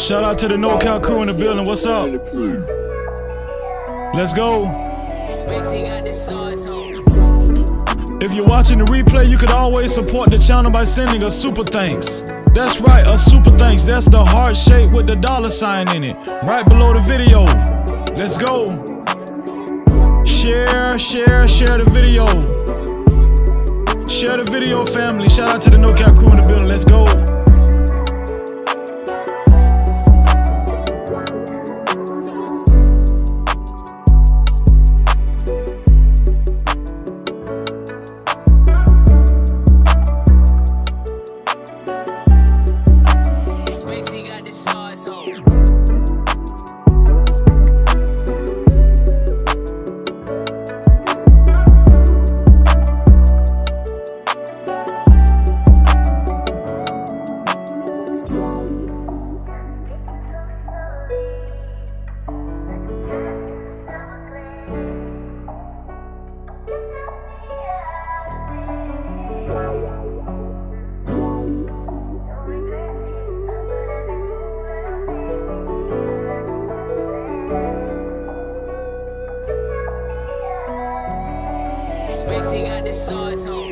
Shout out to the NoCal crew in the building. What's up? Let's go. If you're watching the replay, you could always support the channel by sending a super thanks. That's right, a super thanks. That's the heart shape with the $ in it, right below the video. Let's go. Share the video. Share the video, family. Shout out to the NoCal crew in the building. Let's go. Spacey got the sauce on.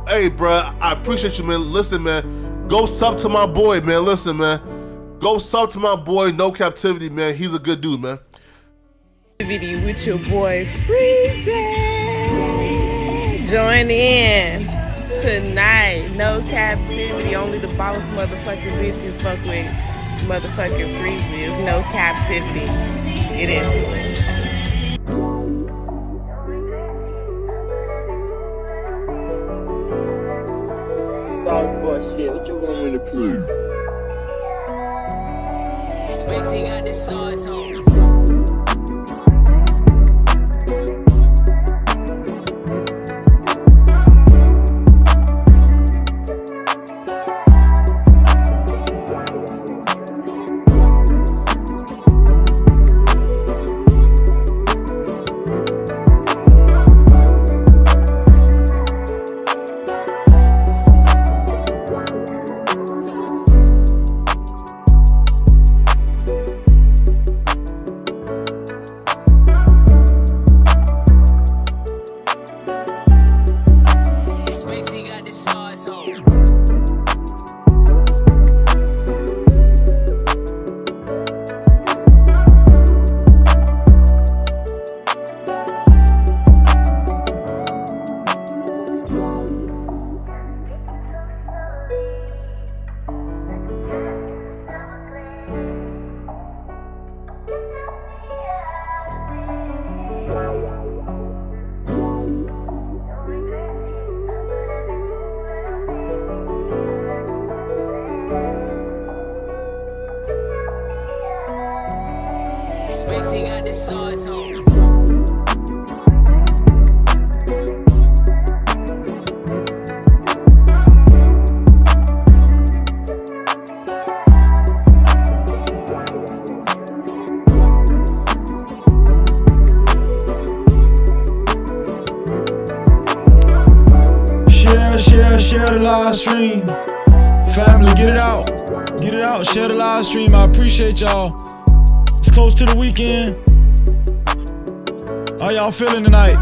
Hey, bruh, I appreciate you, man. Listen, man, go sub to my boy, man. Listen, man, go sub to my boy, No Captivity, man. He's a good dude, man. Video with your boy Freezy. Join in tonight. No Captivity. Only the boss motherfucking bitches fuck with motherfucking Freezy. It's No Captivity. It is. Sauce boy shit, what you want me to prove? Spacey got the sauce on. Spacey got the sauce on. Share the live stream. Family, get it out. Get it out. Share the live stream. I appreciate y'all. It's close to the weekend. How y'all feeling tonight?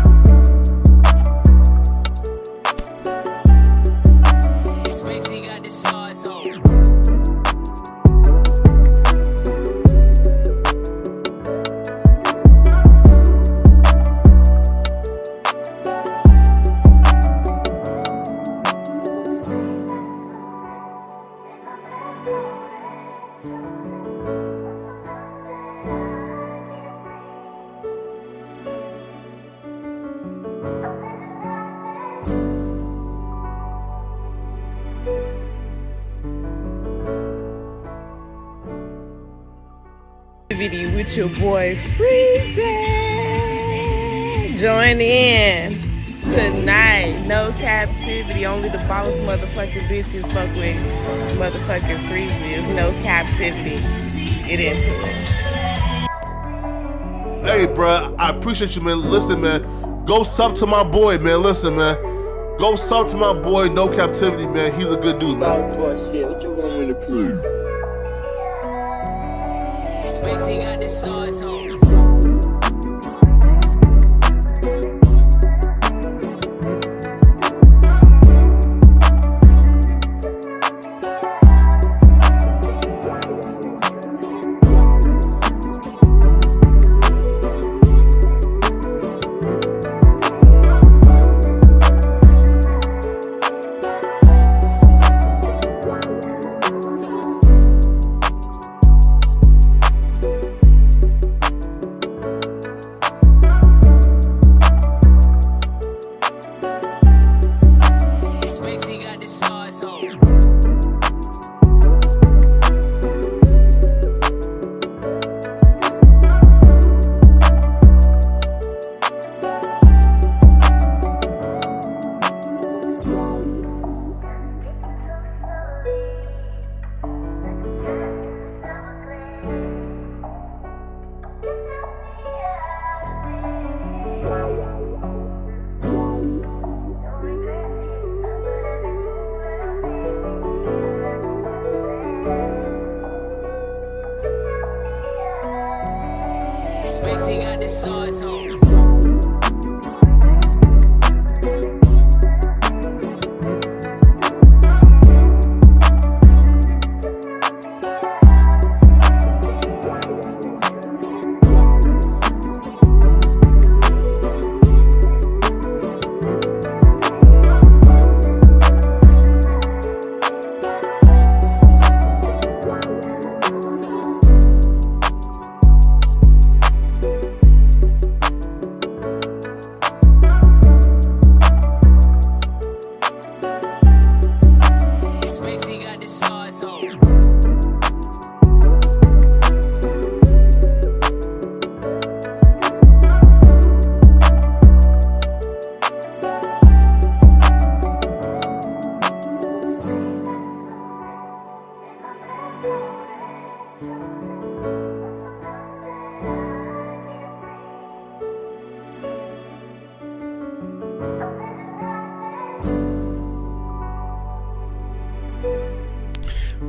with your boy Freezy. Join in tonight. No captivity. Only the boss motherfucking bitches fuck with motherfucking Freezy. No captivity. Get into it. Hey, bro, I appreciate you, man. Listen, man, go sub to my boy, man. Listen, man, go sub to my boy, No Captivity, man. He's a good dude, man. Southpaw shit, what you want me to prove? Spacey got the sauce on. Spacey got the sauce on. Spacey got the sauce on. Spacey got the sauce on.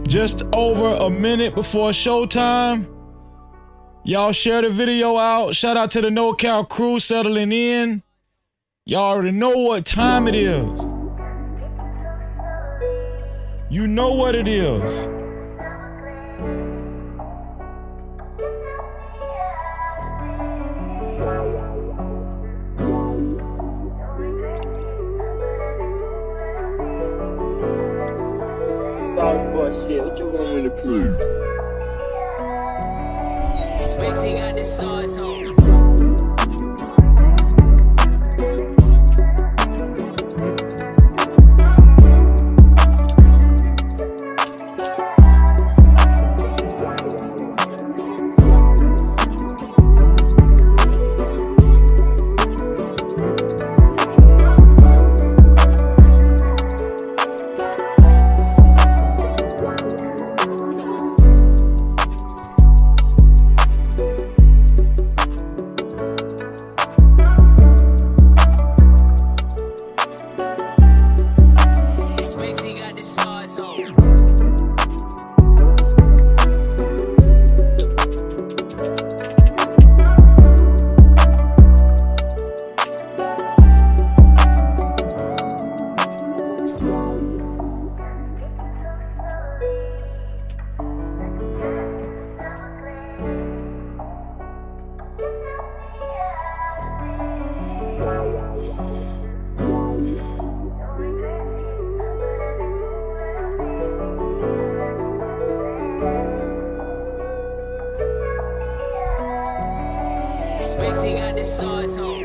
Just over a minute before showtime. Y'all share the video out. Shout out to the NoCal crew settling in. Y'all already know what time it is. You know what it is. Southpaw shit, what you want me to prove? Spacey got the sauce on. Spacey got the sauce on. Spacey got the sauce on.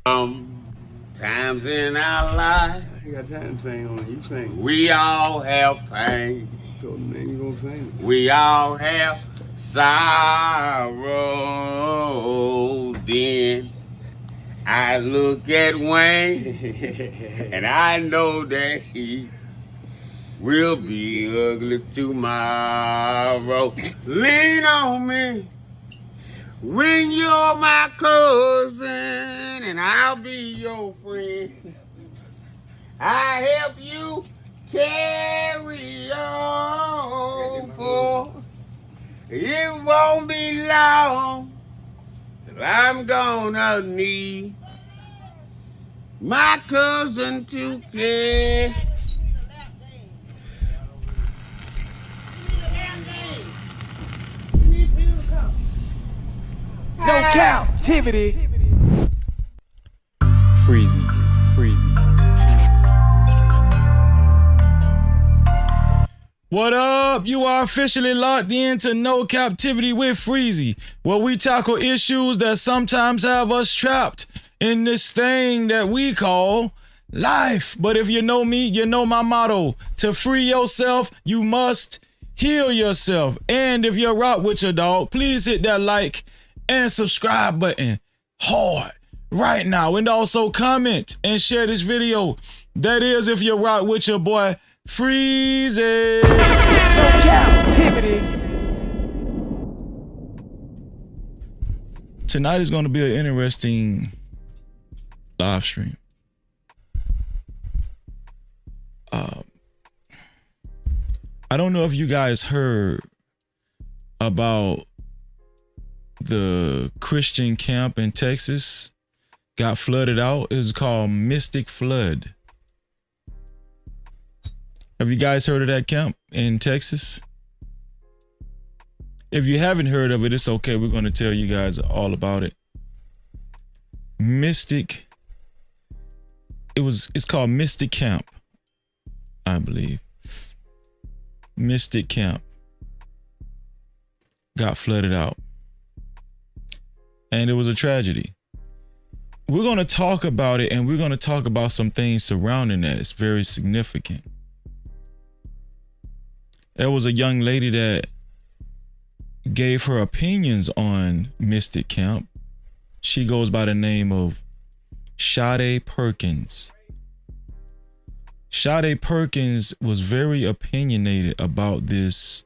Times in our life, You got time to sing on it. You sing. we all have pain. So then you gonna sing. We all have sorrow. Then I look at Wayne and I know that he will be ugly tomorrow. Lean on me when you're my cousin and I'll be your friend. I help you carry on, for it won't be long till I'm gonna need my cousin to care. No Cap-tivity. Freezy. What up? You are officially locked into No Captivity with Freezy, where we tackle issues that sometimes have us trapped in this thing that we call life. But if you know me, you know my motto. To free yourself, you must heal yourself. And if you're rock with your dog, please hit that like and subscribe button hard right now. And also comment and share this video. That is if you rock with your boy Freezy. No Cap-tivity. Tonight is going to be an interesting live stream. I don't know if you guys heard about the Christian camp in Texas got flooded out. It was called Mystic Flood. Have you guys heard of that camp in Texas? If you haven't heard of it, it's okay. We're going to tell you guys all about it. It's called Mystic Camp, I believe. Mystic Camp got flooded out. And it was a tragedy. We're going to talk about it, and we're going to talk about some things surrounding that. It's very significant. There was a young lady that gave her opinions on Mystic Camp. She goes by the name of Sadé Perkins. Sadé Perkins was very opinionated about this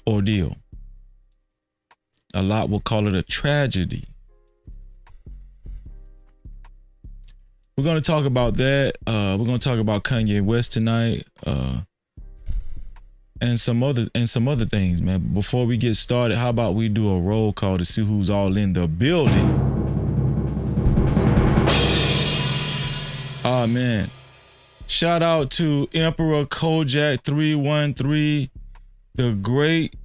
ordeal. A lot will call it a tragedy. We're going to talk about that. We're going to talk about Kanye West tonight, and some other things, man. Before we get started, how about we do a roll call to see who's all in the building? Oh man. Shout out to Emperor Kojak 313, the great,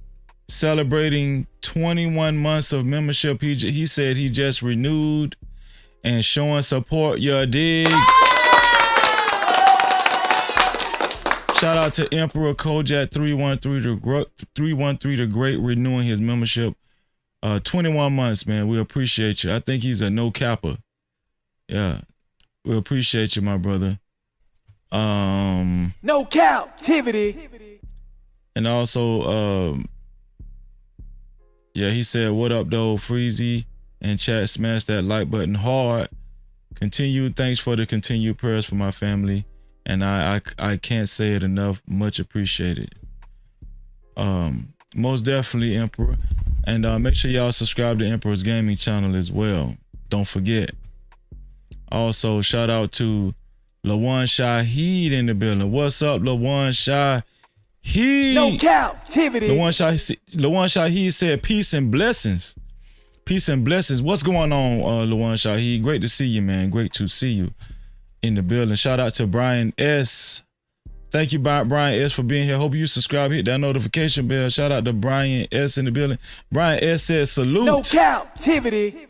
celebrating 21 months of membership. He said he just renewed and showing support. You dig? Shout out to Emperor Kojak 313, the great, renewing his membership. 21 months, man. We appreciate you. I think he's a no capper. Yeah. We appreciate you, my brother. No Cap-tivity. And also, yeah, he said, what up, though, Freezy? And chat, smash that like button hard. Thanks for the continued prayers for my family. And I can't say it enough. Much appreciated. Most definitely, Emperor. And make sure y'all subscribe to Emperor's Gaming channel as well. Don't forget. Also, shout out to Lawan Shaheed in the building. What's up, Lawan Shaheed? No Cap-tivity. Lawan Shaheed said peace and blessings. Peace and blessings. What's going on, Lawan Shaheed? Great to see you, man. Great to see you in the building. Shout out to Brian S. Thank you, Brian S, for being here. Hope you subscribe, hit that notification bell. Shout out to Brian S in the building. Brian S says salute. No Cap-tivity.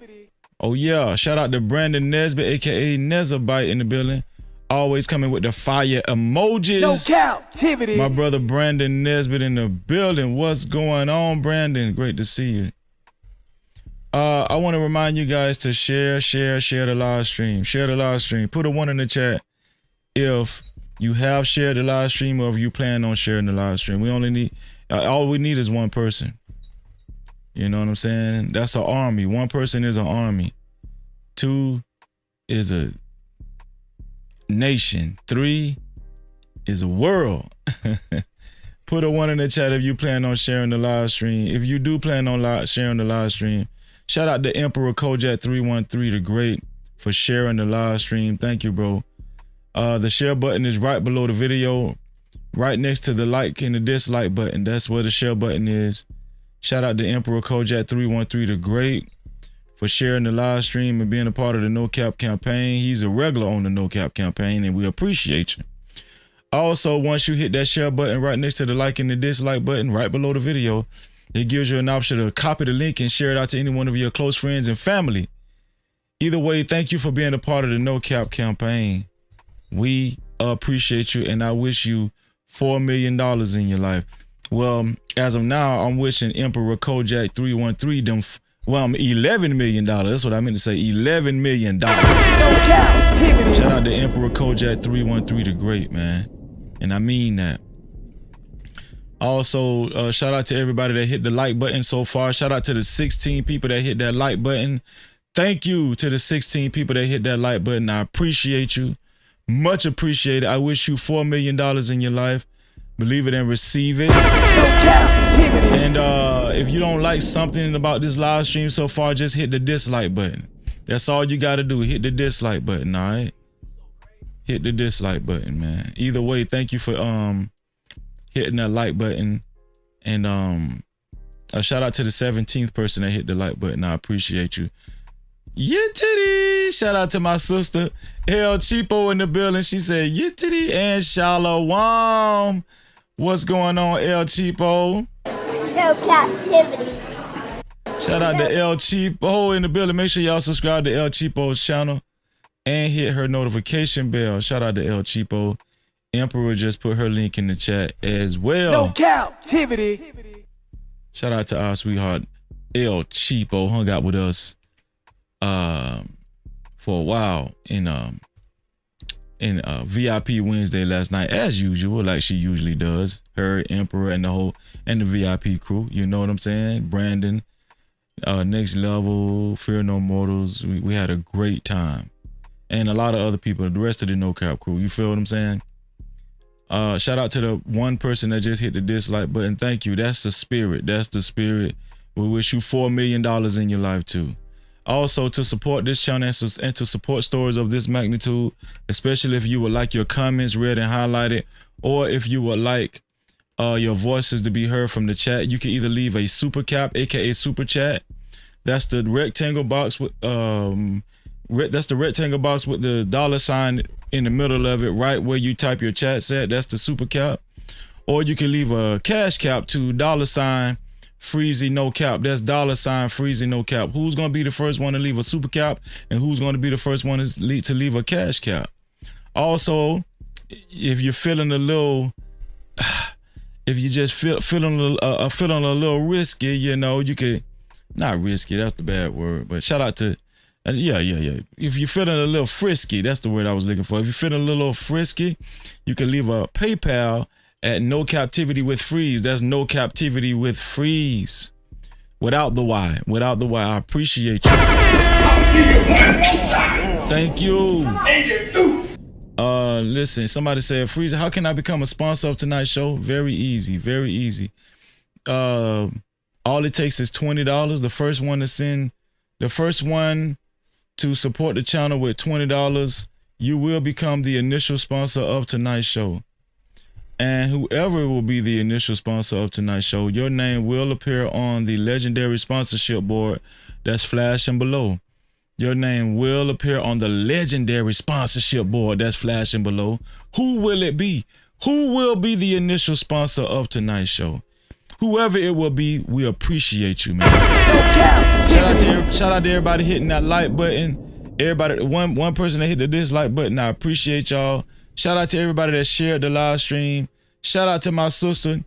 Oh yeah. Shout out to Brandon Nesbitt, aka Nezabite, in the building. Always coming with the fire emojis. No Cap-tivity. My brother Brandon Nesbitt in the building. What's going on, Brandon? Great to see you. I want to remind you guys to share the live stream. Share the live stream. Put a 1 in the chat if you have shared the live stream or if you plan on sharing the live stream. We only need, all we need is one person. You know what I'm saying? That's an army. One person is an army. 2 is a nation. 3 is a world. Put a 1 in the chat if you plan on sharing the live stream. If you do plan on sharing the live stream, shout out to Emperor Kojak 313 the Great for sharing the live stream. Thank you, bro. The share button is right below the video, right next to the like and the dislike button. That's where the share button is. Shout out to Emperor Kojak 313 the Great for sharing the live stream and being a part of the No Cap campaign. He's a regular on the No Cap campaign, and we appreciate you. Also, once you hit that share button right next to the like and the dislike button right below the video, it gives you an option to copy the link and share it out to any one of your close friends and family. Either way, thank you for being a part of the No Cap campaign. We appreciate you, and I wish you $4 million in your life. Well, as of now, I'm wishing Emperor Kojak 313 them, $11 million. That's what I meant to say, $11 million. No Cap-tivity. Shout out to Emperor Kojak 313 the Great, man. And I mean that. Also, shout out to everybody that hit the like button so far. Shout out to the 16 people that hit that like button. Thank you to the 16 people that hit that like button. I appreciate you. Much appreciated. I wish you $4 million in your life. Believe it and receive it. No Cap-tivity. And if you don't like something about this live stream so far, just hit the dislike button. That's all you got to do. Hit the dislike button, all right? Hit the dislike button, man. Either way, thank you for hitting that like button. And a shout out to the 17th person that hit the like button. I appreciate you. Yittity. Shout out to my sister El Cheapo in the building. She said yittity and shalom. What's going on, El Cheapo? No Cap-tivity. Shout out to El Cheapo in the building. Make sure y'all subscribe to El Cheapo's channel and hit her notification bell. Shout out to El Cheapo. Emperor just put her link in the chat as well. No Cap-tivity. Shout out to our sweetheart El Cheapo. Hung out with us for a while in VIP Wednesday last night, as usual, like she usually does. Her, Emperor, and the VIP crew. You know what I'm saying? Brandon, Next Level, Fear No Mortals. We had a great time, and a lot of other people. The rest of the No Cap crew. You feel what I'm saying? Shout out to the one person that just hit the dislike button. Thank you. That's the spirit. That's the spirit. We wish you $4 million in your life too. Also, to support this channel and to support stories of this magnitude, especially if you would like your comments read and highlighted, or if you would like your voices to be heard from the chat, you can either leave a super cap, aka super chat. That's the rectangle box with that's the rectangle box with the $ in the middle of it, right where you type your chat at. That's the super cap. Or you can leave a cash cap to $ Freezy No Cap. That's $ Freezy No Cap. Who's gonna be the first one to leave a super cap, and who's gonna be the first one to leave a cash cap? Also, if you're feeling a little, if you just feeling a little risky, you know, you could, not risky, that's the bad word, but shout out to, yeah. If you're feeling a little frisky, that's the word I was looking for. If you're feeling a little frisky, you can leave a PayPal at No Cap-tivity with Freeze. That's No Cap-tivity with Freeze. Without the Y. Without the Y. I appreciate you. Thank you. Listen, somebody said, Freeze, how can I become a sponsor of tonight's show? Very easy. Very easy. All it takes is $20. The first one to support the channel with $20, you will become the initial sponsor of tonight's show. And whoever will be the initial sponsor of tonight's show, your name will appear on the legendary sponsorship board that's flashing below. Your name will appear on the legendary sponsorship board that's flashing below. Who will it be? Who will be the initial sponsor of tonight's show? Whoever it will be, we appreciate you, man. Shout out to everybody hitting that like button. Everybody, one person that hit the dislike button, I appreciate y'all. Shout out to everybody that shared the live stream. Shout out to my sister,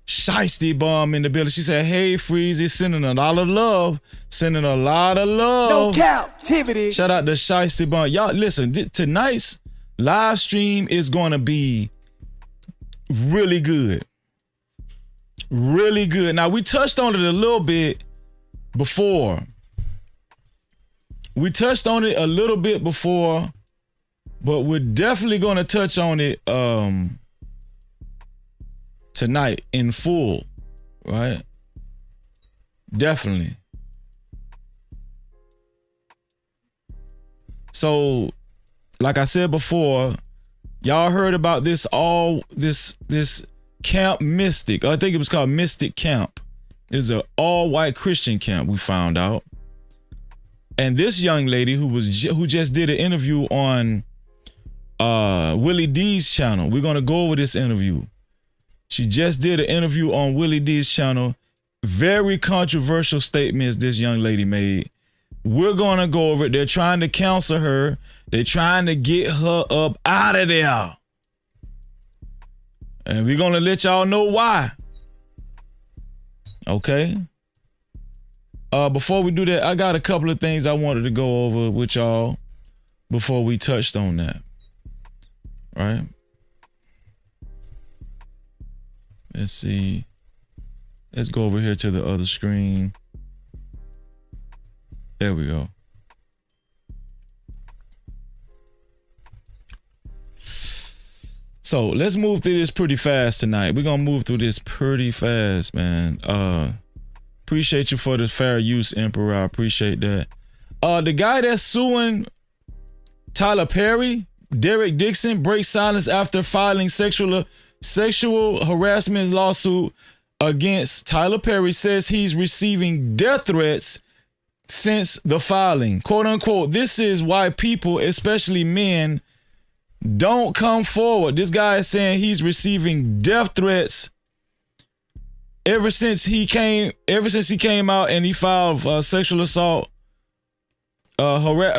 Shiesty Bomb in the building. She said, hey, Freezy, sending a lot of love. Sending a lot of love. No Cap-tivity. Shout out to Shiesty Bomb. Y'all, listen, tonight's live stream is going to be really good. Really good. Now, we touched on it a little bit before. We touched on it a little bit before, but we're definitely going to touch on it tonight in full, right? Definitely. So, like I said before, y'all heard about this Camp Mystic. I think it was called Mystic Camp. It was an all-white Christian camp, we found out. And this young lady who just did an interview on Willie D's channel. We're gonna go over this interview. She just did an interview on Willie D's channel. Very controversial statements this young lady made. We're gonna go over it. They're trying to counsel her. They're trying to get her up out of there. And we're gonna let y'all know why. Okay. Before we do that, I got a couple of things I wanted to go over with y'all before we touched on that. Right? Let's see. Let's go over here to the other screen. There we go. So let's move through this pretty fast tonight. We're gonna move through this pretty fast, man. Appreciate you for the fair use, Emperor. I appreciate that. The guy that's suing Tyler Perry, Derek Dixon, breaks silence after filing sexual harassment lawsuit against Tyler Perry, says he's receiving death threats since the filing. Quote unquote, this is why people, especially men, don't come forward. This guy is saying he's receiving death threats ever since he came out and he filed sexual assault,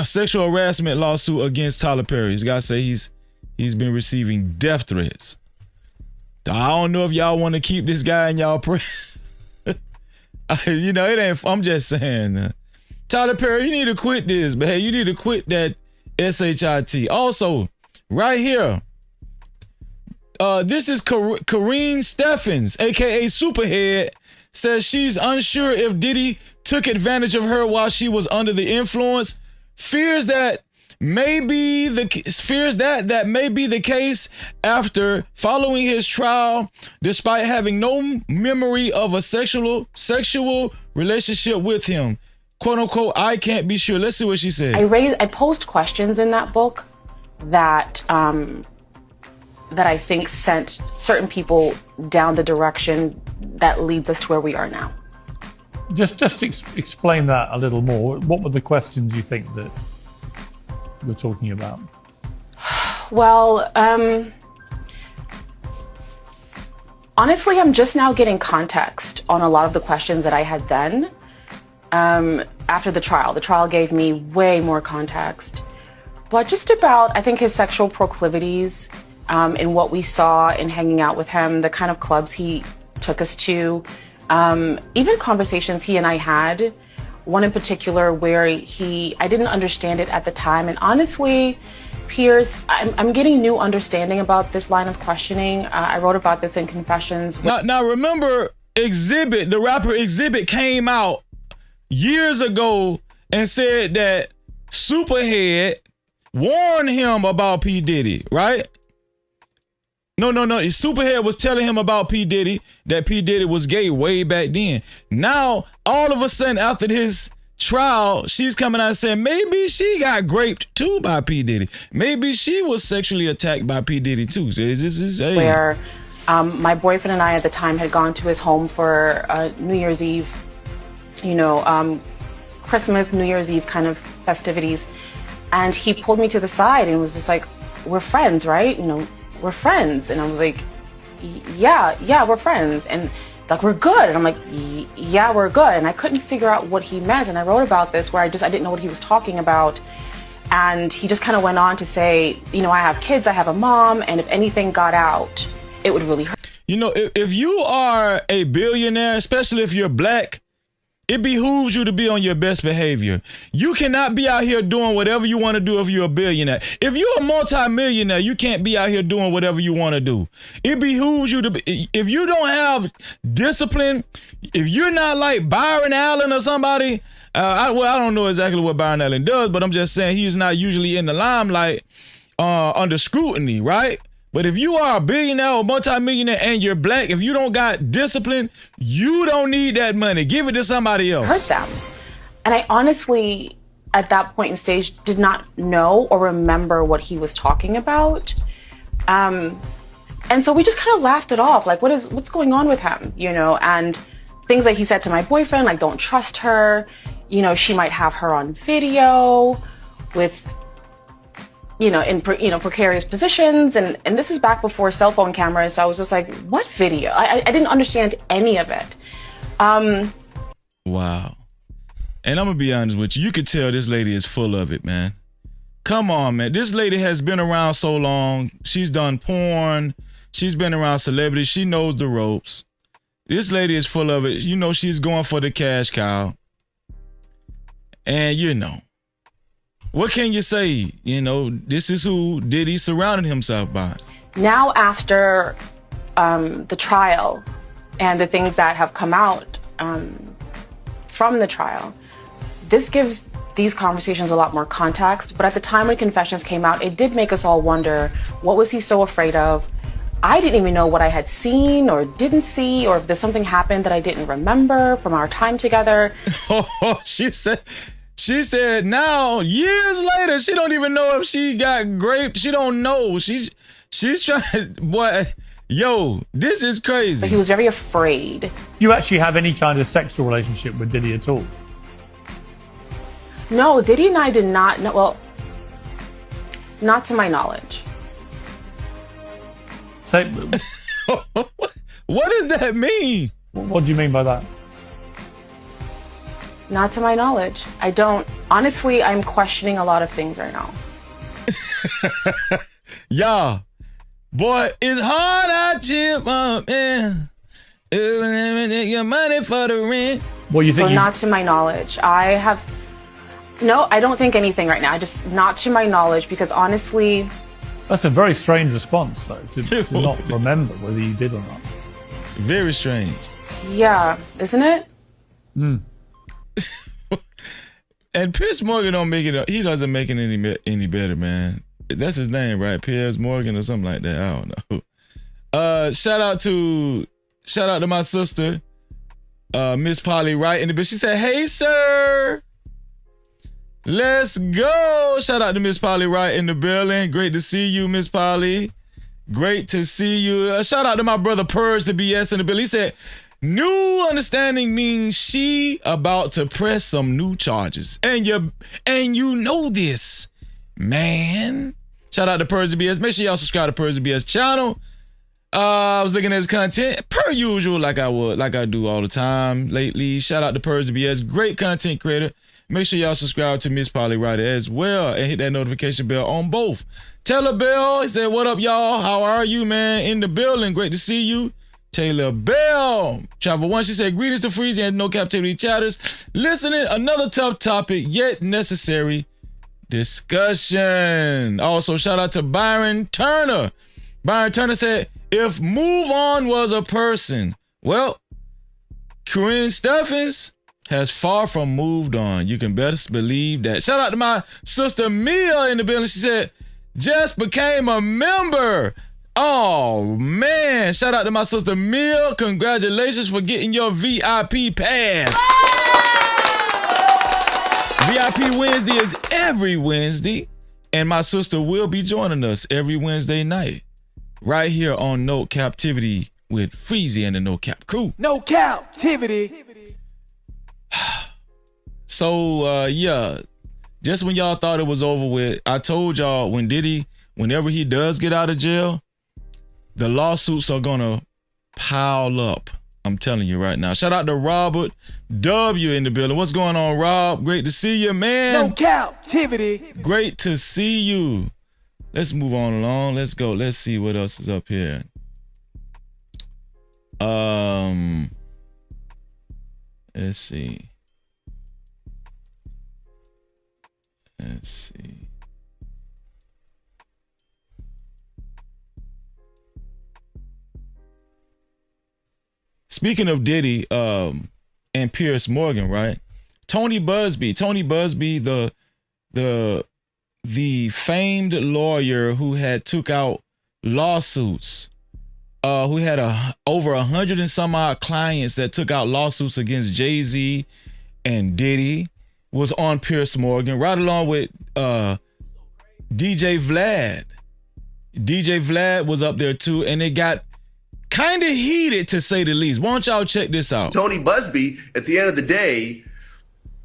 sexual harassment lawsuit against Tyler Perry. This guy say he's been receiving death threats. I don't know if y'all want to keep this guy in y'all you know, it ain't. I'm just saying, Tyler Perry, you need to quit this, but hey, you need to quit that SHIT. Also, right here. This is Kareen Steffens, aka Superhead, says she's unsure if Diddy took advantage of her while she was under the influence. Fears that may be the case after following his trial, despite having no memory of a sexual relationship with him. Quote unquote, I can't be sure. Let's see what she said. I posed questions in that book that I think sent certain people down the direction that leads us to where we are now. Just explain that a little more. What were the questions you think that we're talking about? Well, honestly, I'm just now getting context on a lot of the questions that I had then. After the trial gave me way more context. But just about, I think, his sexual proclivities, in what we saw in hanging out with him, the kind of clubs he took us to, even conversations he and I had, one in particular where I didn't understand it at the time. And honestly, Piers, I'm getting new understanding about this line of questioning. I wrote about this in Confessions. Now remember, the rapper Exhibit came out years ago and said that Superhead warned him about P. Diddy, right? No. Superhead was telling him about P. Diddy, that P. Diddy was gay way back then. Now, all of a sudden, after this trial, she's coming out and saying maybe she got graped too by P. Diddy. Maybe she was sexually attacked by P. Diddy too. So where my boyfriend and I at the time had gone to his home for New Year's Eve, Christmas, New Year's Eve kind of festivities. And he pulled me to the side and was just like, we're friends, right? We're friends. And I was like, yeah, we're friends. And like, we're good. And I'm like, yeah, we're good. And I couldn't figure out what he meant. And I wrote about this where I didn't know what he was talking about. And he just kind of went on to say, I have kids, I have a mom, and if anything got out, it would really hurt. You know, if you are a billionaire, especially if you're black, it behooves you to be on your best behavior. You cannot be out here doing whatever you want to do if you're a billionaire. If you're a multimillionaire, you can't be out here doing whatever you want to do. It behooves you to be, if you don't have discipline, if you're not like Byron Allen or somebody, I don't know exactly what Byron Allen does, but I'm just saying he's not usually in the limelight under scrutiny, right? But if you are a billionaire or multimillionaire and you're black, if you don't got discipline, you don't need that money. Give it to somebody else. Hurt them. And I honestly, at that point in stage, did not know or remember what he was talking about. And so we just kind of laughed it off. Like, what's going on with him? You know, and things that he said to my boyfriend, like, don't trust her. You know, she might have her on video with, you know, in precarious positions, and this is back before cell phone cameras. So I was just like, what video? I didn't understand any of it. Wow. And I'm gonna be honest with you. You could tell this lady is full of it, man. Come on, man. This lady has been around so long. She's done porn. She's been around celebrities. She knows the ropes. This lady is full of it. You know, she's going for the cash cow. And you know, what can you say? You know, this is who Diddy surrounded himself by. Now after the trial and the things that have come out from the trial, this gives these conversations a lot more context. But at the time when confessions came out, it did make us all wonder, what was he so afraid of? I didn't even know what I had seen or didn't see, or if there's something happened that I didn't remember from our time together. She said now, years later, she don't even know if she got raped. She don't know. She's trying, boy, yo, this is crazy. But he was very afraid. Do you actually have any kind of sexual relationship with Diddy at all? No, Diddy and I did not know, well, not to my knowledge. So, what does that mean? What do you mean by that? Not to my knowledge. I don't. Honestly, I'm questioning a lot of things right now. Y'all, boy, it's hard out here, man. Your money for the rent. What you think? So not to my knowledge. No, I don't think anything right now. Just not to my knowledge, because honestly. That's a very strange response, though, to not remember whether you did or not. Very strange. Yeah, isn't it? Hmm. And Piers Morgan don't make it. He doesn't make it any better, man. That's his name, right? Piers Morgan or something like that. I don't know. Shout out to my sister, Miss Polly Wright in the bitch. She said, "Hey, sir, let's go." Shout out to Miss Polly Wright in the building. Great to see you, Miss Polly. Great to see you. Shout out to my brother Purge the BS in the building. He said, new understanding means she about to press some new charges. And you know this, man. Shout out to Purge the BS. Make sure y'all subscribe to Purge the BS channel. I was looking at his content per usual, like I do all the time lately. Shout out to Purge the BS. Great content creator. Make sure y'all subscribe to Miss Polly Ryder as well and hit that notification bell on both. Taylor Bell, he said, "What up, y'all? How are you, man? In the building. Great to see you." Taylor Bell. Travel One, she said, "Greetings to Freezy and No Cap-tivity chatters. Listening, another tough topic, yet necessary discussion." Also, shout out to Byron Turner. Byron Turner said, "If Move On was a person, well, Corinne Steffens has far from moved on. You can best believe that." Shout out to my sister Mia in the building. She said, "Just became a member." Oh, man. Shout out to my sister Mia. Congratulations for getting your VIP pass. VIP Wednesday is every Wednesday. And my sister will be joining us every Wednesday night right here on No Cap-tivity with Freezy and the No Cap crew. No Cap-tivity. So, yeah, just when y'all thought it was over with, I told y'all whenever he does get out of jail, the lawsuits are gonna pile up. I'm telling you right now. Shout out to Robert W in the building. What's going on, Rob? Great to see you, man. No Cap-tivity. Great to see you. Let's move on along. Let's go. Let's see what else is up here. Let's see. Let's see. Speaking of Diddy and Pierce Morgan, right? Tony Busby, the famed lawyer who had took out lawsuits, who had over 100 and some odd clients that took out lawsuits against Jay-Z and Diddy, was on Pierce Morgan, right along with DJ Vlad. DJ Vlad was up there too, and it got kind of heated, to say the least. Why don't y'all check this out? Tony Busby, at the end of the day,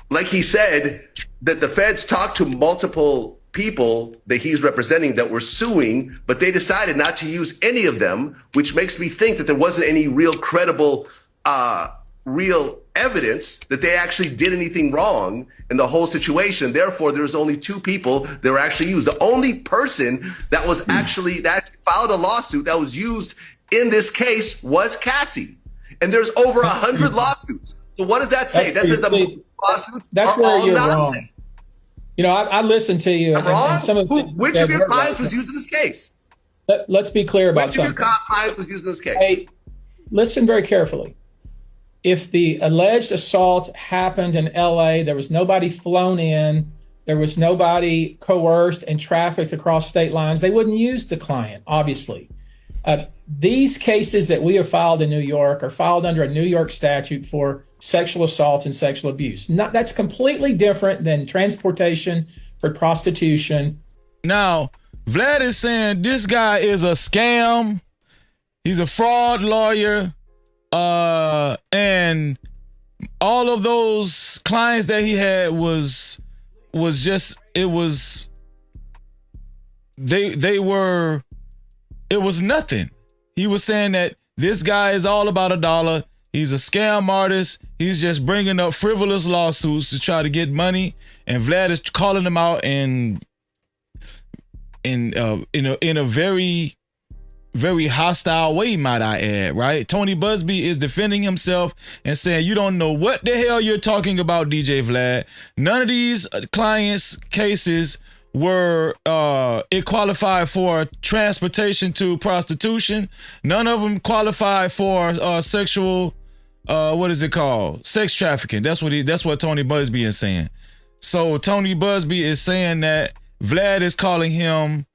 like he said, that the feds talked to multiple people that he's representing that were suing, but they decided not to use any of them, which makes me think that there wasn't any real credible, real evidence that they actually did anything wrong in the whole situation. Therefore, there's only two people that were actually used. The only person that was actually, that filed a lawsuit that was used in this case was Cassie. And there's over 100 lawsuits. So what does that say? That says the lawsuits are all nonsense. Wrong. You know, I listened to you. And some of which of your clients was used in this case? Let's be clear about something. Which of your clients was used in this case? Hey, listen very carefully. If the alleged assault happened in LA, there was nobody flown in, there was nobody coerced and trafficked across state lines, they wouldn't use the client, obviously. These cases that we have filed in New York are filed under a New York statute for sexual assault and sexual abuse. That's completely different than transportation for prostitution. Now, Vlad is saying this guy is a scam. He's a fraud lawyer. And all of those clients that he had was just, it was nothing. He was saying that this guy is all about a dollar. He's a scam artist. He's just bringing up frivolous lawsuits to try to get money. And Vlad is calling him out in a very, very hostile way, might I add, right? Tony Busby is defending himself and saying, you don't know what the hell you're talking about, DJ Vlad. None of these clients' cases were, it qualified for transportation to prostitution. None of them qualified for sexual, what is it called? Sex trafficking. That's what Tony Busby is saying. So Tony Busby is saying that Vlad is calling him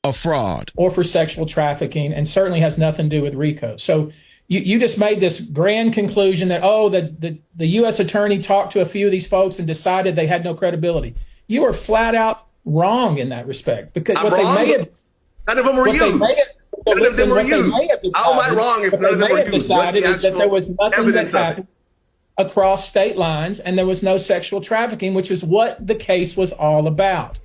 a fraud. Or for sexual trafficking, and certainly has nothing to do with RICO. So you just made this grand conclusion that, the U.S. attorney talked to a few of these folks and decided they had no credibility. You are flat out wrong in that respect. Because none of them were used. None of them were used. How am I wrong if none of them were used? Decided is that there was nothing that happened across state lines, and there was no sexual trafficking, which is what the case was all about.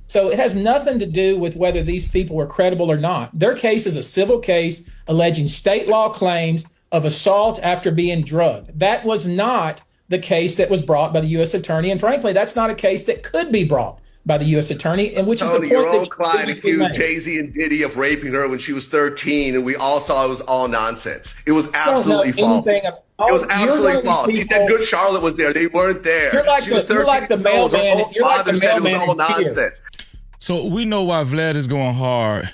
So it has nothing to do with whether these people were credible or not. Their case is a civil case alleging state law claims of assault after being drugged. That was not the case that was brought by the U.S. attorney. And frankly, that's not a case that could be brought by the U.S. attorney, and which is the point your own that client accused Jay-Z and Diddy of raping her when she was 13, and we all saw it was all nonsense. It was absolutely false. It was absolutely false. She said Good Charlotte was there. They weren't there. She was 13 you're like the mailman. You're like the mailman. It was all nonsense. So we know why Vlad is going hard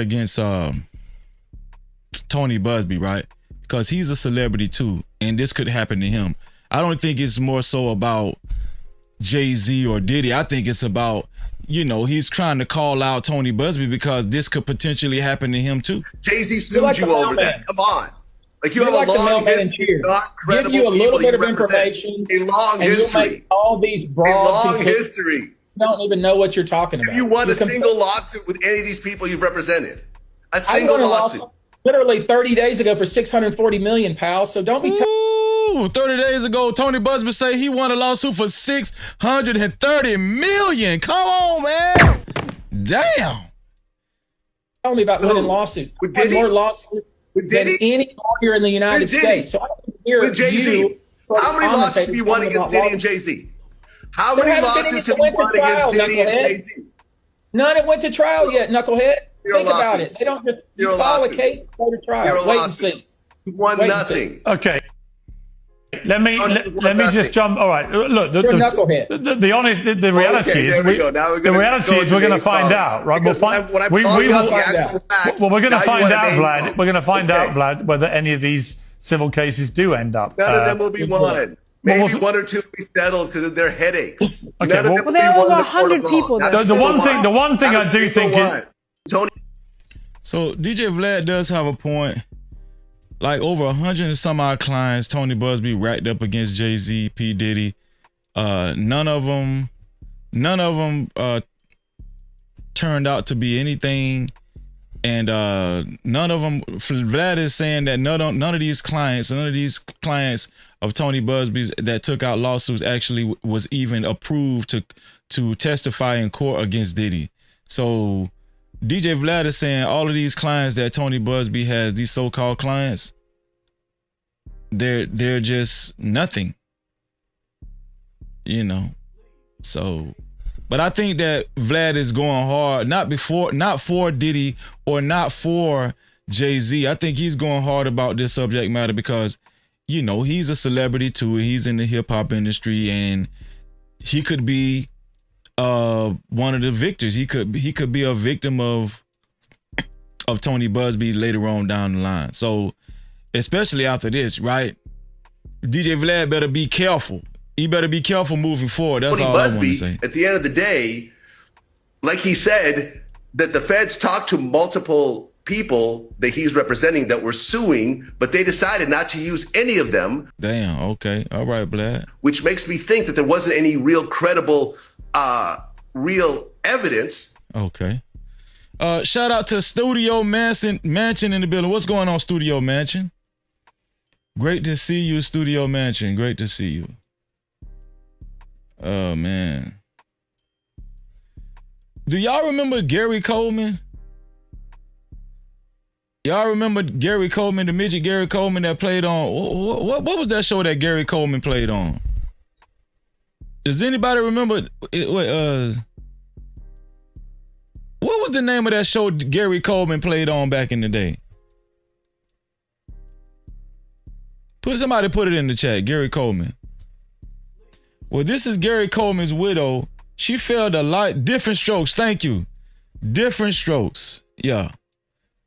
against Tony Busby, right? Because he's a celebrity too, and this could happen to him. I don't think it's more so about Jay-Z or Diddy. I think it's about, he's trying to call out Tony Busby because this could potentially happen to him too. Jay-Z sued you over that. Come on. Like you have a long history, not credible. Give you a little bit of information. A long history. Make all these broad. A long history. You don't even know what you're talking about. Have you won a single lawsuit with any of these people you've represented? A single lawsuit. Literally 30 days ago for $640 million, pal. So don't be. 30 days ago, Tony Busby said he won a lawsuit for $630 million. Come on, man. Damn. Tell me about winning lawsuits. More lawsuits than any lawyer in the United States. So I don't hear with Jay-Z. How many lawsuits have you won against Diddy and Jay-Z? How many lawsuits have you won against Diddy and Jay-Z? None have went to trial yet, knucklehead. Think about it. They don't just you file a case, go to trial. Wait and see. You won nothing. Okay. Let me just jump. All right. Look, You're a knucklehead. the reality is we're going to find out, right? We're going to find out, Vlad. We're going to find out, Vlad, whether any of these civil cases do end up. None of them will be won. Maybe one or two will be settled because of their headaches. Okay, well, there are over 100 people. The one thing I do think is Tony. So DJ Vlad does have a point. Like over 100 and some odd clients, Tony Busby racked up against Jay-Z, P. Diddy. None of them turned out to be anything. And none of them, Vlad is saying that none of these clients of Tony Busby's that took out lawsuits actually was even approved to testify in court against Diddy. So DJ Vlad is saying all of these clients that Tony Busby has, these so-called clients, they're just nothing, you know. So, but I think that Vlad is going hard, not for Diddy or not for Jay-Z. I think he's going hard about this subject matter because, you know, he's a celebrity too. He's in the hip hop industry and he could be one of the victors. He could be a victim of Tony Busby later on down the line. So especially after this, right? DJ Vlad better be careful. He better be careful moving forward. That's Tony all Busby, I want to say. at the end of the day, like he said, that the feds talked to multiple people that he's representing that were suing, but they decided not to use any of them. Damn, okay. All right, Vlad. Which makes me think that there wasn't any real credible, real evidence. Okay. Shout out to Studio Mansion in the building. What's going on, Studio Mansion? Great to see you, Studio Mansion. Great to see you. Oh, man. Do y'all remember Gary Coleman? Y'all remember Gary Coleman, the midget Gary Coleman that played on... What was that show that Gary Coleman played on? Does anybody remember... What was the name of that show Gary Coleman played on back in the day? Somebody put it in the chat. Gary Coleman. Well, this is Gary Coleman's widow. She failed a lot. Different Strokes. Thank you. Different Strokes. Yeah.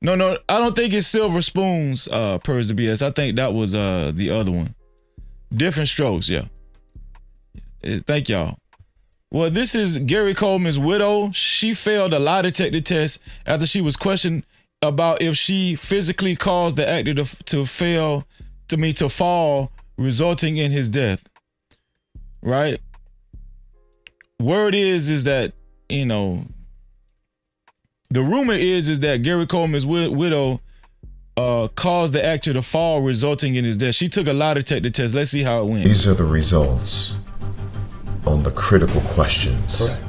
No, I don't think it's Silver Spoons, Purrs the BS. I think that was the other one. Different Strokes, yeah. Thank y'all. Well, this is Gary Coleman's widow. She failed a lie detector test after she was questioned about if she physically caused the actor to fall, resulting in his death. Right? Word is that, you know, the rumor is that Gary Coleman's widow caused the actor to fall, resulting in his death. She took a lie detector test. Let's see how it went. These are the results on the critical questions. Correct.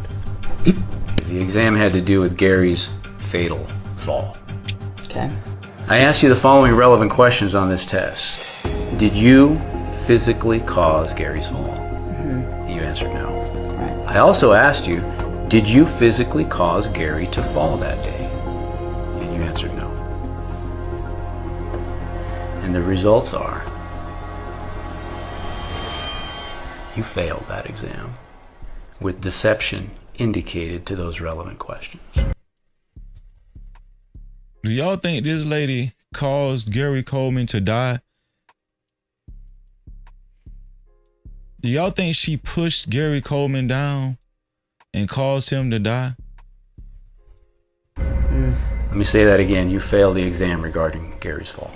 The exam had to do with Gary's fatal fall. Okay. I asked you the following relevant questions on this test. Did you physically cause Gary's fall? Mm-hmm. You answered no. Right. I also asked you, did you physically cause Gary to fall that day? And you answered no. And the results are, you failed that exam with deception indicated to those relevant questions. Do y'all think this lady caused Gary Coleman to die? Do y'all think she pushed Gary Coleman down and caused him to die? Let me say that again. You failed the exam regarding Gary's fall.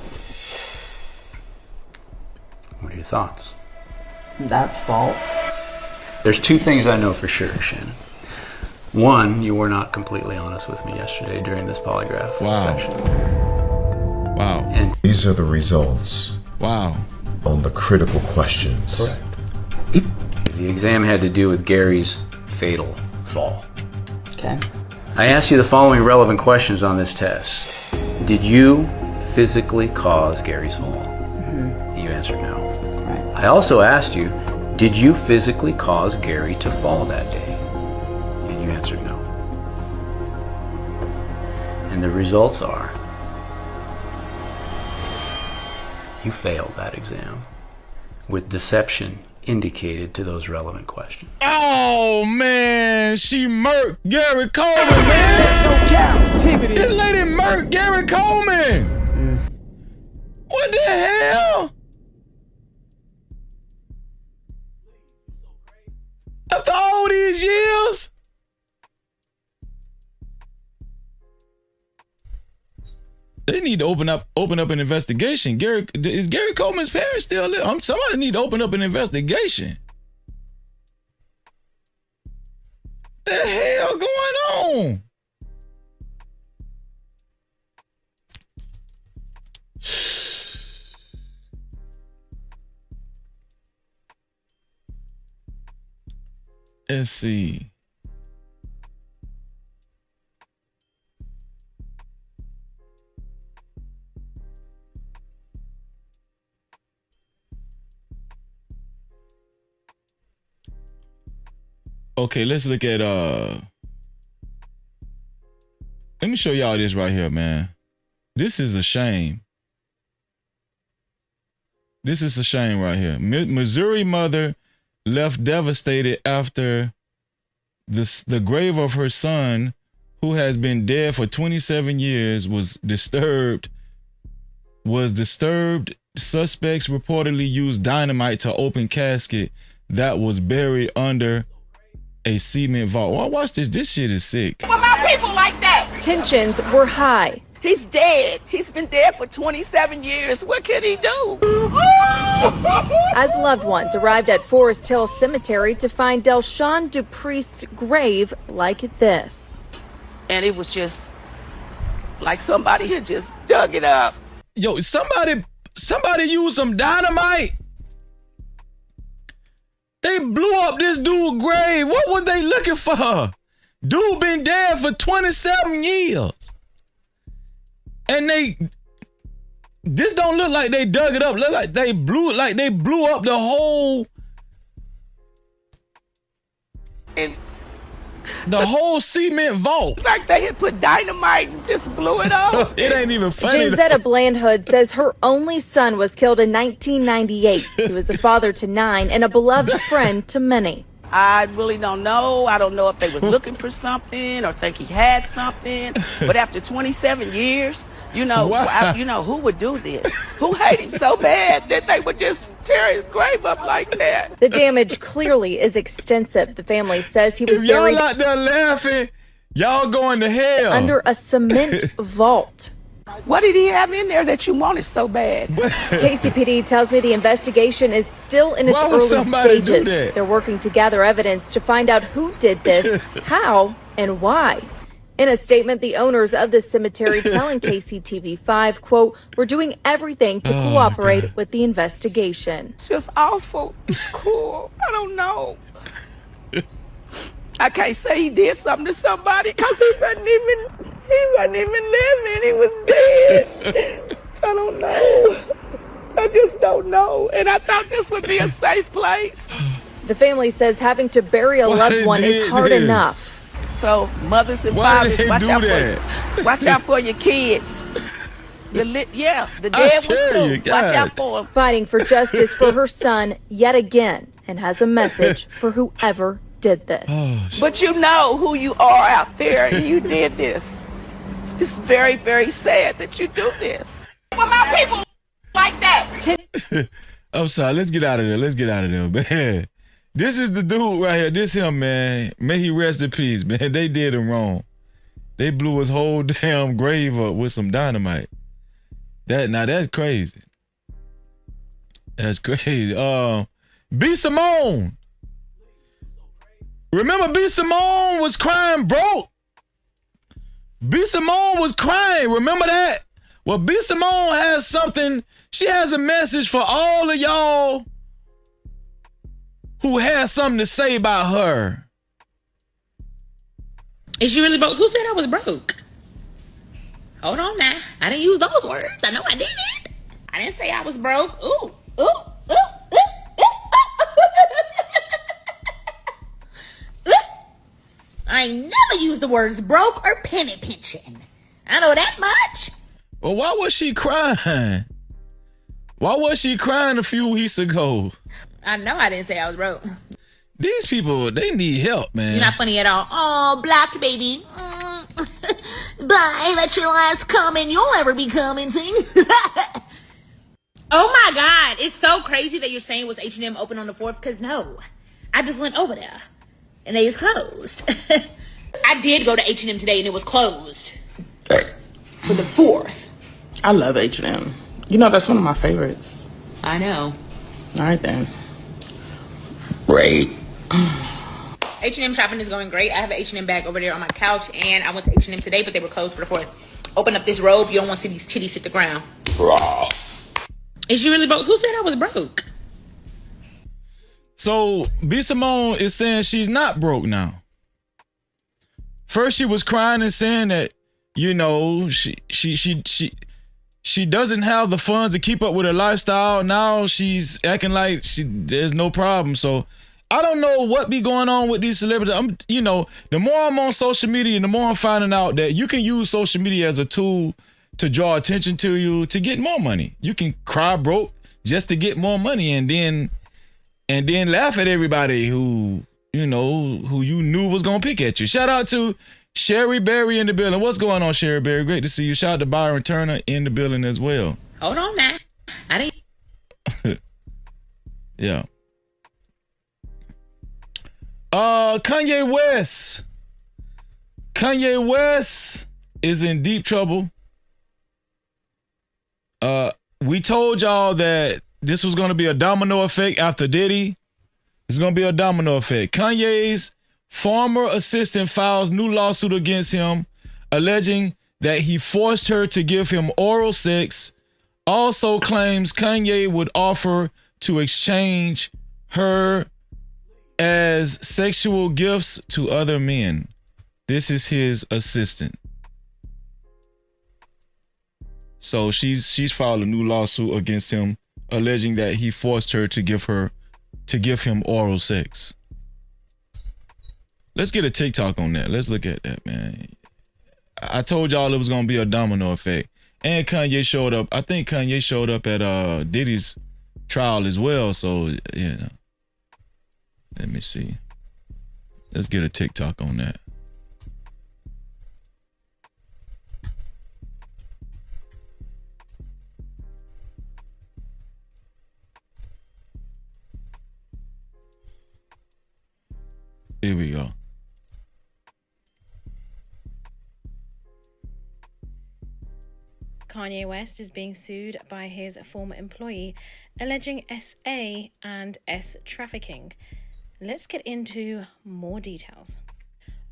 What are your thoughts? That's false. There's two things I know for sure, Shannon. One, you were not completely honest with me yesterday during this polygraph session. Wow. And these are the results. Wow. On the critical questions. Correct. The exam had to do with Gary's fatal fall. Okay. I asked you the following relevant questions on this test. Did you physically cause Gary's fall? Mm-hmm. You answered no. Right. I also asked you, did you physically cause Gary to fall that day? And you answered no. And the results are you failed that exam with deception indicated to those relevant questions. Oh man, she murked Gary Coleman, man. No captivity. This lady murked Gary Coleman. What the hell? After all these years? They need to open up an investigation. Is Gary Coleman's parents still live? Somebody need to open up an investigation. The hell going on? Let's see. Okay, let's look at let me show y'all this right here, man. This is a shame. This is a shame right here. Missouri mother left devastated after the grave of her son, who has been dead for 27 years, was disturbed. Suspects reportedly used dynamite to open casket that was buried under a cement vault. Well, watch this. This shit is sick. What about people like that? Tensions were high. He's dead. He's been dead for 27 years. What can he do? As loved ones arrived at Forest Hill Cemetery to find Delshawn Dupree's grave like this. And it was just like somebody had just dug it up. Yo, somebody used some dynamite. They blew up this dude's grave. What was they looking for? Dude been dead for 27 years. And this don't look like they dug it up. Look like they blew up the whole cement vault. Like they had put dynamite and just blew it up. It ain't even funny. Jamesetta Blandhood says her only son was killed in 1998. He was a father to 9 and a beloved friend to many. I really don't know. I don't know if they was looking for something or think he had something. But after 27 years, who would do this? Who hate him so bad that they would just tear his grave up like that? The damage clearly is extensive. The family says he was If y'all buried out there laughing, y'all going to hell. under a cement vault. What did he have in there that you wanted so bad? KCPD tells me the investigation is still in its Why would early somebody do stages. that? They're working to gather evidence to find out who did this, how, and why. In a statement, the owners of the cemetery telling KCTV5, quote, "We're doing everything to cooperate with the investigation." It's just awful. It's cool. I don't know. I can't say he did something to somebody because he wasn't even living. He was dead. I don't know. I just don't know. And I thought this would be a safe place. The family says having to bury a loved one is hard enough. So mothers and fathers, watch out for your kids. The dead ones too. Watch out for them. Fighting for justice for her son yet again, and has a message for whoever did this. But you know who you are out there, and you did this. It's very, very sad that you do this. What about people like that? I'm sorry. Let's get out of there, man. This is the dude right here. This him, man. May he rest in peace, man. They did him wrong. They blew his whole damn grave up with some dynamite. That's crazy. That's crazy. B. Simone. Remember B. Simone was crying broke? B. Simone was crying. Remember that? Well, B. Simone has something. She has a message for all of y'all who has something to say about her. Is she really broke? Who said I was broke? Hold on now. I didn't use those words. I know I didn't. I didn't say I was broke. Ooh, ooh, ooh, ooh, ooh. I ain't never used the words broke or penny pinching. I know that much. Well, why was she crying? Why was she crying a few weeks ago? I know I didn't say I was broke. These people, they need help, man. You're not funny at all. Oh, blocked baby. Bye, let your last comment you'll ever be commenting. Oh my God, it's so crazy that you're saying was H&M open on the 4th, because no, I just went over there and they is closed. I did go to H&M today and it was closed for the 4th. I love H&M. You know, that's one of my favorites. I know. All right, then. Great. H&M shopping is going great. I have an H&M bag over there on my couch, and I went to H&M today, but they were closed for the 4th. Open up this robe. You don't want to see these titties hit the ground. Is she really broke? Who said I was broke? So B Simone is saying she's not broke now. First she was crying and saying that, you know, she doesn't have the funds to keep up with her lifestyle. Now she's acting like there's no problem. So I don't know what be going on with these celebrities. The more I'm on social media, the more I'm finding out that you can use social media as a tool to draw attention to you to get more money. You can cry broke just to get more money and then laugh at everybody who you knew was gonna pick at you. Shout out to Sherry Berry in the building. What's going on, Sherry Berry? Great to see you. Shout out to Byron Turner in the building as well. Hold on now. I didn't. Yeah. Kanye West. Kanye West is in deep trouble. We told y'all that this was going to be a domino effect after Diddy. It's going to be a domino effect. Kanye's former assistant files new lawsuit against him, alleging that he forced her to give him oral sex. Also claims Kanye would offer to exchange her as sexual gifts to other men. This is his assistant. So she's filed a new lawsuit against him, alleging that he forced her to give him oral sex. Let's get a TikTok on that. Let's look at that, man. I told y'all it was gonna be a domino effect. And Kanye showed up. I think Kanye showed up at Diddy's trial as well. So, you know. Let me see. Let's get a TikTok on that. Here we go. Kanye West is being sued by his former employee, alleging SA and S trafficking. Let's get into more details.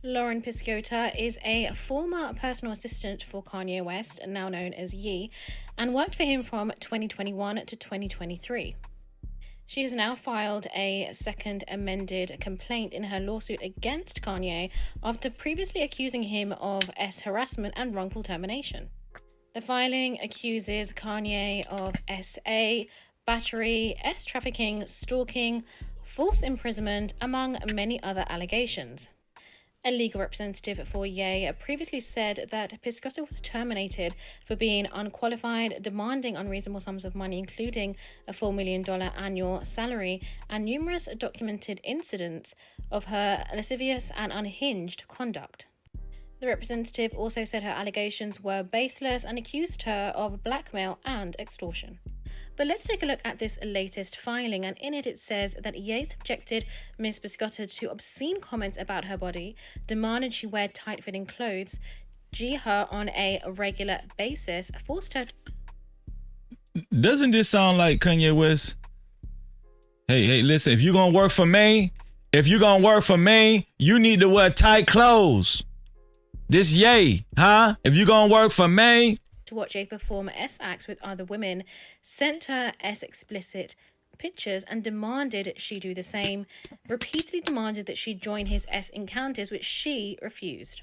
Lauren Piscota is a former personal assistant for Kanye West, now known as Ye, and worked for him from 2021 to 2023. She has now filed a second amended complaint in her lawsuit against Kanye after previously accusing him of S harassment and wrongful termination. The filing accuses Kanye of SA, battery, S trafficking, stalking, false imprisonment, among many other allegations. A legal representative for Ye previously said that Piscota was terminated for being unqualified, demanding unreasonable sums of money, including a $4 million annual salary, and numerous documented incidents of her lascivious and unhinged conduct. The representative also said her allegations were baseless and accused her of blackmail and extortion. But let's take a look at this latest filing, and in it says that Ye subjected Ms. Piscota to obscene comments about her body, demanded she wear tight-fitting clothes, G her on a regular basis, forced her to... Doesn't this sound like Kanye West? Hey, listen, if you're gonna work for me, you need to wear tight clothes. This Ye, huh? If you're gonna work for me... to watch Ye perform S acts with other women, sent her S explicit pictures and demanded she do the same, repeatedly demanded that she join his S encounters, which she refused.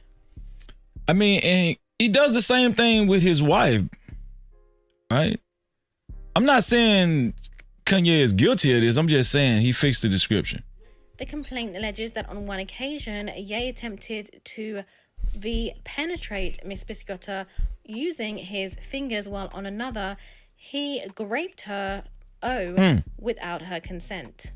I mean, and he does the same thing with his wife, right? I'm not saying Kanye is guilty of this. I'm just saying he fixed the description. The complaint alleges that on one occasion, Ye attempted to penetrate Miss Pisciotta using his fingers while on another, he raped her, without her consent.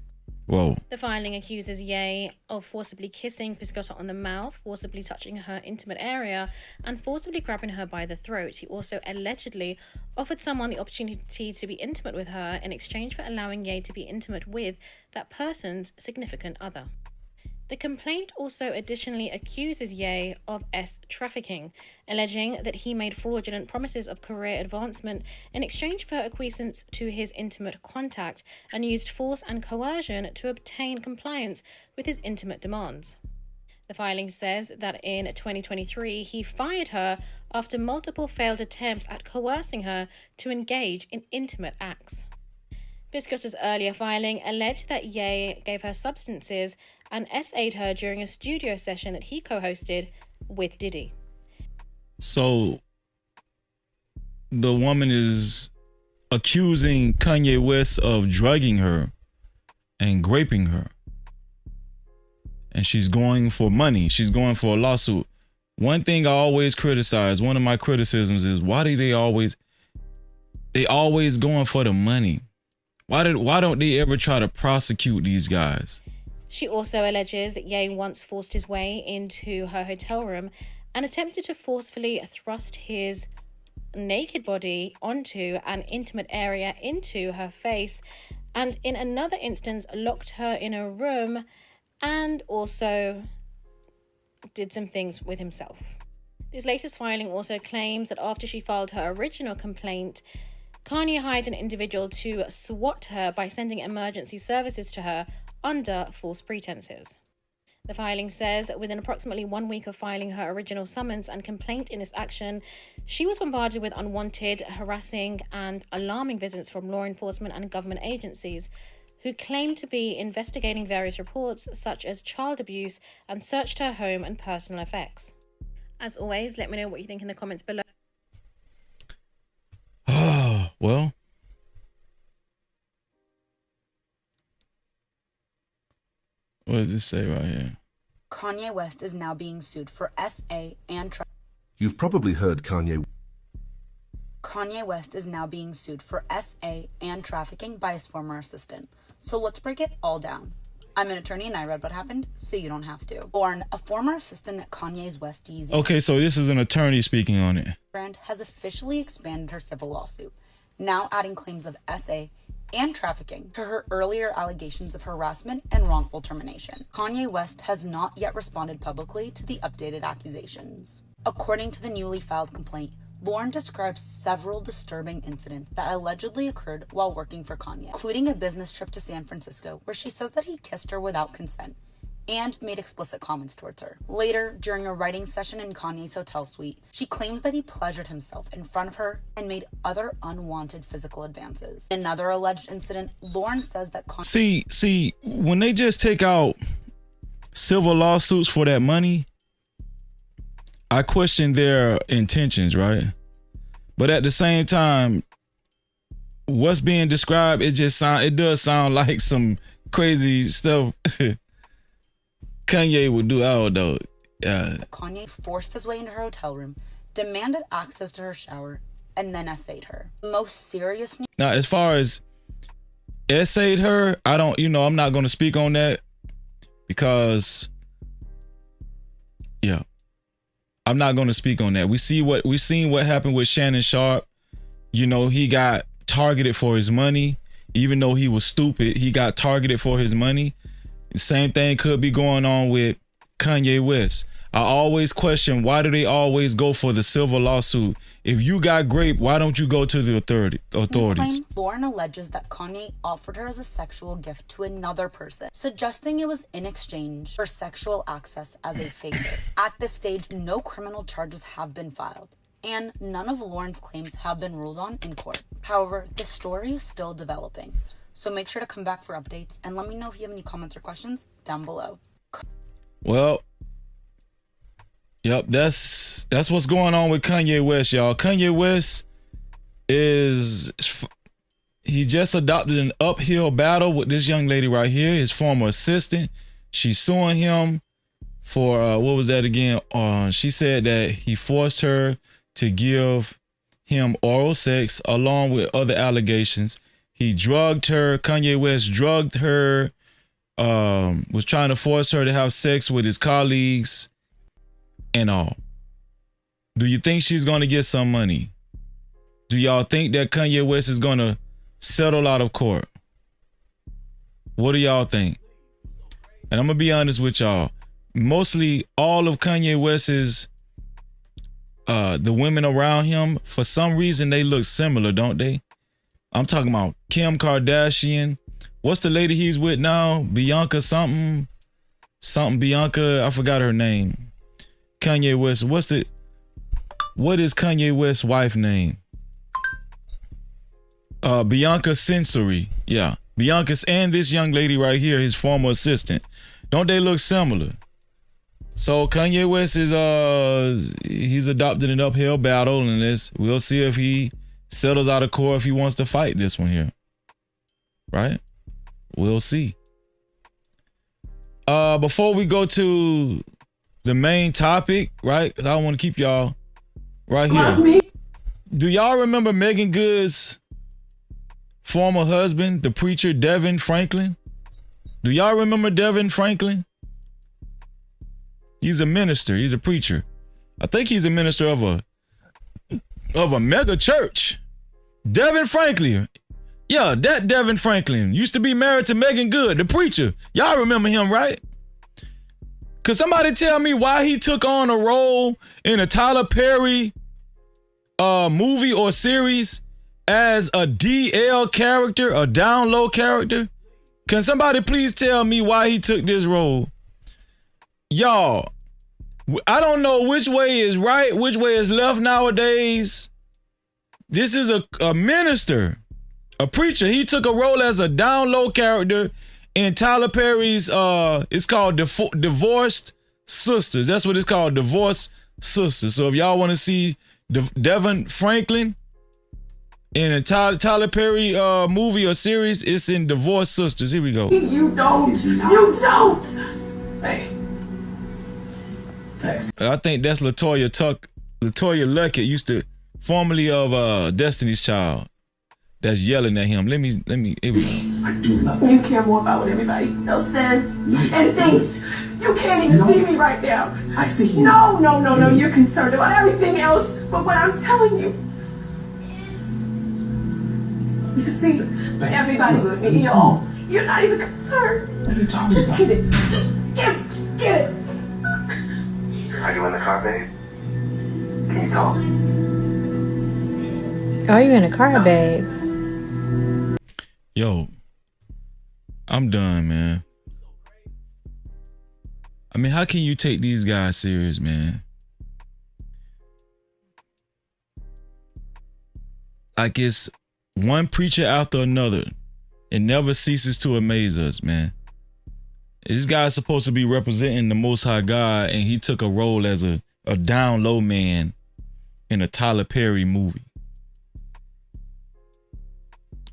Whoa. The filing accuses Ye of forcibly kissing Pisciotta on the mouth, forcibly touching her intimate area, and forcibly grabbing her by the throat. He also allegedly offered someone the opportunity to be intimate with her in exchange for allowing Ye to be intimate with that person's significant other. The complaint also additionally accuses Ye of trafficking, alleging that he made fraudulent promises of career advancement in exchange for acquiescence to his intimate contact and used force and coercion to obtain compliance with his intimate demands. The filing says that in 2023, he fired her after multiple failed attempts at coercing her to engage in intimate acts. Pisciotta's earlier filing alleged that Ye gave her substances and essayed her during a studio session that he co-hosted with Diddy. So the woman is accusing Kanye West of drugging her and raping her. And she's going for money. She's going for a lawsuit. One thing I always criticize, one of my criticisms is why do they always going for the money? Why don't they ever try to prosecute these guys? She also alleges that Ye once forced his way into her hotel room and attempted to forcefully thrust his naked body onto an intimate area into her face, and in another instance locked her in a room and also did some things with himself. This latest filing also claims that after she filed her original complaint, Kanye hired an individual to swat her by sending emergency services to her under false pretenses. The filing says within approximately 1 week of filing her original summons and complaint in this action, she was bombarded with unwanted, harassing, and alarming visits from law enforcement and government agencies who claimed to be investigating various reports such as child abuse and searched her home and personal effects. As always, let me know what you think in the comments below. Well, what does it say right here? Kanye West is now being sued for SA and You've probably heard Kanye West is now being sued for SA and trafficking by his former assistant. So let's break it all down. I'm an attorney and I read what happened, so you don't have to. Lauren, a former assistant at Kanye's West Yeezy Okay, so this is an attorney speaking on it. brand, has officially expanded her civil lawsuit, now adding claims of SA and trafficking to her earlier allegations of harassment and wrongful termination. Kanye West has not yet responded publicly to the updated accusations. According to the newly filed complaint, Lauren describes several disturbing incidents that allegedly occurred while working for Kanye, including a business trip to San Francisco where she says that he kissed her without consent and made explicit comments towards her. Later, during a writing session in Kanye's hotel suite, she claims that he pleasured himself in front of her and made other unwanted physical advances. In another alleged incident, Lauren says that Kanye... See, when they just take out civil lawsuits for that money, I question their intentions, right? But at the same time, what's being described, it does sound like some crazy stuff Kanye would do. Oh, though. Kanye forced his way into her hotel room, demanded access to her shower, and then essayed her. Most serious news. Now, as far as essayed her, I'm not going to speak on that because, yeah, I'm not going to speak on that. We seen what happened with Shannon Sharp. He got targeted for his money, even though he was stupid. He got targeted for his money. The same thing could be going on with Kanye West. I always question, why do they always go for the civil lawsuit? If you got raped, why don't you go to the authorities? Lauren alleges that Kanye offered her as a sexual gift to another person, suggesting it was in exchange for sexual access as a favor. At this stage, no criminal charges have been filed, and none of Lauren's claims have been ruled on in court. However, the story is still developing. So make sure to come back for updates and let me know if you have any comments or questions down below. Well, yep, that's what's going on with Kanye West, y'all. Kanye West he just adopted an uphill battle with this young lady right here, his former assistant. She's suing him for what was that again? She said that he forced her to give him oral sex along with other allegations. He drugged her. Kanye West drugged her. Was trying to force her to have sex with his colleagues and all. Do you think she's going to get some money? Do y'all think that Kanye West is going to settle out of court? What do y'all think? And I'm going to be honest with y'all. Mostly all of Kanye West's, the women around him, for some reason, they look similar, don't they? I'm talking about Kim Kardashian. What's the lady he's with now? Bianca something Bianca. I forgot her name. Kanye West. What is Kanye West's wife name? Bianca Sensory. Yeah. Bianca's and this young lady right here, his former assistant. Don't they look similar? So Kanye West is he's adopted an uphill battle, and we'll see if he settles out of court if he wants to fight this one here. Right? We'll see. Before we go to the main topic, right? Because I want to keep y'all right here. Do y'all remember Megan Good's former husband, the preacher Devin Franklin? Do y'all remember Devin Franklin? He's a minister. He's a preacher. I think he's a minister of a mega church. Devin Franklin. Yeah, that Devin Franklin used to be married to Megan Good, the preacher. Y'all remember him, right? Could somebody tell me why he took on a role in a Tyler Perry movie or series as a DL character, a down low character? Can somebody please tell me why he took this role? Y'all, I don't know which way is right, which way is left nowadays. This is a minister, a preacher. He took a role as a down low character in Tyler Perry's, it's called Divorced Sisters. That's what it's called, Divorced Sisters. So if y'all want to see Devin Franklin in a Tyler Perry movie or series, it's in Divorced Sisters. Here we go. You don't. You don't. Hey. I think that's Latoya Luckett, used to formerly of Destiny's Child. That's yelling at him. Let me. Here we go. I do love you. You care more about what everybody else says and thinks. You can't even see me right now. I see you. No. You're concerned about everything else, but what I'm telling you. You see, everybody with me, y'all. You're not even concerned. What are you talking about? Just get it. Just get it. Are you in the car, babe? Can you talk? Are you in a car, babe? Yo, I'm done, man. I mean, how can you take these guys serious, man? Like it's one preacher after another. It never ceases to amaze us, man. This guy's supposed to be representing the Most High God, and he took a role as a down low man in a Tyler Perry movie.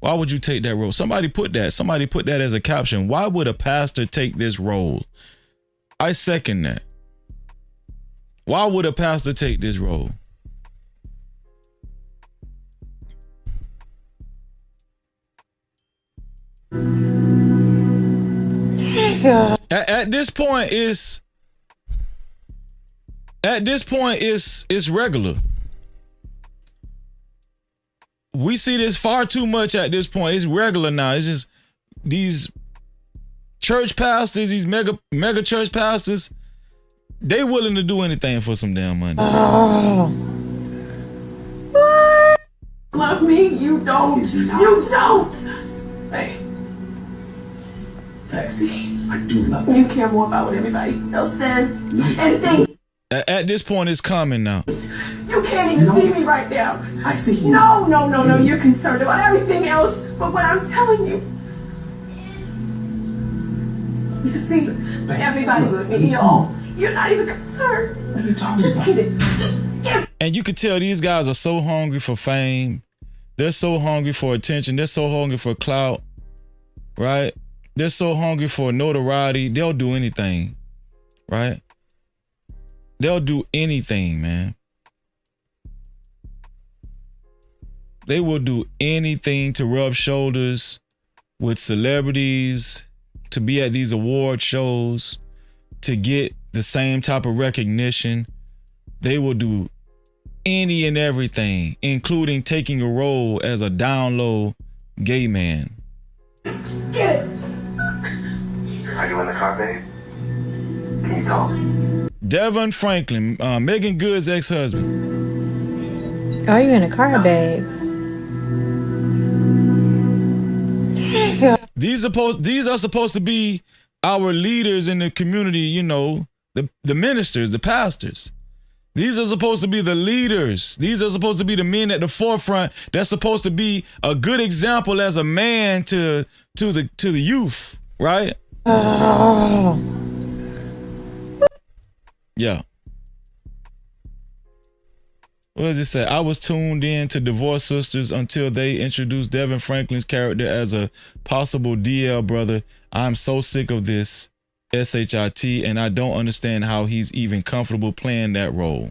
Why would you take that role? Somebody put that as a caption. Why would a pastor take this role? I second that. Why would a pastor take this role? At this point, it's regular. We see this far too much at this point. It's regular now. It's just these church pastors, these mega church pastors, they willing to do anything for some damn money. What? Love me? You don't. You don't. Hey. See, I do love you. You care more about what everybody else says and thinks. At this point, it's common now. You can't even see me right now. I see you. No. You're concerned about everything else, but what I'm telling you. You see, everybody with me, y'all. You're not even concerned. What are you talking about? Just get it. Just get it. And you can tell these guys are so hungry for fame. They're so hungry for attention. They're so hungry for clout, right? They're so hungry for notoriety. They'll do anything, right? They'll do anything, man. They will do anything to rub shoulders with celebrities, to be at these award shows, to get the same type of recognition. They will do any and everything, including taking a role as a down low gay man. Get it. Are you in the car, babe? Can you talk? Devon Franklin, Megan Good's ex-husband. Are you in a car, babe? These are supposed to be our leaders in the community, you know, the ministers, the pastors. These are supposed to be the leaders. These are supposed to be the men at the forefront. That's supposed to be a good example as a man to the youth, right? Oh. Yeah. What does it say? I was tuned in to Divorce Sisters until they introduced Devin Franklin's character as a possible DL brother. I'm so sick of this SHIT, and I don't understand how he's even comfortable playing that role.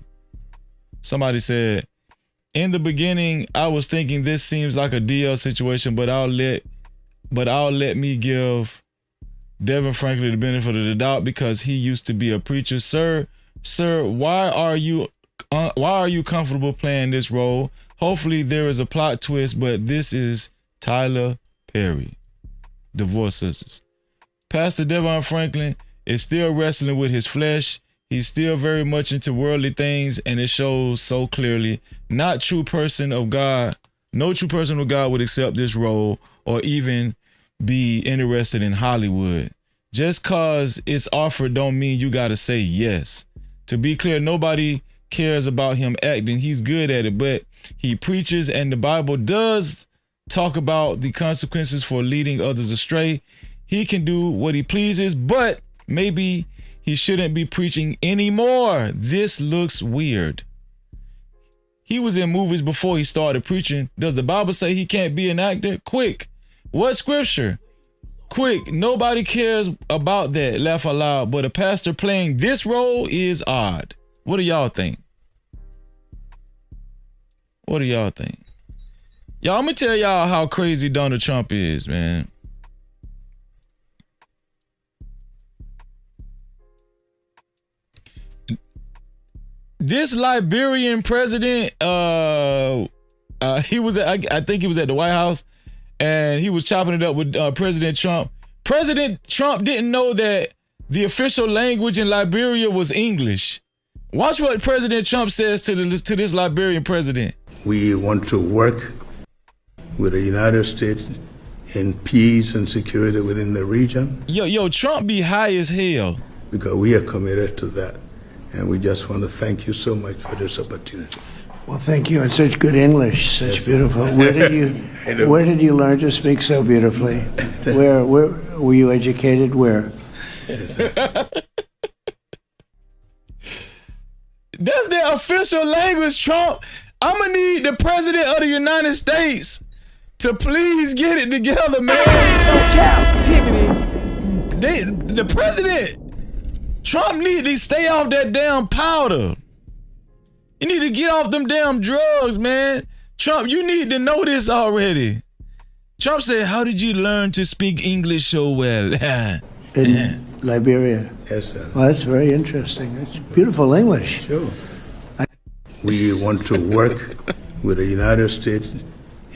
Somebody said, in the beginning, I was thinking this seems like a DL situation, but I'll let me give Devin Franklin the benefit of the doubt because he used to be a preacher. Sir, why are you comfortable playing this role? Hopefully there is a plot twist, but this is Tyler Perry, Divorce Sisters. Pastor Devon Franklin is still wrestling with his flesh. He's still very much into worldly things, and it shows so clearly. No true person of God would accept this role or even be interested in Hollywood. Just cause it's offered don't mean you gotta say yes. To be clear, nobody cares about him acting. He's good at it, but he preaches, and the Bible does talk about the consequences for leading others astray. He can do what he pleases, but maybe he shouldn't be preaching anymore. This looks weird. He was in movies before he started preaching. Does the Bible say he can't be an actor? Quick. What scripture? Quick. Nobody cares about that. Laugh aloud. But a pastor playing this role is odd. What do y'all think? What do y'all think? Y'all, I'm gonna tell y'all how crazy Donald Trump is, man. This Liberian president, he was I think he was at the White House, and he was chopping it up with President Trump. President Trump didn't know that the official language in Liberia was English. Watch what President Trump says to this Liberian president. We want to work with the United States in peace and security within the region. Yo, Trump be high as hell. Because we are committed to that. And we just want to thank you so much for this opportunity. Well, thank you. And such good English, such beautiful. Where did you learn to speak so beautifully? Where were you educated? Where? That's their official language, Trump. I'm gonna need the president of the United States to please get it together, man. No Cap-tivity. The president, Trump need to stay off that damn powder. You need to get off them damn drugs, man. Trump, you need to know this already. Trump said, how did you learn to speak English so well? In Liberia. Yes, sir. Well, that's very interesting. It's beautiful English. Sure. We want to work with the United States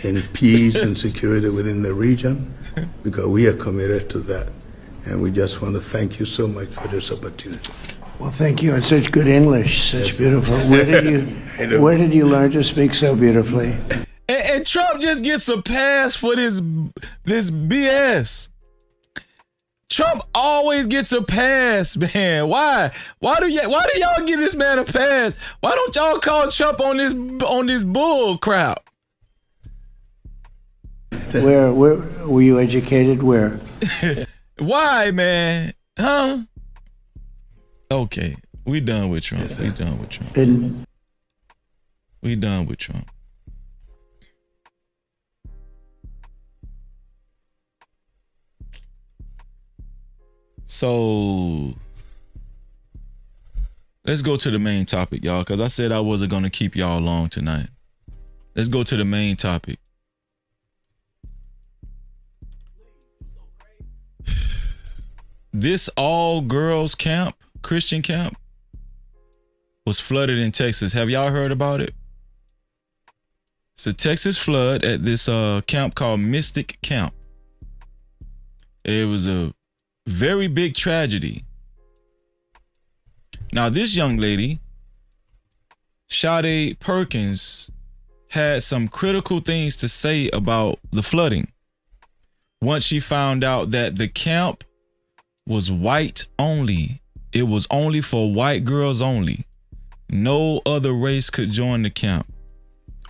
in peace and security within the region because we are committed to that. And we just want to thank you so much for this opportunity. Well, thank you. And such good English, such beautiful. Where did you learn to speak so beautifully? And Trump just gets a pass for this BS. Trump always gets a pass, man. Why? Why do y'all give this man a pass? Why don't y'all call Trump on this bull crap? Where were you educated? Where? Why, man? Huh? Okay, we done with Trump. We done with Trump. We done with Trump. So Let's go to the main topic, y'all, because I said I wasn't going to keep y'all long tonight. Let's go to the main topic. This all-girls camp, Christian camp, was flooded in Texas. Have y'all heard about it? It's a Texas flood at this camp called Mystic Camp. It was a very big tragedy. Now, this young lady, Sadé Perkins, had some critical things to say about the flooding. Once she found out that the camp was white only. It was only for white girls only. No other race could join the camp.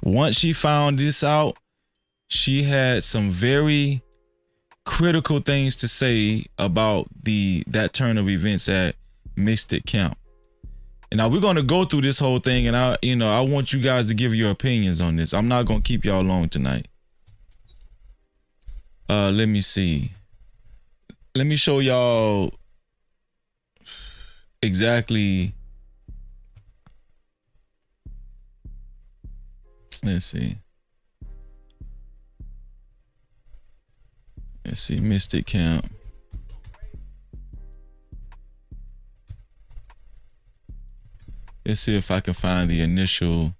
Once she found this out, she had some very critical things to say about that turn of events at Mystic Camp. And now we're going to go through this whole thing, and I want you guys to give your opinions on this. I'm not going to keep y'all long tonight. Let me see. Let me show y'all exactly. Let's see. Mystic Camp. Let's see if I can find the initial.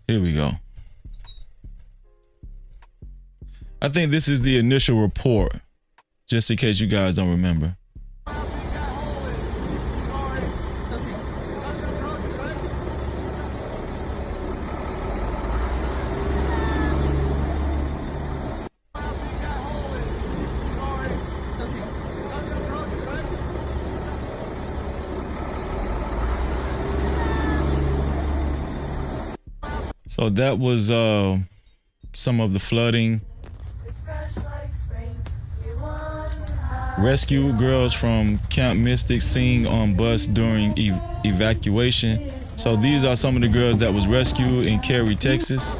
Here we go. I think this is the initial report, just in case you guys don't remember. So that was some of the flooding. Rescue girls from Camp Mystic sing on bus during evacuation. So these are some of the girls that was rescued in Cary, Texas.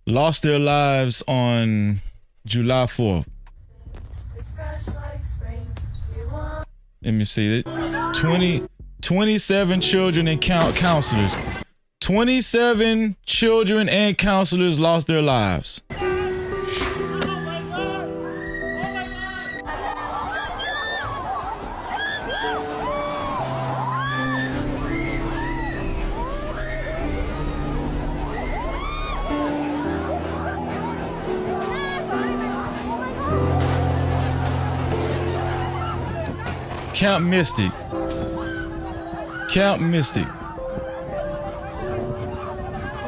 Lost their lives on July 4th. Let me see it. 27 children and counselors. 27 children and counselors lost their lives. Camp Mystic. Camp Mystic.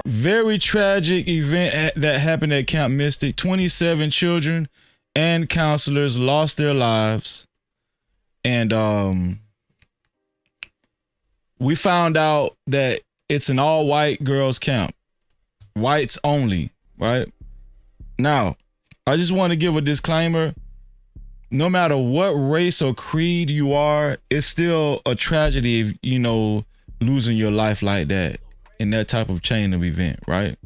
Very tragic event that happened at Camp Mystic. 27 children and counselors lost their lives. And we found out that it's an all-white girls camp. Whites only, right? Now, I just want to give a disclaimer. No matter what race or creed you are, it's still a tragedy if, losing your life like that in that type of chain of event, right?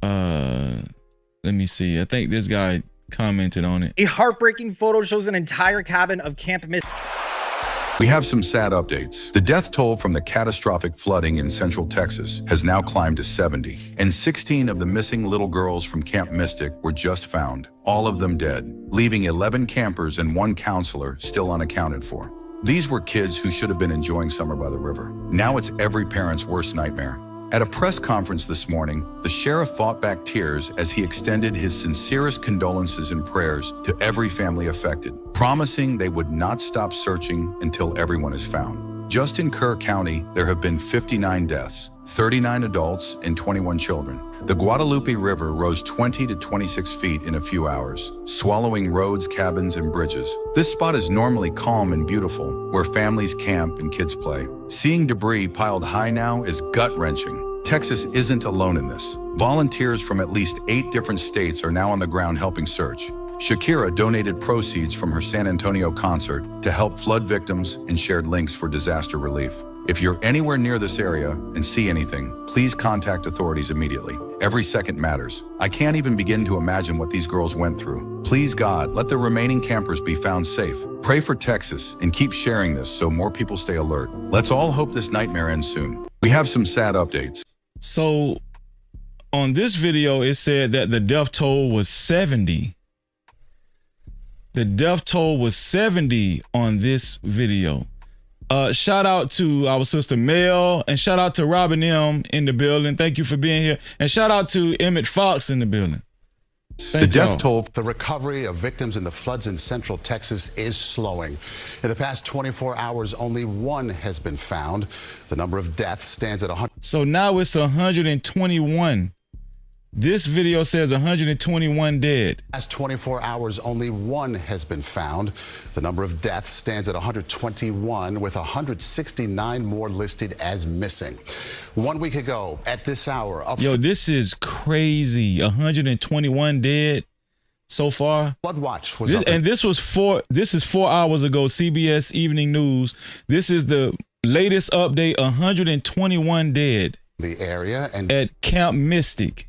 Let me see. I think this guy commented on it. A heartbreaking photo shows an entire cabin of Camp Mystic. We have some sad updates. The death toll from the catastrophic flooding in central Texas has now climbed to 70, and 16 of the missing little girls from Camp Mystic were just found, all of them dead, leaving 11 campers and 1 counselor still unaccounted for. These were kids who should have been enjoying summer by the river. Now it's every parent's worst nightmare. At a press conference this morning, the sheriff fought back tears as he extended his sincerest condolences and prayers to every family affected, promising they would not stop searching until everyone is found. Just in Kerr County, there have been 59 deaths, 39 adults, and 21 children. The Guadalupe River rose 20 to 26 feet in a few hours, swallowing roads, cabins, and bridges. This spot is normally calm and beautiful, where families camp and kids play. Seeing debris piled high now is gut-wrenching. Texas isn't alone in this. Volunteers from at least 8 different states are now on the ground helping search. Shakira donated proceeds from her San Antonio concert to help flood victims and shared links for disaster relief. If you're anywhere near this area and see anything, please contact authorities immediately. Every second matters. I can't even begin to imagine what these girls went through. Please, God, let the remaining campers be found safe. Pray for Texas and keep sharing this so more people stay alert. Let's all hope this nightmare ends soon. We have some sad updates. So on this video, it said that the death toll was 70. The death toll was 70 on this video. Shout out to our sister Mel, and shout out to Robin M in the building. Thank you for being here. And shout out to Emmett Fox in the building. The death toll. The recovery of victims in the floods in central Texas is slowing. In the past 24 hours, only one has been found. The number of deaths stands at 100. So now it's 121. This video says 121 dead. Past 24 hours, only one has been found. The number of deaths stands at 121, with 169 more listed as missing. 1 week ago, at this hour, yo, this is crazy. 121 dead so far. Flood watch was this is 4 hours ago. CBS Evening News. This is the latest update. 121 dead. The area and at Camp Mystic.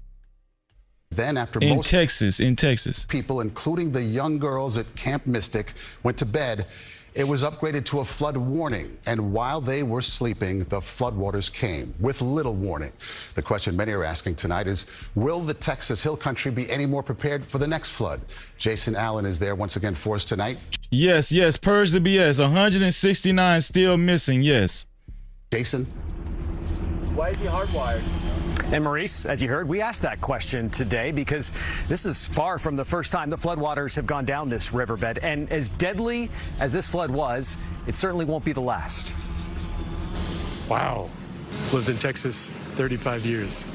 Then after in most Texas, people, including the young girls at Camp Mystic, went to bed, it was upgraded to a flood warning. And while they were sleeping, the floodwaters came with little warning. The question many are asking tonight is, will the Texas Hill Country be any more prepared for the next flood? Jason Allen is there once again for us tonight. Yes, purge the BS. 169 still missing, yes. Jason? Why is he hardwired? And Maurice, as you heard, we asked that question today because this is far from the first time the floodwaters have gone down this riverbed. And as deadly as this flood was, it certainly won't be the last. Wow. Lived in Texas 35 years.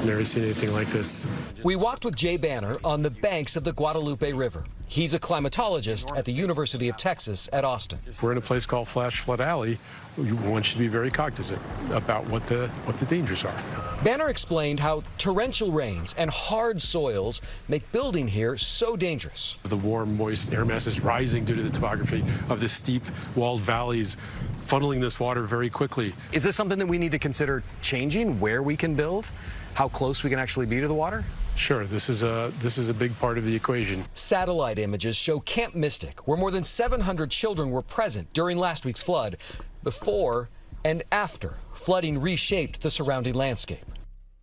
Never seen anything like this. We walked with Jay Banner on the banks of the Guadalupe River. He's a climatologist at the University of Texas at Austin. We're in a place called Flash Flood Alley. One should be very cognizant about what the dangers are. Banner explained how torrential rains and hard soils make building here so dangerous. The warm, moist air masses rising due to the topography of the steep walled valleys, funneling this water very quickly. Is this something that we need to consider changing, where we can build, how close we can actually be to the water? Sure, this is a big part of the equation. Satellite images show Camp Mystic, where more than 700 children were present during last week's flood, before and after flooding reshaped the surrounding landscape.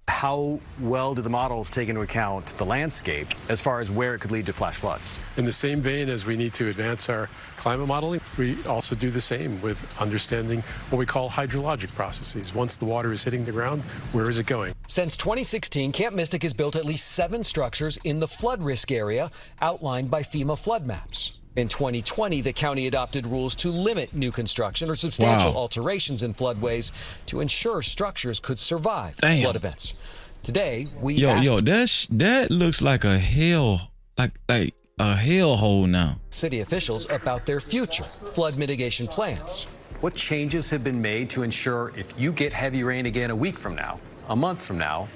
How well do the models take into account the landscape as far as where it could lead to flash floods? In the same vein as we need to advance our climate modeling, we also do the same with understanding what we call hydrologic processes. Once the water is hitting the ground, where is it going? Since 2016, Camp Mystic has built at least 7 structures in the flood risk area outlined by FEMA flood maps. In 2020, the county adopted rules to limit new construction or substantial alterations in floodways to ensure structures could survive flood events. Today, we that looks like a hell, like a hellhole now. City officials about their future flood mitigation plans. What changes have been made to ensure if you get heavy rain again a week from now, a month from now,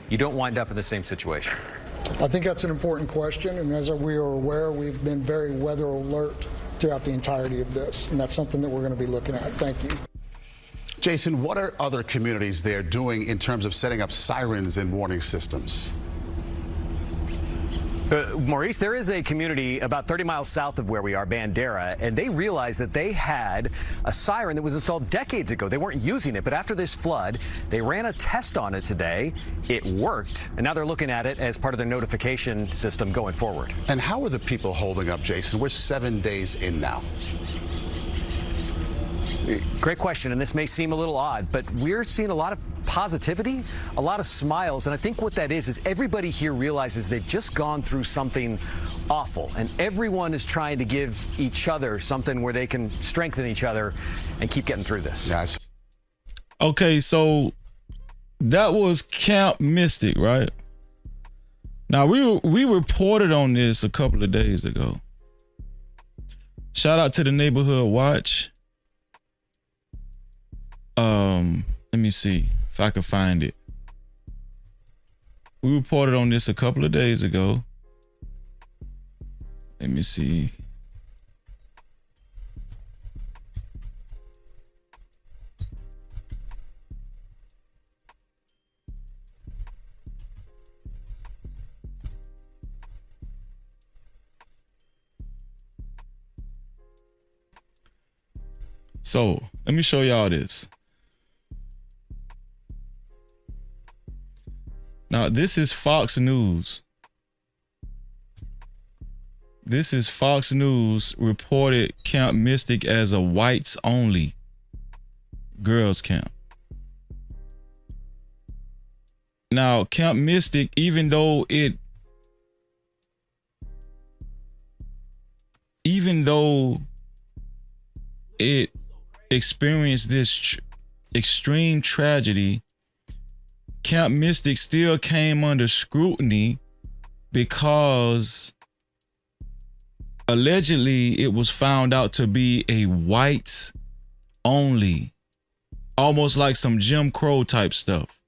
you don't wind up in the same situation? I think that's an important question, and as we are aware, we've been very weather alert throughout the entirety of this, and that's something that we're going to be looking at. Thank you. Jason, what are other communities there doing in terms of setting up sirens and warning systems? Maurice, there is a community about 30 miles south of where we are, Bandera, and they realized that they had a siren that was installed decades ago. They weren't using it, but after this flood, they ran a test on it today. It worked, and now they're looking at it as part of their notification system going forward. And how are the people holding up, Jason? We're 7 days in now. Great question, and this may seem a little odd, but we're seeing a lot of positivity, a lot of smiles, and I think what that is everybody here realizes they've just gone through something awful, and everyone is trying to give each other something where they can strengthen each other and keep getting through this. Yes. Okay, so that was Camp Mystic, right? Now we reported on this a couple of days ago. Shout out to the Neighborhood Watch. Let me see if I can find it. We reported on this a couple of days ago. Let me see. So let me show y'all this. Now, this is Fox News. This is Fox News reported Camp Mystic as a whites only girls camp. Now, Camp Mystic, even though it experienced this extreme tragedy, Camp Mystic still came under scrutiny because allegedly it was found out to be a whites only, almost like some Jim Crow type stuff,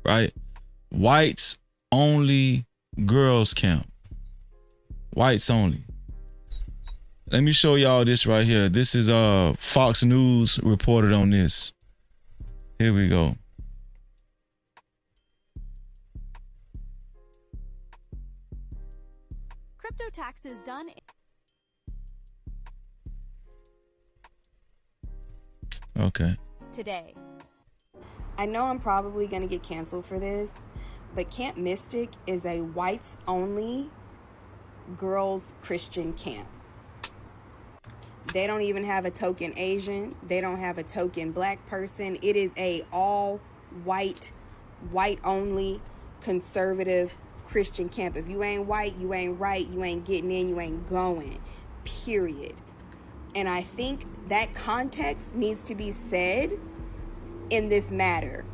right? Whites only girls camp. Whites only. Let me show y'all this right here. This is Fox News reported on this. Here we go. Crypto taxes done Okay. today. I know I'm probably going to get canceled for this, but Camp Mystic is a whites only girls Christian camp. They don't even have a token Asian. They don't have a token black person. It is a all white only conservative Christian camp. If you ain't white, you ain't right, you ain't getting in, you ain't going, period. And I think that context needs to be said in this matter.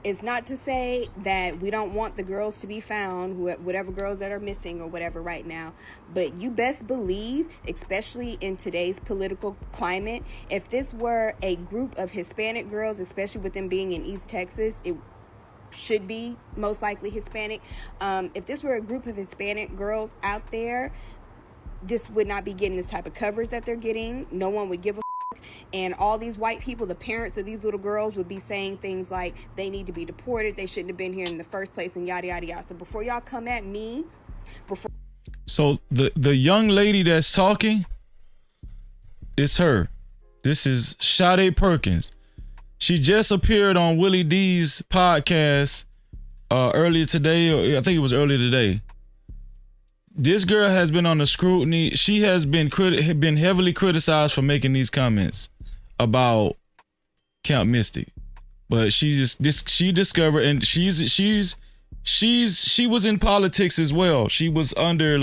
It's not to say that we don't want the girls to be found, whatever girls that are missing or whatever right now, but you best believe, especially in today's political climate, if this were a group of Hispanic girls, especially with them being in East Texas, it should be most likely Hispanic. If this were a group of Hispanic girls out there, this would not be getting this type of coverage that they're getting. No one would give a f***. And all these white people, the parents of these little girls, would be saying things like they need to be deported, they shouldn't have been here in the first place, and yada yada yada. So before y'all come at me, So the young lady that's talking, it's her. This is Sadé Perkins. She just appeared on Willie D's podcast earlier today, or I think it was earlier today. This girl has been under scrutiny. She has been heavily criticized for making these comments about Camp Mystic, but she discovered, and she was in politics as well. She was under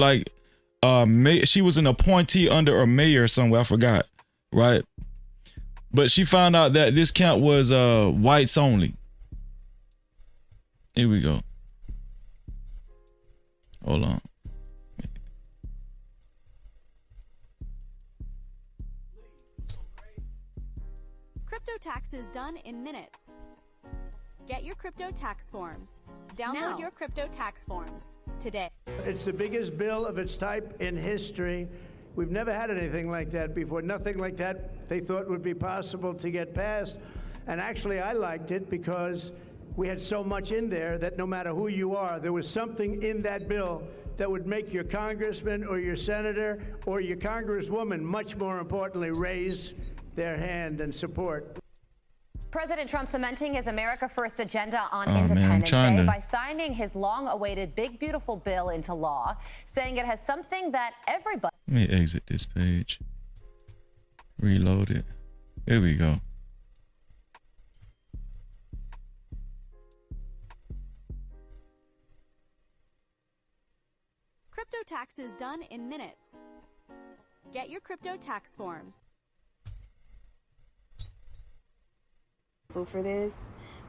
she was an appointee under a mayor somewhere, I forgot, right? But she found out that this camp was whites only. Here we go. Hold on. Crypto taxes done in minutes. Get your crypto tax forms. Download your crypto tax forms today. It's the biggest bill of its type in history. We've never had anything like that before. Nothing like that they thought would be possible to get passed. And actually, I liked it because we had so much in there that no matter who you are, there was something in that bill that would make your congressman or your senator or your congresswoman, much more importantly, raise their hand and support. President Trump cementing his America First agenda on Independence Day by signing his long-awaited Big Beautiful Bill into law, saying it has something that everybody... Let me exit this page. Reload it. There we go. Crypto taxes done in minutes. Get your crypto tax forms. So for this,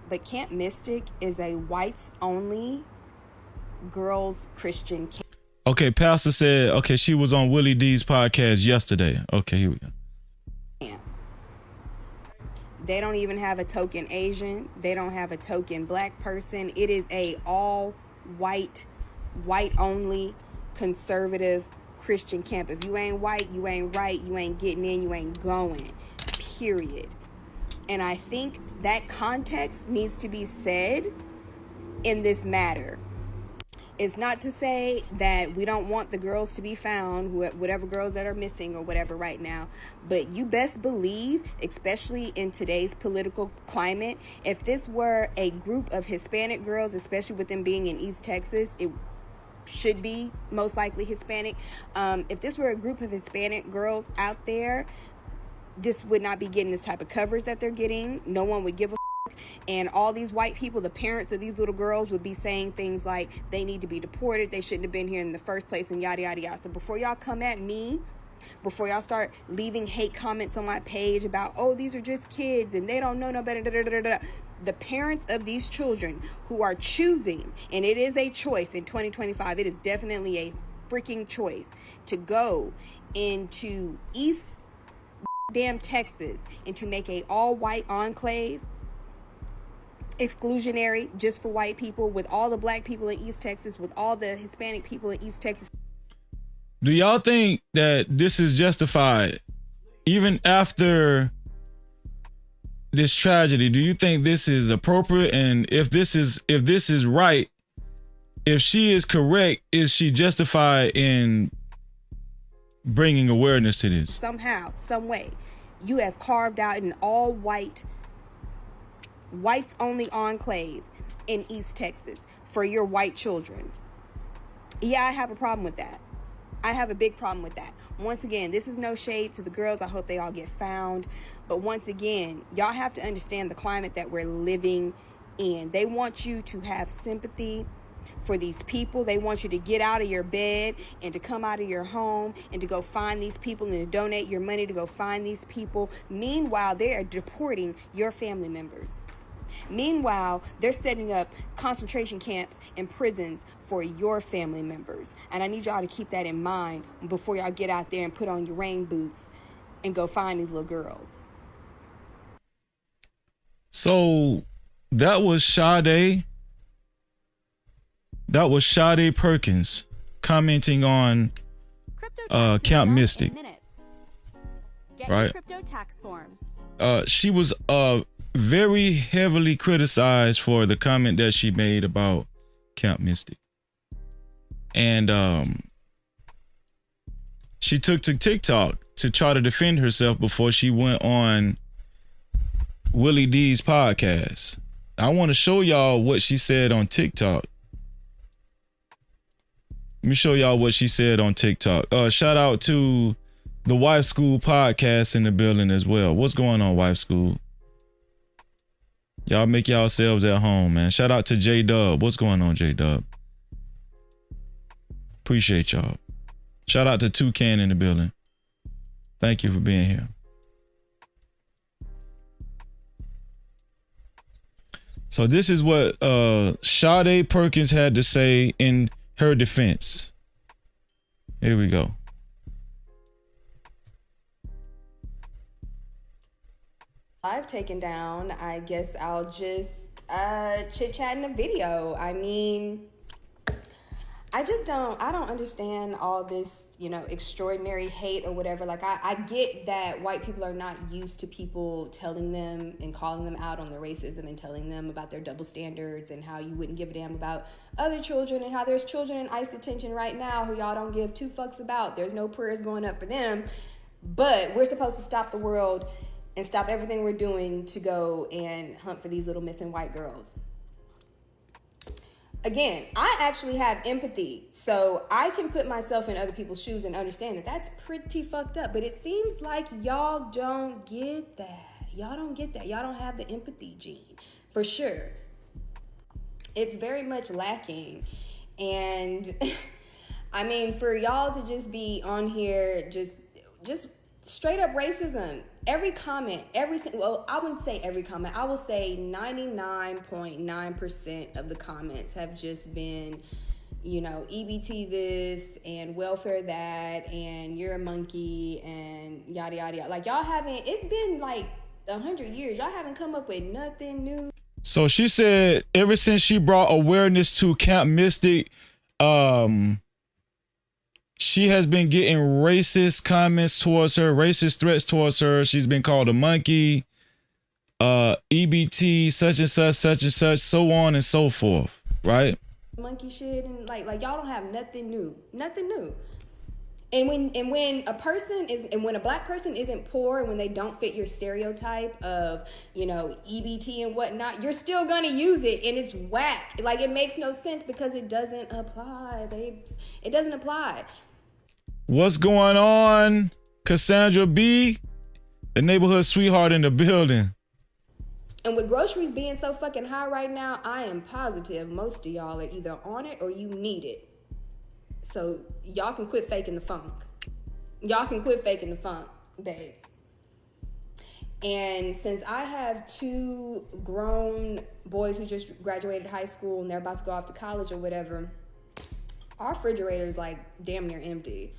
but Camp Mystic is a whites-only girls Christian camp. Okay, Pastor said, okay, she was on Willie D's podcast yesterday. Okay, here we go. They don't even have a token Asian. They don't have a token black person. It is a all white only conservative Christian camp. If you ain't white, you ain't right, you ain't getting in, you ain't going, period. And I think that context needs to be said in this matter. It's not to say that we don't want the girls to be found, whatever girls that are missing or whatever right now, but you best believe, especially in today's political climate, if this were a group of Hispanic girls, especially with them being in East Texas, it should be most likely Hispanic. If this were a group of Hispanic girls out there, this would not be getting this type of coverage that they're getting. No one would give a and all these white people, the parents of these little girls, would be saying things like they need to be deported, they shouldn't have been here in the first place, and yada yada yada. So before y'all come at me, before y'all start leaving hate comments on my page about, oh, these are just kids and they don't know no better, the parents of these children who are choosing, and it is a choice in 2025, it is definitely a freaking choice to go into East damn Texas and to make a all-white enclave, exclusionary just for white people, with all the black people in East Texas, with all the Hispanic people in East Texas. Do y'all think that this is justified even after this tragedy? Do you think this is appropriate? And if this is right, if she is correct, is she justified in bringing awareness to this? Somehow, some way, you have carved out an all whites only enclave in East Texas for your white children. Yeah, I have a problem with that. I have a big problem with that. Once again, this is no shade to the girls. I hope they all get found. But once again, y'all have to understand the climate that we're living in. They want you to have sympathy for these people. They want you to get out of your bed and to come out of your home and to go find these people and to donate your money to go find these people. Meanwhile, they are deporting your family members. Meanwhile, they're setting up concentration camps and prisons for your family members. And I need y'all to keep that in mind before y'all get out there and put on your rain boots and go find these little girls. So that was Sadé. That was Sadé Perkins commenting on Camp Mystic. Get right? Your crypto tax forms. She was very heavily criticized for the comment that she made about Camp Mystic. And she took to TikTok to try to defend herself before she went on Willie D's podcast. I want to show y'all what she said on TikTok. Let me show y'all what she said on TikTok. Shout out to the Wife School podcast in the building as well. What's going on, Wife School? Y'all make yourselves at home, man. Shout out to J-Dub. What's going on, J-Dub? Appreciate y'all. Shout out to Toucan in the building. Thank you for being here. So this is what Sadé Perkins had to say in her defense. Here we go. I've taken down, I guess I'll just chit chat in a video. I mean, I don't understand all this, extraordinary hate or whatever. Like, I get that white people are not used to people telling them and calling them out on their racism and telling them about their double standards and how you wouldn't give a damn about other children and how there's children in ICE detention right now who y'all don't give two fucks about. There's no prayers going up for them. But we're supposed to stop the world and stop everything we're doing to go and hunt for these little missing white girls. Again, I actually have empathy, so I can put myself in other people's shoes and understand that that's pretty fucked up. But it seems like y'all don't get that. Y'all don't get that. Y'all don't have the empathy gene, for sure. It's very much lacking. And I mean, for y'all to just be on here just straight up racism. Every comment, well, I wouldn't say every comment. I will say 99.9% of the comments have just been, you know, EBT this and welfare that and you're a monkey and yada yada yada. Like y'all haven't. It's been like 100 years. Y'all haven't come up with nothing new. So she said ever since she brought awareness to Camp Mystic, she has been getting racist comments towards her, racist threats towards her. She's been called a monkey, EBT, such and such, so on and so forth, right? Monkey shit and like y'all don't have nothing new. And when a black person isn't poor and when they don't fit your stereotype of, you know, EBT and whatnot, you're still gonna use it and it's whack. Like it makes no sense because it doesn't apply, babes. It doesn't apply. What's going on, Cassandra B, the neighborhood sweetheart in the building? And with groceries being so fucking high right now, I am positive most of y'all are either on it or you need it. So y'all can quit faking the funk. Y'all can quit faking the funk, babes. And since I have 2 grown boys who just graduated high school and they're about to go off to college or whatever, our refrigerator is like damn near empty.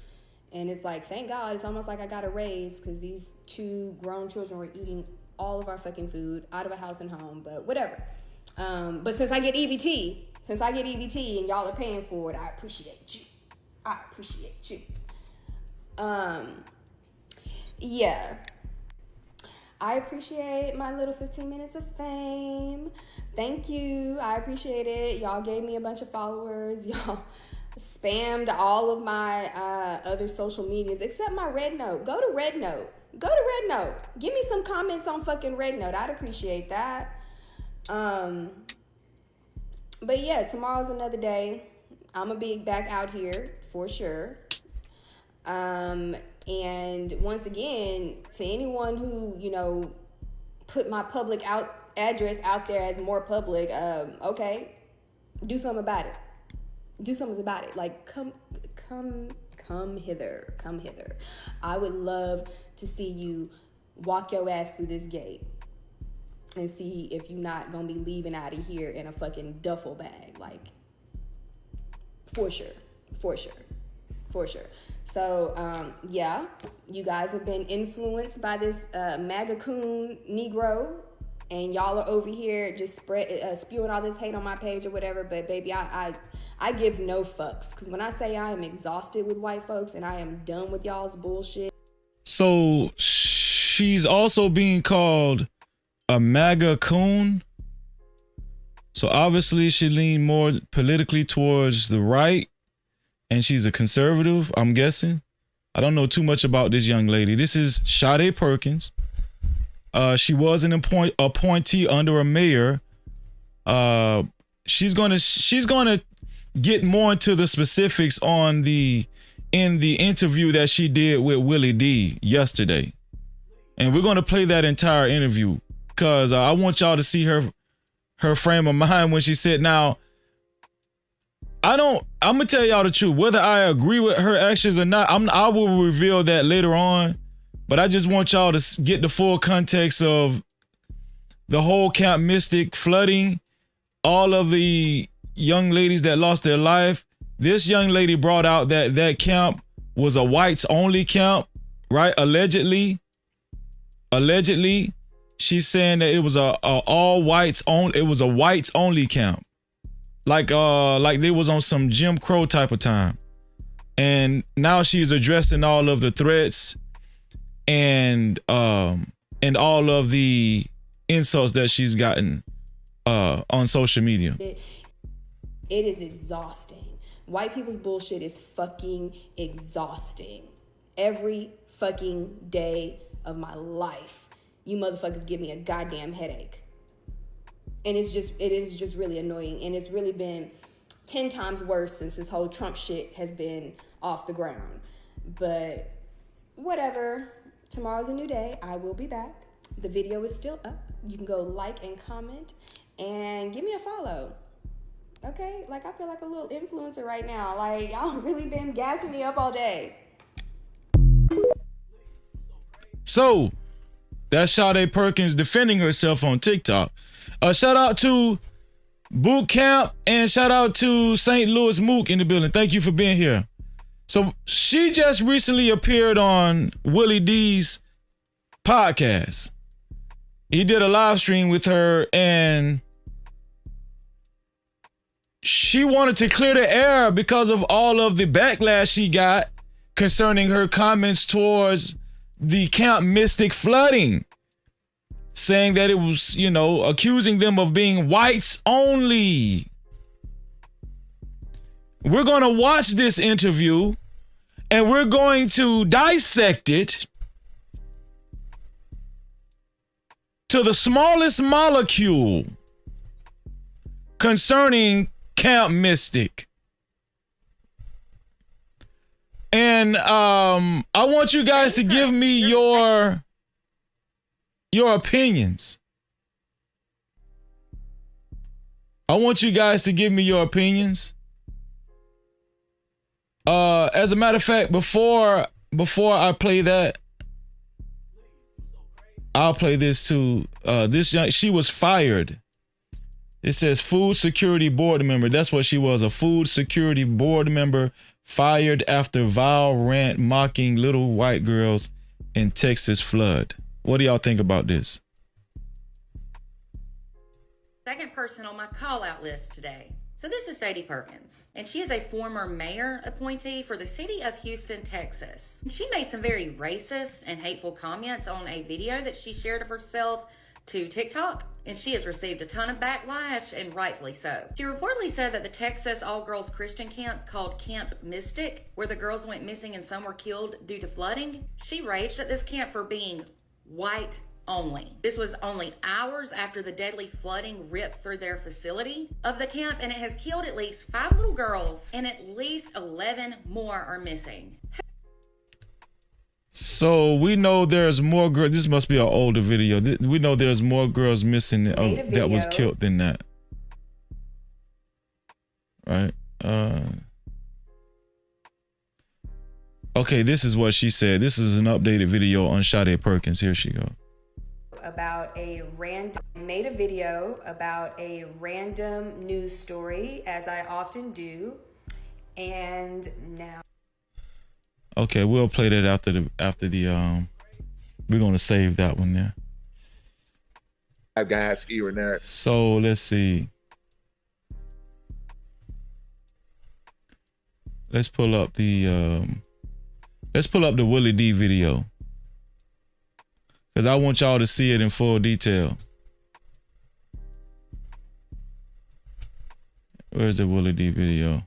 And it's like, thank God, it's almost like I got a raise because these 2 grown children were eating all of our fucking food out of a house and home, but whatever. But since I get EBT and y'all are paying for it, I appreciate you. Yeah. I appreciate my little 15 minutes of fame. Thank you. I appreciate it. Y'all gave me a bunch of followers. Y'all spammed all of my other social medias except my Red Note. Go to Red Note. Give me some comments on fucking Red Note. I'd appreciate that. But yeah, tomorrow's another day. I'm gonna be back out here for sure. And once again, to anyone who, you know, put my public address out there as more public, okay, do something about it. Like, come hither. I would love to see you walk your ass through this gate and see if you're not gonna be leaving out of here in a fucking duffel bag. Like, for sure. So, yeah, you guys have been influenced by this MAGA coon Negro, and y'all are over here just spewing all this hate on my page or whatever. But baby, I gives no fucks, because when I say I am exhausted with white folks and I am done with y'all's bullshit. So she's also being called a MAGA coon. So obviously she leaned more politically towards the right, and she's a conservative, I'm guessing. I don't know too much about this young lady. This is Sadé Perkins. She was an appointee under a mayor. She's gonna get more into the specifics in the interview that she did with Willie D yesterday, and we're gonna play that entire interview because I want y'all to see her frame of mind when she said, now, I'm gonna tell y'all the truth. Whether I agree with her actions or not, I will reveal that later on. But I just want y'all to get the full context of the whole Camp Mystic flooding, all of the young ladies that lost their life. This young lady brought out that camp was a whites only camp, right? Allegedly, she's saying that it was a all whites only. It was a whites only camp. Like they was on some Jim Crow type of time. And now she's addressing all of the threats and all of the insults that she's gotten on social media. It is exhausting. White people's bullshit is fucking exhausting. Every fucking day of my life, you motherfuckers give me a goddamn headache. And it is just really annoying. And it's really been 10 times worse since this whole Trump shit has been off the ground. But whatever. Tomorrow's a new day. I will be back. The video is still up. You can go like and comment and give me a follow. Okay? Like, I feel like a little influencer right now. Like, y'all really been gassing me up all day. So that's Sadé Perkins defending herself on TikTok. Shout out to Boot Camp and shout out to St. Louis Mook in the building. Thank you for being here. So she just recently appeared on Willie D's podcast. He did a live stream with her and she wanted to clear the air because of all of the backlash she got concerning her comments towards the Camp Mystic flooding, saying that it was, you know, accusing them of being whites only. We're going to watch this interview and we're going to dissect it to the smallest molecule concerning Camp Mystic. And I want you guys to give me your opinions. I want you guys to give me your opinions. As a matter of fact, before I play that, I'll play this too. She was fired. It says food security board member. That's what she was, a food security board member fired after vile rant mocking little white girls in Texas flood. What do y'all think about this? Second person on my call out list today. So this is Sadé Perkins, and she is a former mayor appointee for the city of Houston, Texas. She made some very racist and hateful comments on a video that she shared of herself to TikTok, and she has received a ton of backlash, and rightfully so. She reportedly said that the Texas all-girls Christian camp called Camp Mystic, where the girls went missing and some were killed due to flooding, she raged at this camp for being white only. This was only hours after the deadly flooding ripped through their facility of the camp, and it has killed at least 5 little girls, and at least 11 more are missing. So we know there's more girls. This must be an older video. We know there's more girls missing that was killed than that. Right? Okay, this is what she said. This is an updated video on Sadé Perkins. Here she goes. Made a video about a random news story, as I often do, and now. Okay, we'll play that after the we're gonna save that one there. Guys, here and there. So let's see. Let's pull up the Willie D video, because I want y'all to see it in full detail. Where's the Willie D video?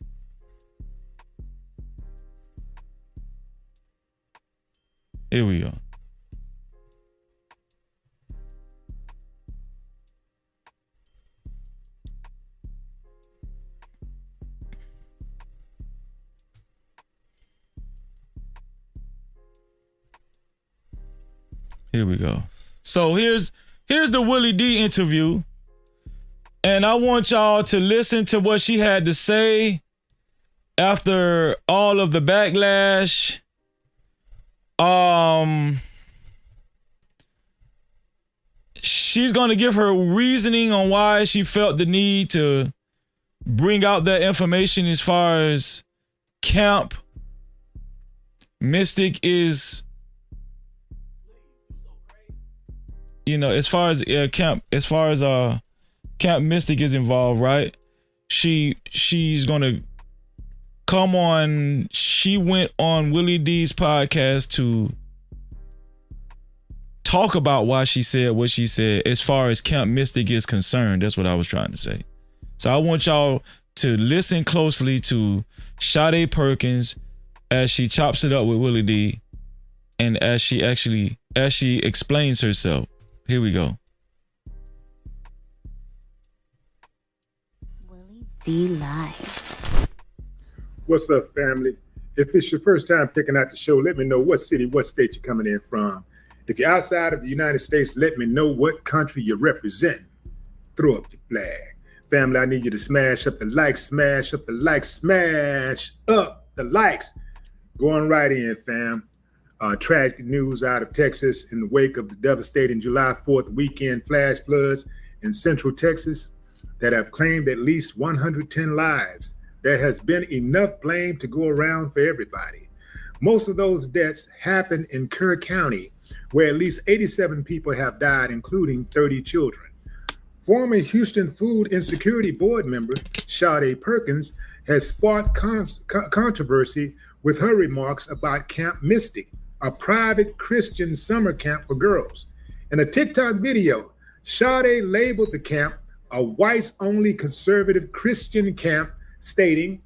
Here we go. Here we go. So here's the Willie D interview. And I want y'all to listen to what she had to say after all of the backlash. She's going to give her reasoning on why she felt the need to bring out that information as far as Camp Mystic is, you know, as far as Camp Mystic is involved, right? She's going to come on. She went on Willie D's podcast to talk about why she said what she said as far as Camp Mystic is concerned. That's what I was trying to say. So I want y'all to listen closely to Sadé Perkins as she chops it up with Willie D and as she explains herself. Here we go. Willie D Live. What's up, family? If it's your first time checking out the show, let me know what city, what state you're coming in from. If you're outside of the United States, let me know what country you represent. Throw up the flag. Family, I need you to smash up the likes, smash up the likes, smash up the likes. Going right in, fam. Tragic news out of Texas in the wake of the devastating July 4th weekend flash floods in central Texas that have claimed at least 110 lives. There has been enough blame to go around for everybody. Most of those deaths happened in Kerr County, where at least 87 people have died, including 30 children. Former Houston Food Insecurity Board member Sadé Perkins has sparked controversy with her remarks about Camp Mystic, a private Christian summer camp for girls. In a TikTok video, Sadé labeled the camp a whites-only conservative Christian camp, stating,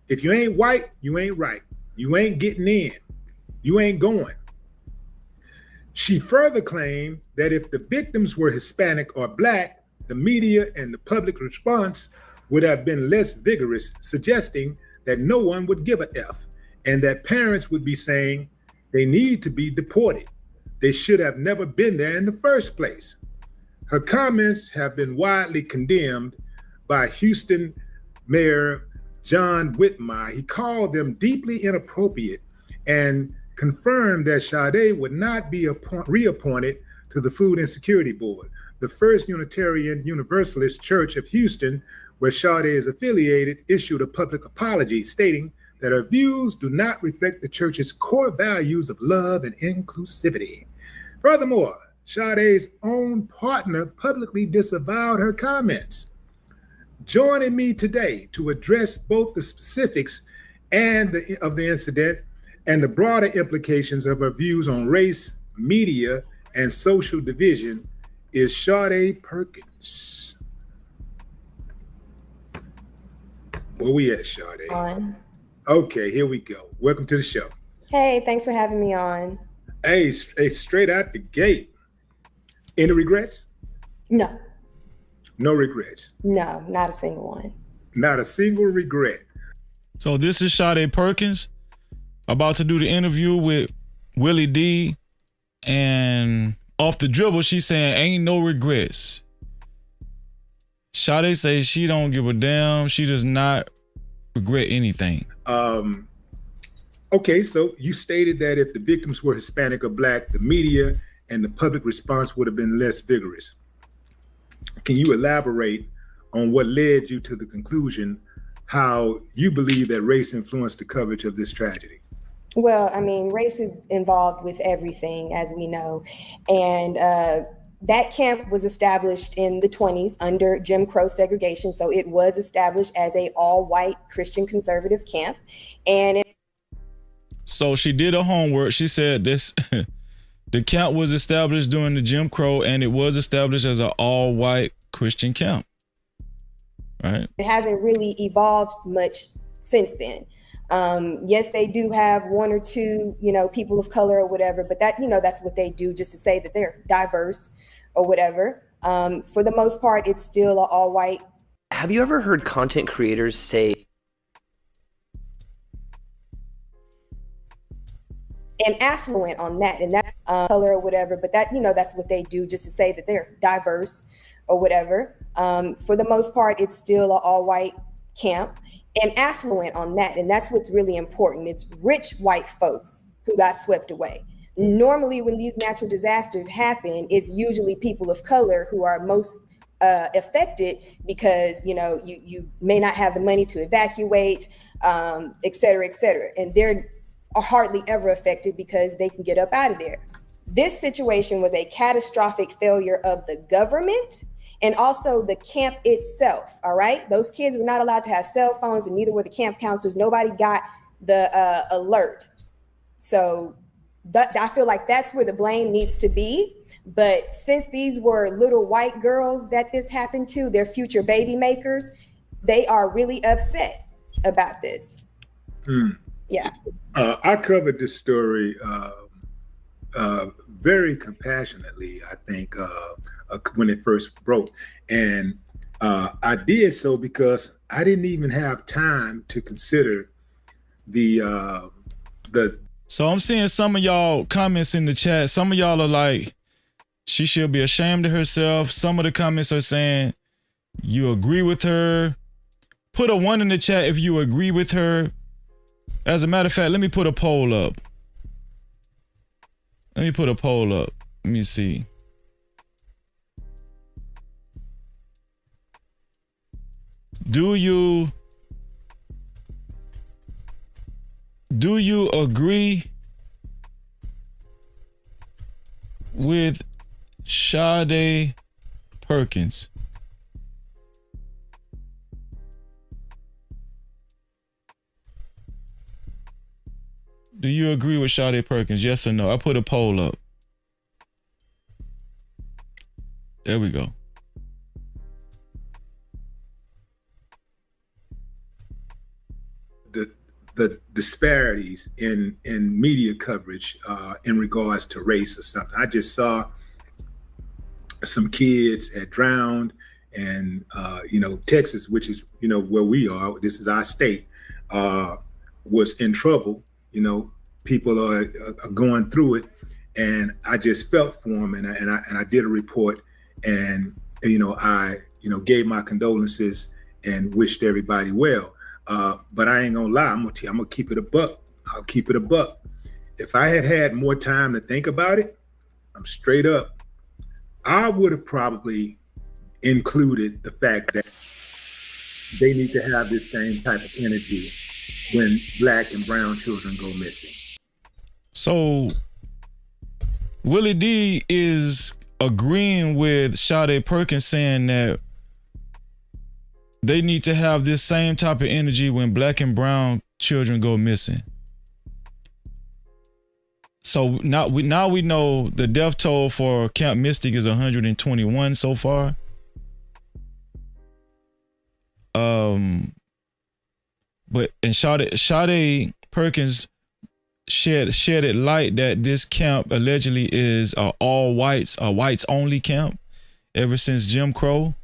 "If you ain't white, you ain't right. You ain't getting in. You ain't going." She further claimed that if the victims were Hispanic or Black, the media and the public response would have been less vigorous, suggesting that no one would give a F, and that parents would be saying they need to be deported. They should have never been there in the first place. Her comments have been widely condemned by Houston Mayor John Whitmire. He called them deeply inappropriate and confirmed that Sadé would not be reappointed to the Food Insecurity Board, the First Unitarian Universalist Church of Houston, where Sadé is affiliated, issued a public apology stating that her views do not reflect the church's core values of love and inclusivity. Furthermore, Sadé's own partner publicly disavowed her comments. Joining me today to address both the specifics of the incident and the broader implications of her views on race, media, and social division is Sadé Perkins. Where we at, Sadé? On. Okay, here we go. Welcome to the show. Hey, thanks for having me on. Hey, straight out the gate. Any regrets? No. No regrets? No, not a single one. Not a single regret. So this is Sadé Perkins about to do the interview with Willie D, and off the dribble, she's saying ain't no regrets. Sadé says she don't give a damn. She does not regret anything. Okay, so you stated that if the victims were Hispanic or Black, the media and the public response would have been less vigorous. Can you elaborate on what led you to the conclusion how you believe that race influenced the coverage of this tragedy? Well, I mean, race is involved with everything, as we know. And that camp was established in the 1920s under Jim Crow segregation. So it was established as a all-white Christian conservative camp. And so she did her homework. She said this, the camp was established during the Jim Crow, and it was established as an all-white Christian camp, right? It hasn't really evolved much since then. Yes, they do have one or two, people of color or whatever, but that, that's what they do just to say that they're diverse or whatever. For the most part, it's still an all-white. Have you ever heard content creators say, and affluent on that and that color or whatever, but that, that's what they do just to say that they're diverse or whatever. For the most part, it's still an all-white camp, and affluent on that. And that's what's really important. It's rich white folks who got swept away. Normally, when these natural disasters happen, it's usually people of color who are most affected because, you may not have the money to evacuate, et cetera, et cetera. And they're hardly ever affected because they can get up out of there. This situation was a catastrophic failure of the government and also the camp itself, all right? Those kids were not allowed to have cell phones, and neither were the camp counselors. Nobody got the alert. So I feel like that's where the blame needs to be. But since these were little white girls that this happened to, their future baby makers, they are really upset about this. Yeah. I covered this story very compassionately, I think, when it first broke. And I did so because I didn't even have time to consider the So I'm seeing some of y'all comments in the chat. Some of y'all are like, she should be ashamed of herself. Some of the comments are saying you agree with her. Put a 1 in the chat if you agree with her. As a matter of fact, let me put a poll up. Let me put a poll up. Let me see. Do you agree with Sadé Perkins? Do you agree with Sadé Perkins? Yes or no? I put a poll up. There we go. The disparities in media coverage in regards to race or something. I just saw some kids had drowned, and Texas, which is where we are. This is our state. Was in trouble. People are going through it, and I just felt for them, and I did a report, and I gave my condolences and wished everybody well. But I ain't gonna lie, I'm gonna keep it a buck. I'll keep it a buck. If I had had more time to think about it, I'm straight up, I would have probably included the fact that they need to have this same type of energy when Black and brown children go missing. So Willie D is agreeing with Sadé Perkins, saying that they need to have this same type of energy when Black and brown children go missing. So now we know the death toll for Camp Mystic is 121 so far. But Sadé Perkins shed light that this camp allegedly is all whites, a whites only camp ever since Jim Crow.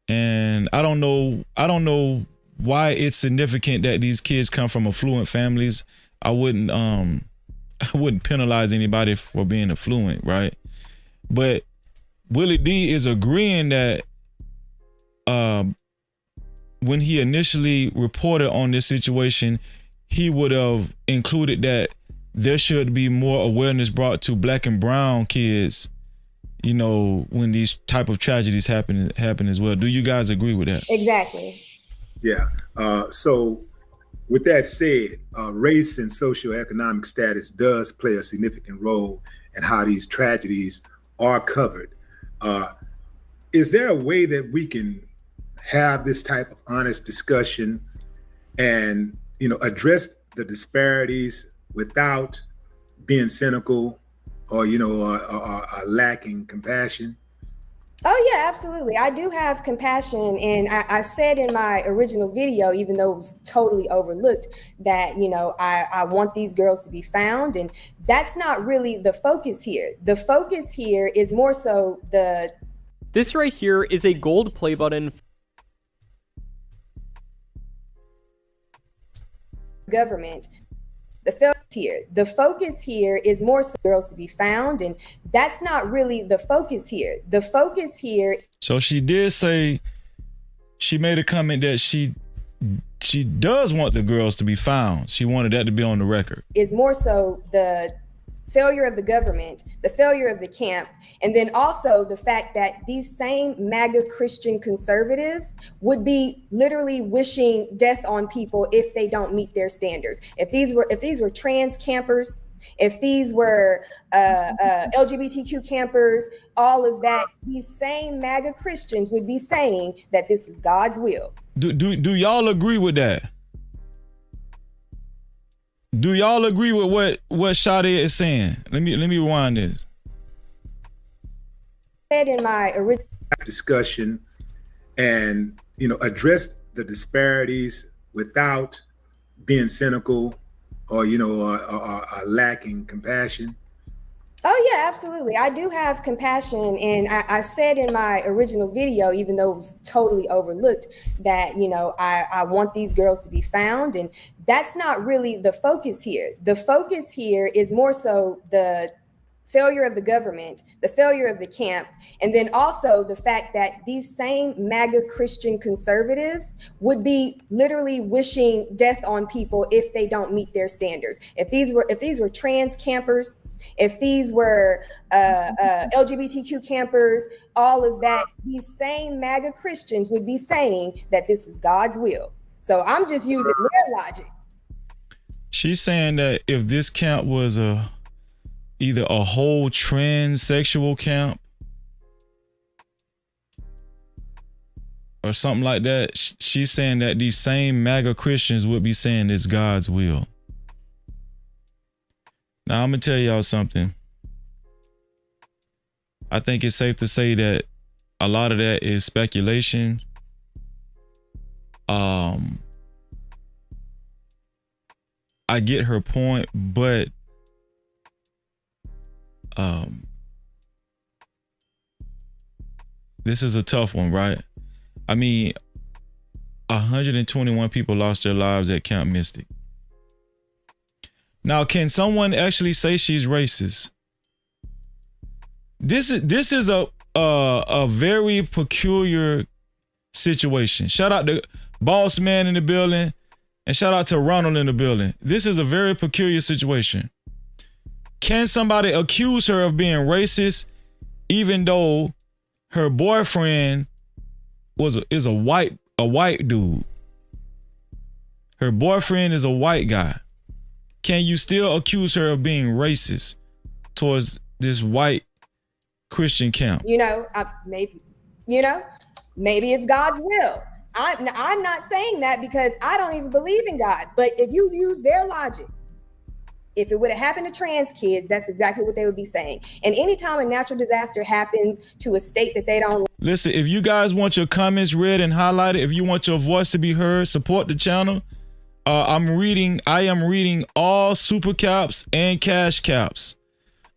And I don't know why it's significant that these kids come from affluent families. I wouldn't penalize anybody for being affluent, right? But Willie D is agreeing that when he initially reported on this situation, he would have included that there should be more awareness brought to Black and brown kids, when these type of tragedies happen as well. Do you guys agree with that? Exactly. Yeah. So with that said, race and socioeconomic status does play a significant role in how these tragedies are covered. Is there a way that we can have this type of honest discussion and, address the disparities without being cynical or lacking compassion? Oh yeah, absolutely. I do have compassion, and I said in my original video, even though it was totally overlooked, that I want these girls to be found, and that's not really the focus here. The focus here is more so the. This right here is a gold play button. Government. The focus here is more so girls to be found, and that's not really the focus here. The focus here. So she did say, she made a comment that she does want the girls to be found. She wanted that to be on the record. Is more so the failure of the government, the failure of the camp, and then also the fact that these same MAGA Christian conservatives would be literally wishing death on people if they don't meet their standards. If these were trans campers, if these were LGBTQ campers, all of that, these same MAGA Christians would be saying that this is God's will. Do y'all agree with that? Do y'all agree with what Sadé is saying? Let me rewind this. Said in my original discussion, and address the disparities without being cynical or lacking compassion. Oh yeah, absolutely. I do have compassion, and I said in my original video, even though it was totally overlooked, that I want these girls to be found, and that's not really the focus here. The focus here is more so the failure of the government, the failure of the camp, and then also the fact that these same MAGA Christian conservatives would be literally wishing death on people if they don't meet their standards. If these were trans campers, If these were LGBTQ campers, all of that, these same MAGA Christians would be saying that this is God's will. So I'm just using their logic. She's saying that if this camp was either a whole transsexual camp or something like that, she's saying that these same MAGA Christians would be saying it's God's will. Now, I'm going to tell y'all something. I think it's safe to say that a lot of that is speculation. I get her point, but this is a tough one, right? I mean, 121 people lost their lives at Camp Mystic. Now, can someone actually say she's racist? This is a very peculiar situation. Shout out to Boss Man in the building, and shout out to Ronald in the building. This is a very peculiar situation. Can somebody accuse her of being racist, even though her boyfriend is a white dude? Her boyfriend is a white guy. Can you still accuse her of being racist towards this white Christian camp? Maybe it's God's will. I'm not saying that because I don't even believe in God. But if you use their logic, if it would have happened to trans kids, that's exactly what they would be saying. And anytime a natural disaster happens to a state that they don't. Listen, if you guys want your comments read and highlighted, if you want your voice to be heard, support the channel. I am reading all super caps and cash caps.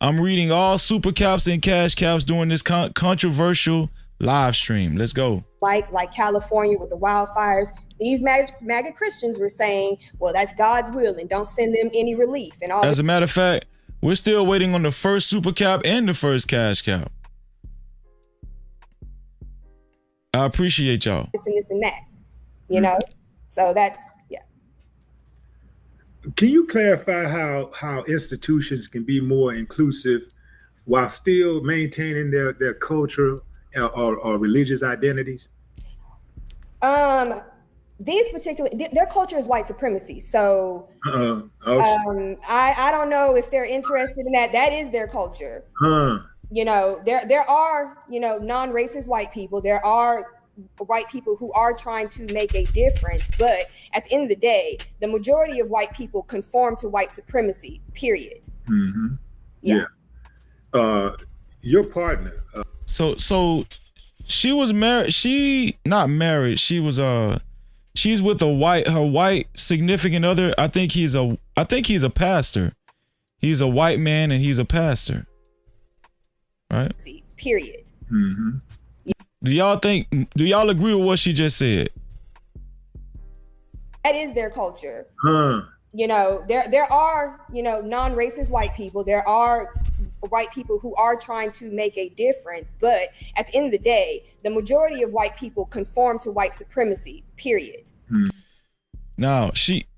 I'm reading all super caps and cash caps during this controversial live stream. Let's go. Like California with the wildfires, these MAGA Christians were saying, well, that's God's will and don't send them any relief and all. As a matter of fact, we're still waiting on the first super cap and the first cash cap. I appreciate y'all. This and that, So that's, yeah. Can you clarify how institutions can be more inclusive while still maintaining their culture or religious identities? These particular, their culture is white supremacy. So I don't know if they're interested in that. That is their culture. There are, non-racist white people. There are white people who are trying to make a difference. But at the end of the day, the majority of white people conform to white supremacy, period. Mm-hmm. Yeah. Your partner. So she was married. She not married. She was she's with her white significant other. I think he's a pastor. He's a white man and he's a pastor. Right? Period. Mm-hmm. Do y'all agree with what she just said? That is their culture. There are, non-racist white people. There are white people who are trying to make a difference. But at the end of the day, the majority of white people conform to white supremacy, period. Now,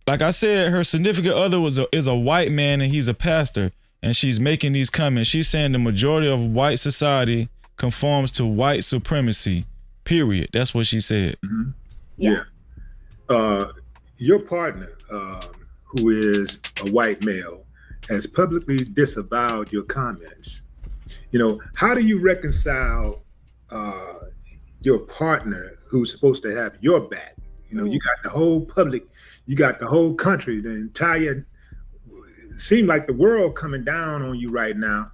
like I said, her significant other is a white man and he's a pastor. And she's making these comments. She's saying the majority of white society conforms to white supremacy, period. That's what she said. Mm-hmm. Yeah. Your partner, who is a white male, has publicly disavowed your comments. How do you reconcile your partner who's supposed to have your back? You got the whole public, you got the whole country, the entire, seem like the world coming down on you right now.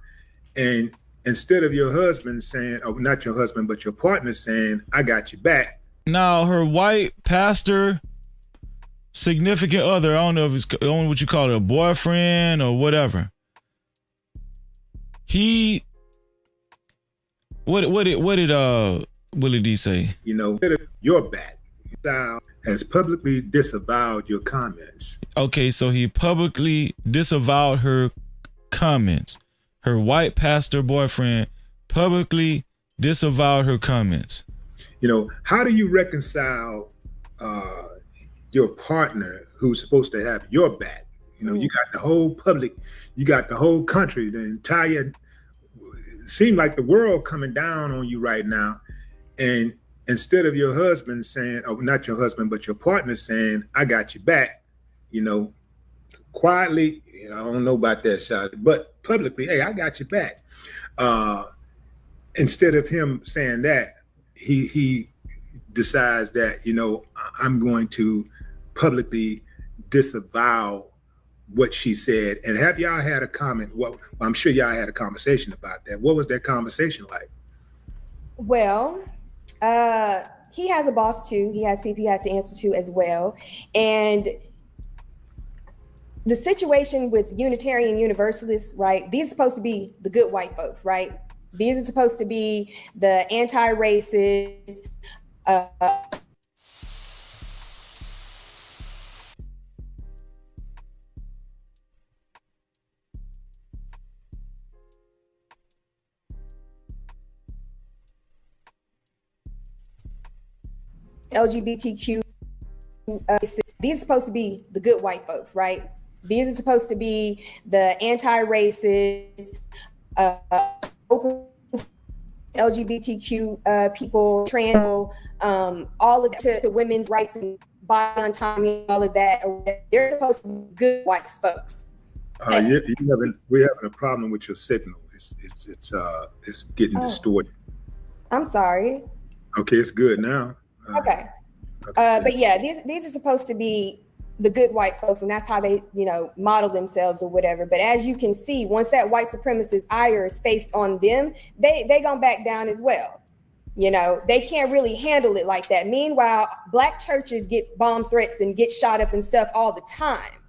And instead of your husband saying, oh, not your husband, but your partner saying, I got your back. Now, her white pastor, significant other, I don't know what you call it, a boyfriend or whatever. What did Willie D say? Your back has publicly disavowed your comments. Okay, so he publicly disavowed her comments. Her white pastor boyfriend publicly disavowed her comments. How do you reconcile your partner who's supposed to have your back? You know, you got the whole public, you got the whole country, the entire, seem like the world coming down on you right now. And instead of your husband saying, oh, not your husband, but your partner saying, I got you back, you know, quietly, you know, I don't know about that, Sadé, but publicly, hey, I got you back. Instead of him saying that, he decides that, you know, I'm going to publicly disavow what she said. And have y'all had a comment? Well, I'm sure y'all had a conversation about that. What was that conversation like? Well, he has a boss too. He has people he has to answer to as well. And the situation with Unitarian Universalists, right? These are supposed to be the good white folks, right? These are supposed to be the anti-racist, LGBTQ. These are supposed to be the good white folks, right? These are supposed to be the anti-racist, open LGBTQ people, trans, all of that, to women's rights and body autonomy, all of that. They're supposed to be good white folks. We're having a problem with your signal. It's getting distorted. I'm sorry. Okay, it's good now. Okay. But yeah, these are supposed to be the good white folks, and that's how they, you know, model themselves or whatever. But as you can see, once that white supremacist ire is faced on them, they gonna back down as well. You know, they can't really handle it like that. Meanwhile, Black churches get bomb threats and get shot up and stuff all the time.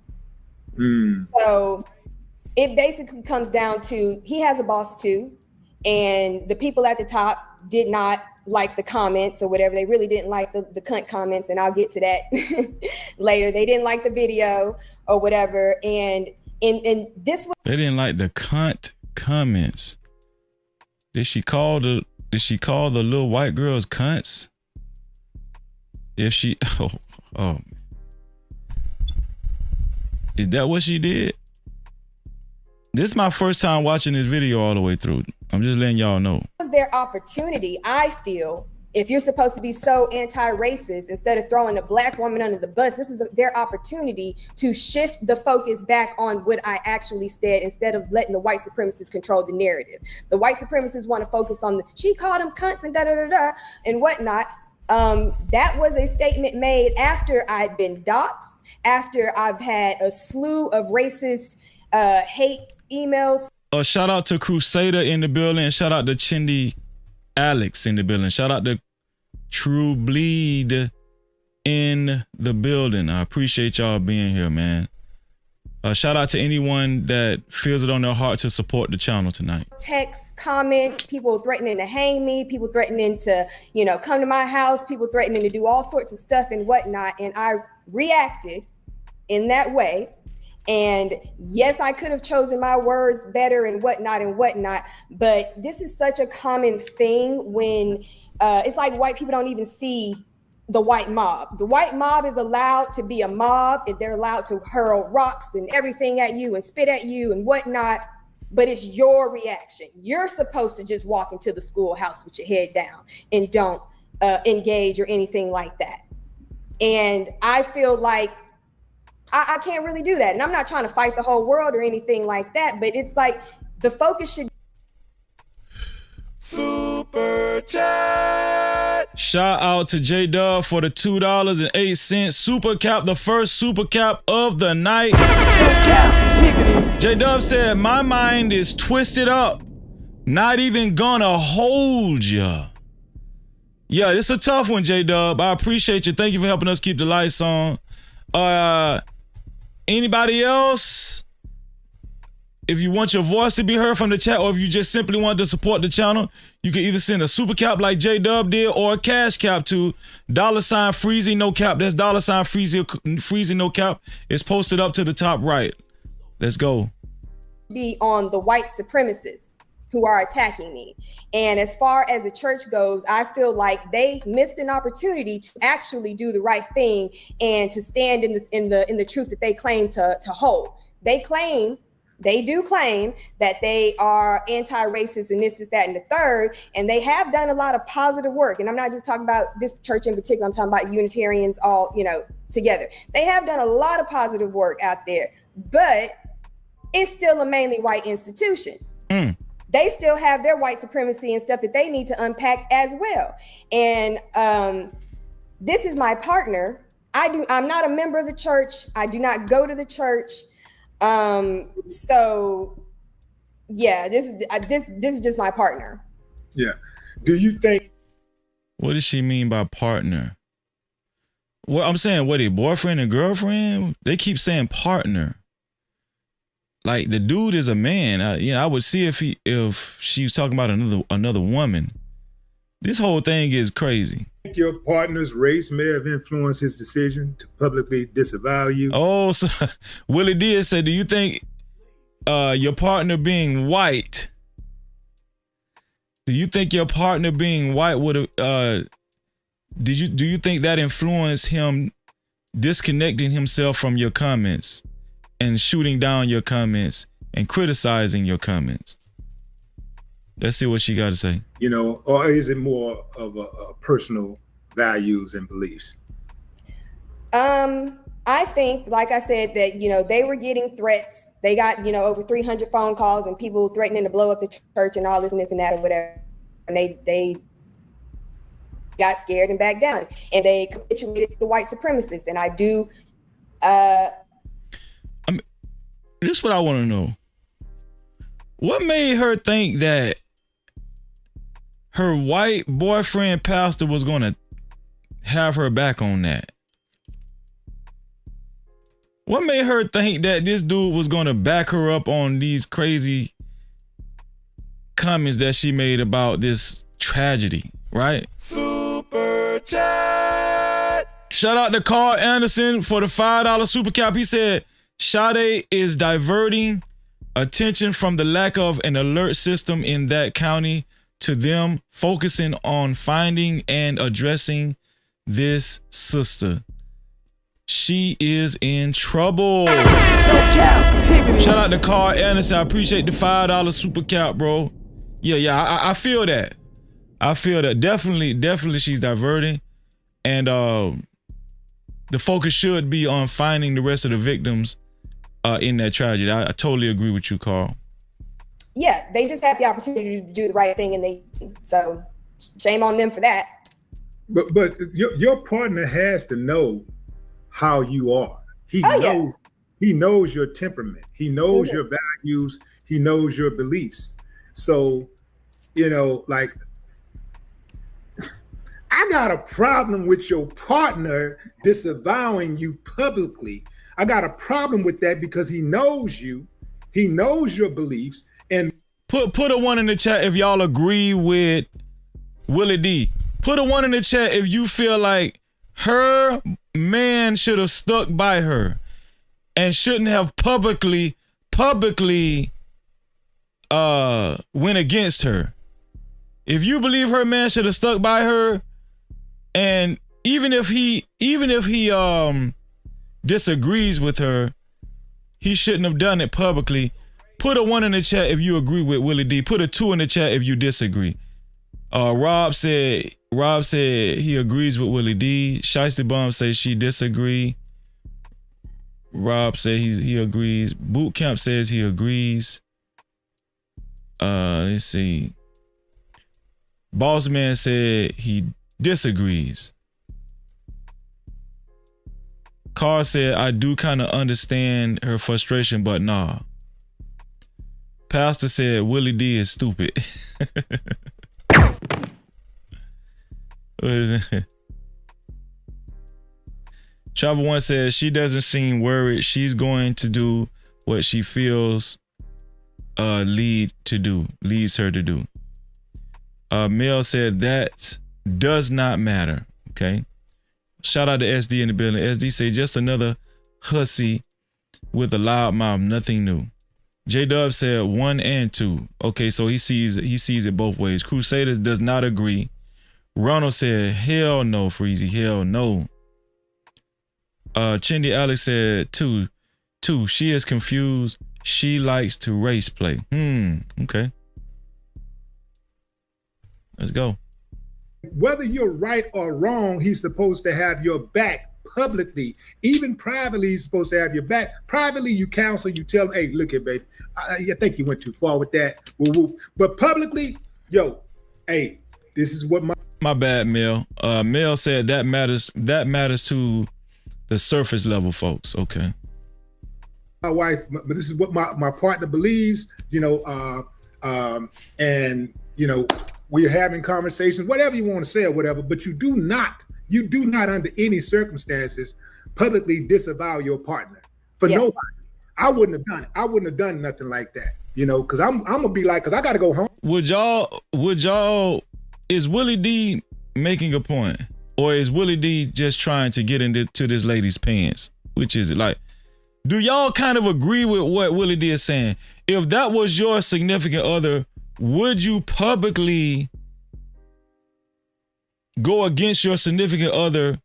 So it basically comes down to, he has a boss too, and the people at the top did not like the comments or whatever. They really didn't like the cunt comments, and I'll get to that later. They didn't like the video or whatever, and this was, they didn't like the cunt comments. Did she call the little white girls cunts? If she oh is that what she did? This is my first time watching this video all the way through. I'm just letting y'all know. was their opportunity, I feel. If you're supposed to be so anti-racist, instead of throwing a Black woman under the bus, this is their opportunity to shift the focus back on what I actually said, instead of letting the white supremacists control the narrative. The white supremacists want to focus on she called them cunts and da-da-da-da and whatnot. That was a statement made after I'd been doxxed, after I've had a slew of racist hate emails. Shout out to Crusader in the building, and shout out to Chindy Alex in the building. Shout out to True Bleed in the building. I appreciate y'all being here, man. Shout out to anyone that feels it on their heart to support the channel tonight. Texts, comments, people threatening to hang me, people threatening to, you know, come to my house, people threatening to do all sorts of stuff and whatnot. And I reacted in that way. And yes, I could have chosen my words better and whatnot, but this is such a common thing when it's like white people don't even see the white mob. The white mob is allowed to be a mob, and they're allowed to hurl rocks and everything at you and spit at you and whatnot, but it's your reaction. You're supposed to just walk into the schoolhouse with your head down and don't engage or anything like that. And I feel like I can't really do that. And I'm not trying to fight the whole world or anything like that, but it's like the focus should. Super chat. Shout out to J Dub for the $2.08 super cap, the first super cap of the night. Cap-tivity. J Dub said, my mind is twisted up. Not even gonna hold ya. Yeah, it's a tough one, J Dub. I appreciate you. Thank you for helping us keep the lights on. Anybody else? If you want your voice to be heard from the chat, or if you just simply want to support the channel, you can either send a super cap like J Dub did, or a cash cap to $Freezy no cap. That's $Freezy no cap. It's posted up to the top right. Let's go. Be on the white supremacists who are attacking me. And as far as the church goes, I feel like they missed an opportunity to actually do the right thing and to stand in the truth that they claim to hold. They do claim that they are anti-racist and this, that, and the third, and they have done a lot of positive work. And I'm not just talking about this church in particular, I'm talking about Unitarians all, together. They have done a lot of positive work out there, but it's still a mainly white institution. They still have their white supremacy and stuff that they need to unpack as well. And this is my partner. I'm not a member of the church. I do not go to the church. So yeah, this is just my partner. Yeah. Do you think? What does she mean by partner? Well, I'm saying, what, a boyfriend and girlfriend? They keep saying partner. Like, the dude is a man. I would see if she was talking about another woman. This whole thing is crazy. Your partner's race may have influenced his decision to publicly disavow you. Oh, so Willie D said, do you think your partner being white? Do you think your partner being white would have? Do you think that influenced him disconnecting himself from your comments and shooting down your comments and criticizing your comments? Let's see what she got to say. Or is it more of a personal values and beliefs? I think, like I said, that, they were getting threats. They got, over 300 phone calls and people threatening to blow up the church and all this and this and that or whatever. And they got scared and backed down, and they capitulated to white supremacists. And I do. This is what I want to know. What made her think that her white boyfriend pastor was going to have her back on that? What made her think that this dude was going to back her up on these crazy comments that she made about this tragedy, right? Super chat. Shout out to Carl Anderson for the $5 super cap. He said, Sadé is diverting attention from the lack of an alert system in that county to them focusing on finding and addressing this sister. She is in trouble. No Cap-tivity. Shout out to Carl Anderson. I appreciate the $5 super cap, bro. Yeah, I feel that. Definitely she's diverting. And the focus should be on finding the rest of the victims in that tragedy. I totally agree with you, Carl. Yeah, they just had the opportunity to do the right thing, and so shame on them for that. But your partner has to know how you are. He knows your temperament. He knows your values. He knows your beliefs. So, like, I got a problem with your partner disavowing you publicly. I got a problem with that because he knows you. He knows your beliefs. And put a 1 in the chat if y'all agree with Willie D. Put a 1 in the chat if you feel like her man should have stuck by her and shouldn't have publicly went against her. If you believe her man should have stuck by her, and even if he disagrees with her, he shouldn't have done it publicly. Put a 1 in the chat if you agree with Willie D. Put a 2 in the chat if you disagree. Rob said he agrees with Willie D. Shiesty Bum says she disagree. Rob said he agrees. Boot Camp says he agrees. Let's see. Boss Man said he disagrees. Carr said, I do kind of understand her frustration, but nah. Pastor said Willie D is stupid. What is it? Travel One says she doesn't seem worried. She's going to do what she feels leads her to do. Mel said that does not matter. Okay. Shout out to SD in the building. SD say just another hussy with a loud mouth, nothing new. J-Dub said 1 and 2. Okay, so he sees it both ways. Crusaders does not agree. Ronald said, hell no, Freezy, hell no. Chindy Alex said 2. She is confused. She likes to race play. Okay. Let's go. Whether you're right or wrong, he's supposed to have your back publicly. Even privately, he's supposed to have your back. Privately, you counsel, you tell him, hey, look here, baby, I think you went too far with that. Woo-woo. But publicly, yo, hey, this is what my bad, Mel. Mel said that matters to the surface level folks. Okay. My wife, but this is what my partner believes, and we're having conversations, whatever you want to say or whatever, but you do not under any circumstances publicly disavow your partner for nobody. I wouldn't have done it. I wouldn't have done nothing like that, because I'm gonna be like, because I got to go home. Would y'all, is Willie D making a point, or is Willie D just trying to get into this lady's pants? Which is it? Like, do y'all kind of agree with what Willie D is saying? If that was your significant other, would you publicly go against your significant other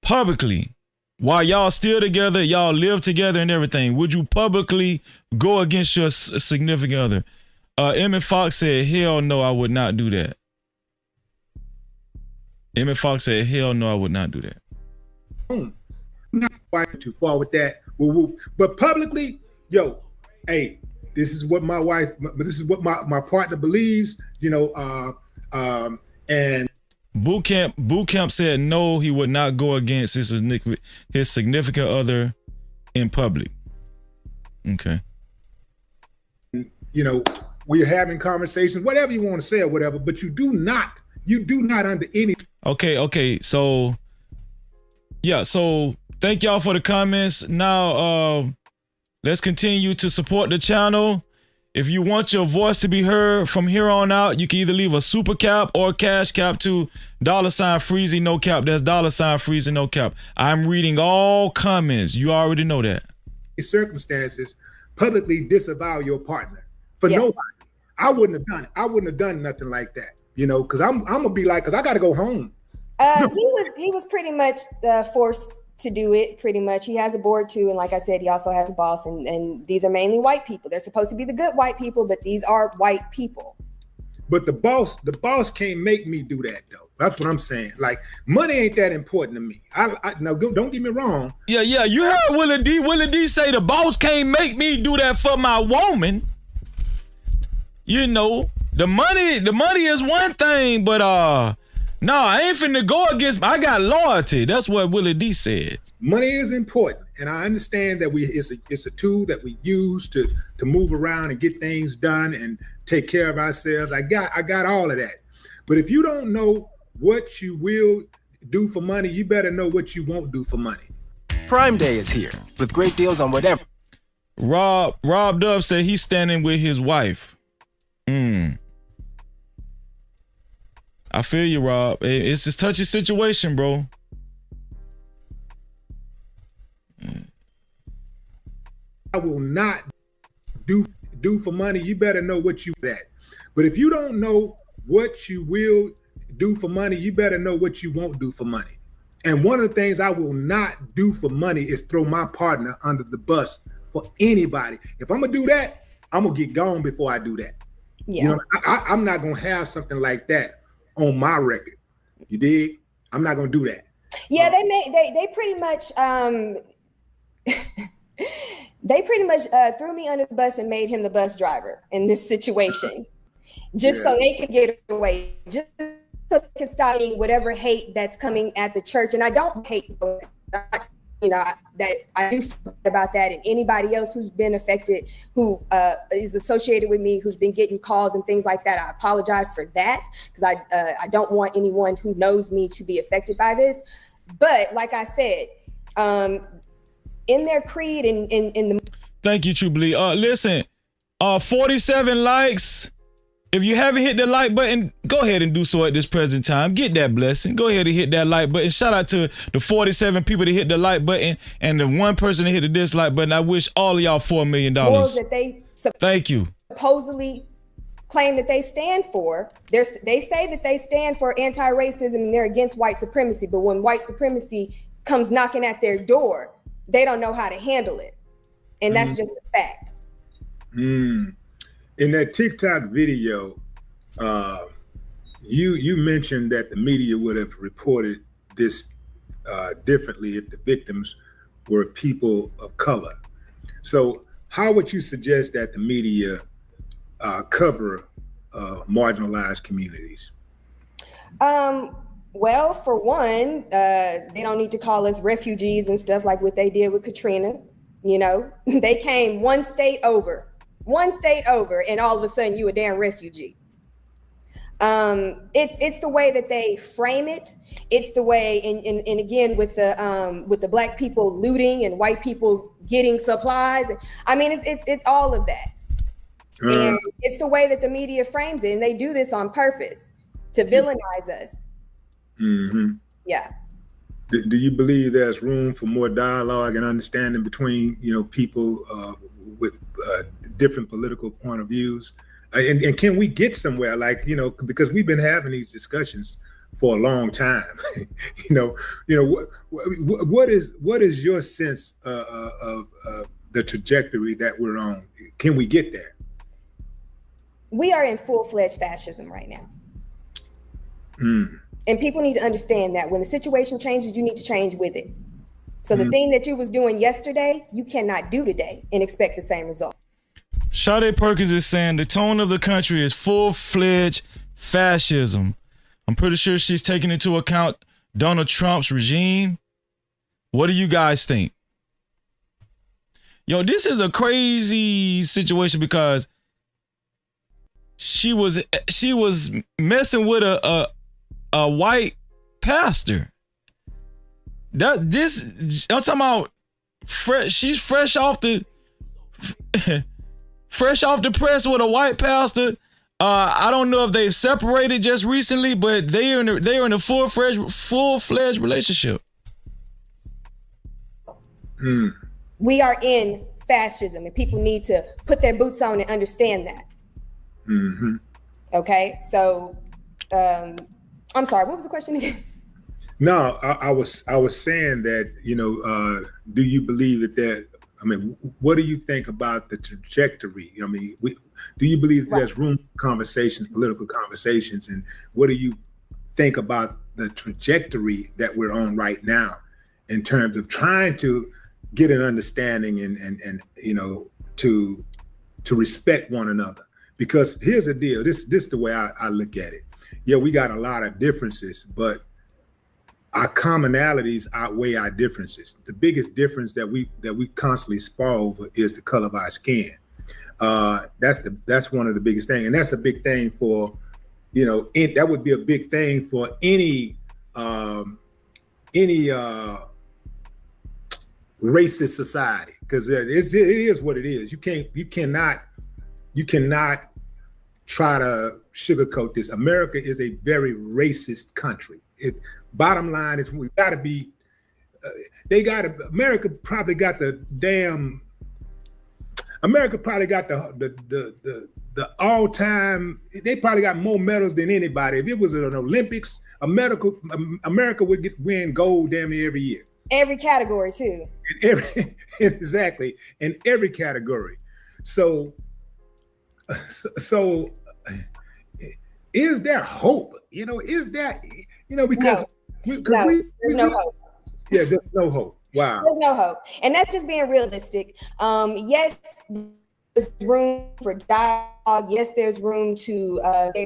publicly while y'all still together, y'all live together and everything? Would you publicly go against your significant other? Emmett Fox said, hell no, I would not do that. Emmett Fox said, hell no, I would not do that. Not quite too far with that. Woo-woo. But publicly, yo, hey, this is what my wife, this is what my partner believes, and Boot Camp said no, he would not go against his significant other in public. Okay. We're having conversations, whatever you want to say or whatever, but you do not under any. Okay. So, yeah. So thank y'all for the comments. Now, let's continue to support the channel. If you want your voice to be heard from here on out, you can either leave a super cap or cash cap to $Freezy no cap. That's $Freezy no cap. I'm reading all comments. You already know that. Circumstances, publicly disavow your partner for nobody. I wouldn't have done it. I wouldn't have done nothing like that, because I'm gonna be like, because I got to go home. He was pretty much forced to do it. Pretty much, he has a board too, and like I said, he also has a boss, and these are mainly white people. They're supposed to be the good white people, but these are white people. But the boss can't make me do that though. That's what I'm saying. Like, money ain't that important to me. Now don't get me wrong. Yeah. You heard Willie D. Willie D say the boss can't make me do that for my woman. The money is one thing, but no, I ain't finna go against. I got loyalty. That's what Willie D said. Money is important, and I understand that it's a tool that we use to move around and get things done and take care of ourselves. I got all of that. But if you don't know what you will do for money, you better know what you won't do for money. Prime Day is here with great deals on whatever. Rob Dub said he's standing with his wife. I feel you, Rob. It's a touchy situation, bro. I will not do for money. You better know what you at. But if you don't know what you will do for money, you better know what you won't do for money. And one of the things I will not do for money is throw my partner under the bus for anybody. If I'm gonna do that, I'm gonna get gone before I do that. Yeah. I'm not gonna have something like that on my record. You dig? I'm not gonna do that. Yeah, they pretty much threw me under the bus and made him the bus driver in this situation, just so they could get away, just so they could stop whatever hate that's coming at the church. And I don't hate, that I do about that, and anybody else who's been affected, who is associated with me, who's been getting calls and things like that. I apologize for that, because I don't want anyone who knows me to be affected by this. But like I said, in their creed and in the. Thank you, Trublee. Listen, 47 likes. If you haven't hit the like button, go ahead and do so at this present time. Get that blessing. Go ahead and hit that like button. Shout out to the 47 people that hit the like button and the one person that hit the dislike button. I wish all of y'all $4 million. That they Thank you. Supposedly claim that they stand for. They say that they stand for anti-racism and they're against white supremacy. But when white supremacy comes knocking at their door, they don't know how to handle it. And that's just a fact. In that TikTok video, you mentioned that the media would have reported this differently if the victims were people of color. So how would you suggest that the media cover marginalized communities? Well, for one, they don't need to call us refugees and stuff like what they did with Katrina. You know, they came one state over, and all of a sudden you a damn refugee. It's the way that they frame it. It's the way, and again with the black people looting and white people getting supplies. I mean, it's all of that. And it's the way that the media frames it, and they do this on purpose to villainize us. Yeah. Do you believe there's room for more dialogue and understanding between, people with different political point of views? And can we get somewhere, like, because we've been having these discussions for a long time. What is your sense of the trajectory that we're on? Can we get there? We are in full-fledged fascism right now. And people need to understand that when the situation changes, you need to change with it. So the thing that you was doing yesterday, you cannot do today and expect the same result. Sadé Perkins is saying the tone of the country is full-fledged fascism. I'm pretty sure she's taking into account Donald Trump's regime. What do you guys think? Yo, this is a crazy situation because she was messing with a white pastor. I'm talking about she's fresh off the press with a white pastor. I don't know if they've separated just recently, but they are in a full-fledged relationship. We are in fascism, and people need to put their boots on and understand that. Okay, so I'm sorry, what was the question again? No, I was saying that, do you believe that what do you think about the trajectory? Do you believe that there's room for conversations, political conversations, and what do you think about the trajectory that we're on right now in terms of trying to get an understanding and to respect one another? Because here's the deal, this is the way I look at it. Yeah, we got a lot of differences, but our commonalities outweigh our differences. The biggest difference that we constantly spar over is the color of our skin. That's one of the biggest things, and that's a big thing for, that would be a big thing for any racist society, because it is what it is. You cannot try to sugarcoat this. America is a very racist country. Bottom line is we got to be. America probably got the all-time. They probably got more medals than anybody. If it was an Olympics, America would win gold damn near every year. Every category too. Exactly, in every category. So is there hope? Because there's no hope. Yeah, there's no hope. Wow. There's no hope. And that's just being realistic. Yes, there's room for dialogue. Yes, there's room to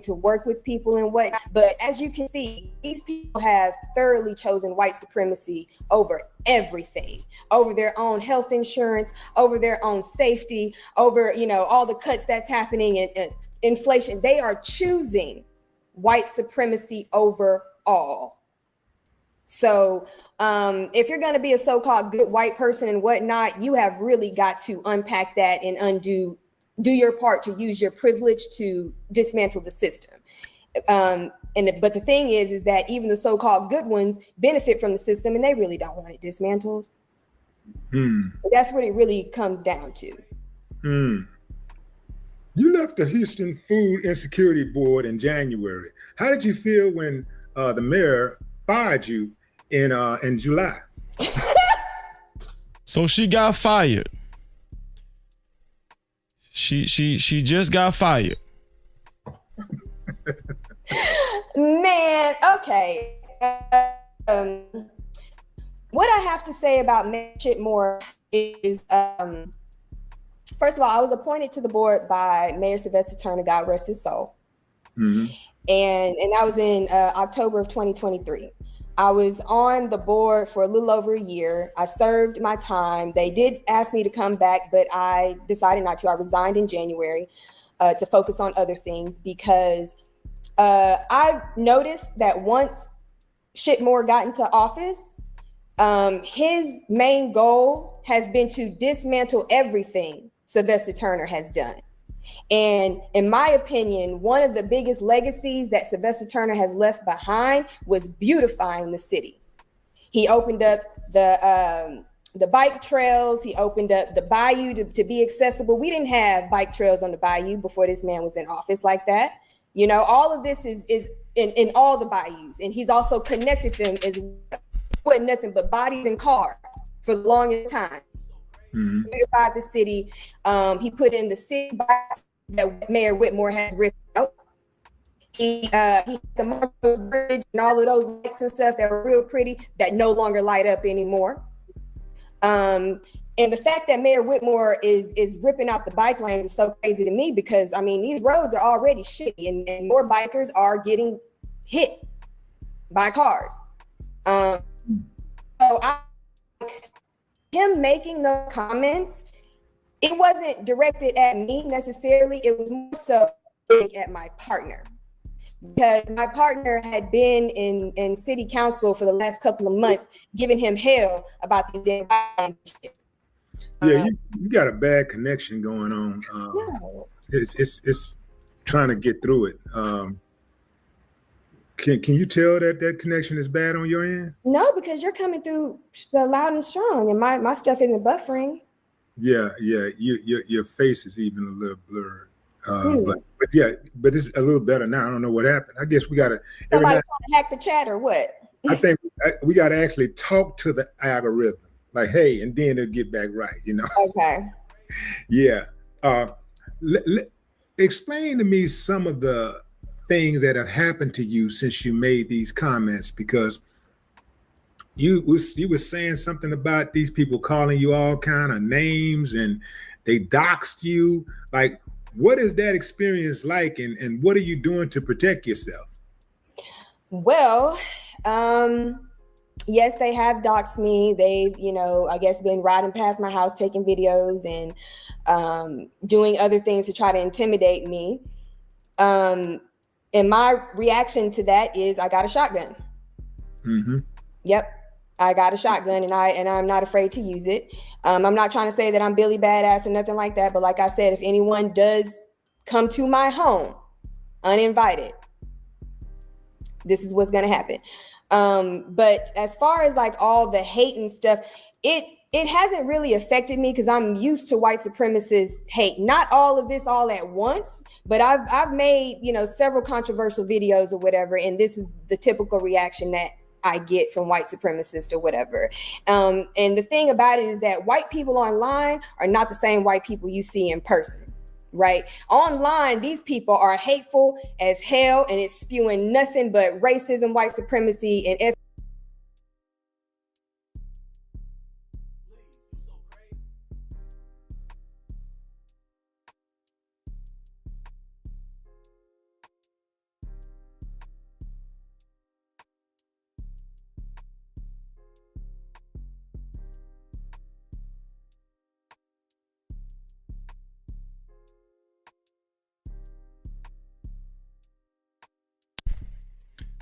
work with people and whatnot. But as you can see, these people have thoroughly chosen white supremacy over everything, over their own health insurance, over their own safety, over, all the cuts that's happening and inflation. They are choosing white supremacy over all. So if you're going to be a so-called good white person and whatnot, you have really got to unpack that and undo do your part to use your privilege to dismantle the system. But the thing is that even the so-called good ones benefit from the system, and they really don't want it dismantled. That's what it really comes down to. You left the Houston Food Insecurity Board in January. How did you feel when the mayor fired you in July? So she got fired. She just got fired. Man, okay. What I have to say about Mayor Chitmore is, first of all, I was appointed to the board by Mayor Sylvester Turner, God rest his soul. And that was in October of 2023. I was on the board for a little over a year. I served my time. They did ask me to come back, but I decided not to. I resigned in January to focus on other things because I noticed that once Chitmore got into office, his main goal has been to dismantle everything Sylvester Turner has done. And in my opinion, one of the biggest legacies that Sylvester Turner has left behind was beautifying the city. He opened up the bike trails. He opened up the bayou to be accessible. We didn't have bike trails on the bayou before this man was in office like that. You know, all of this is in all the bayous, and he's also connected them as well. Nothing but bodies and cars for the longest time. Beautified the city. He put in the city bikes that Mayor Whitmore has ripped out. He the Marshall Bridge and all of those lights and stuff that were real pretty that no longer light up anymore. And the fact that Mayor Whitmore is ripping out the bike lanes is so crazy to me because, I mean, these roads are already shitty and more bikers are getting hit by cars. So him making those comments, it wasn't directed at me necessarily. It was more so at my partner. Because my partner had been in city council for the last couple of months, giving him hell about these damn shit. Yeah, you got a bad connection going on. It's trying to get through it. Can you tell that connection is bad on your end? No, because you're coming through loud and strong, and my stuff isn't buffering. Yeah, your face is even a little blurred. But it's a little better now. I don't know what happened. I guess we got to. Somebody trying to hack the chat or what? I think we got to actually talk to the algorithm, like, hey, and then it'll get back right. You know. Okay. Yeah. Explain to me some of the things that have happened to you since you made these comments, because you were saying something about these people calling you all kind of names and they doxed you. Like, what is that experience like, and what are you doing to protect yourself? Well, yes, they have doxed me. They've, I guess been riding past my house, taking videos and doing other things to try to intimidate me. And my reaction to that is I got a shotgun. Yep. I got a shotgun and I'm not afraid to use it. I'm not trying to say that I'm Billy Badass or nothing like that. But like I said, if anyone does come to my home uninvited, this is what's going to happen. But as far as like all the hate and stuff, it hasn't really affected me because I'm used to white supremacist hate. Not all of this all at once, but I've made, several controversial videos or whatever. And this is the typical reaction that I get from white supremacists or whatever. And the thing about it is that white people online are not the same white people you see in person, right? Online, these people are hateful as hell and it's spewing nothing but racism, white supremacy, and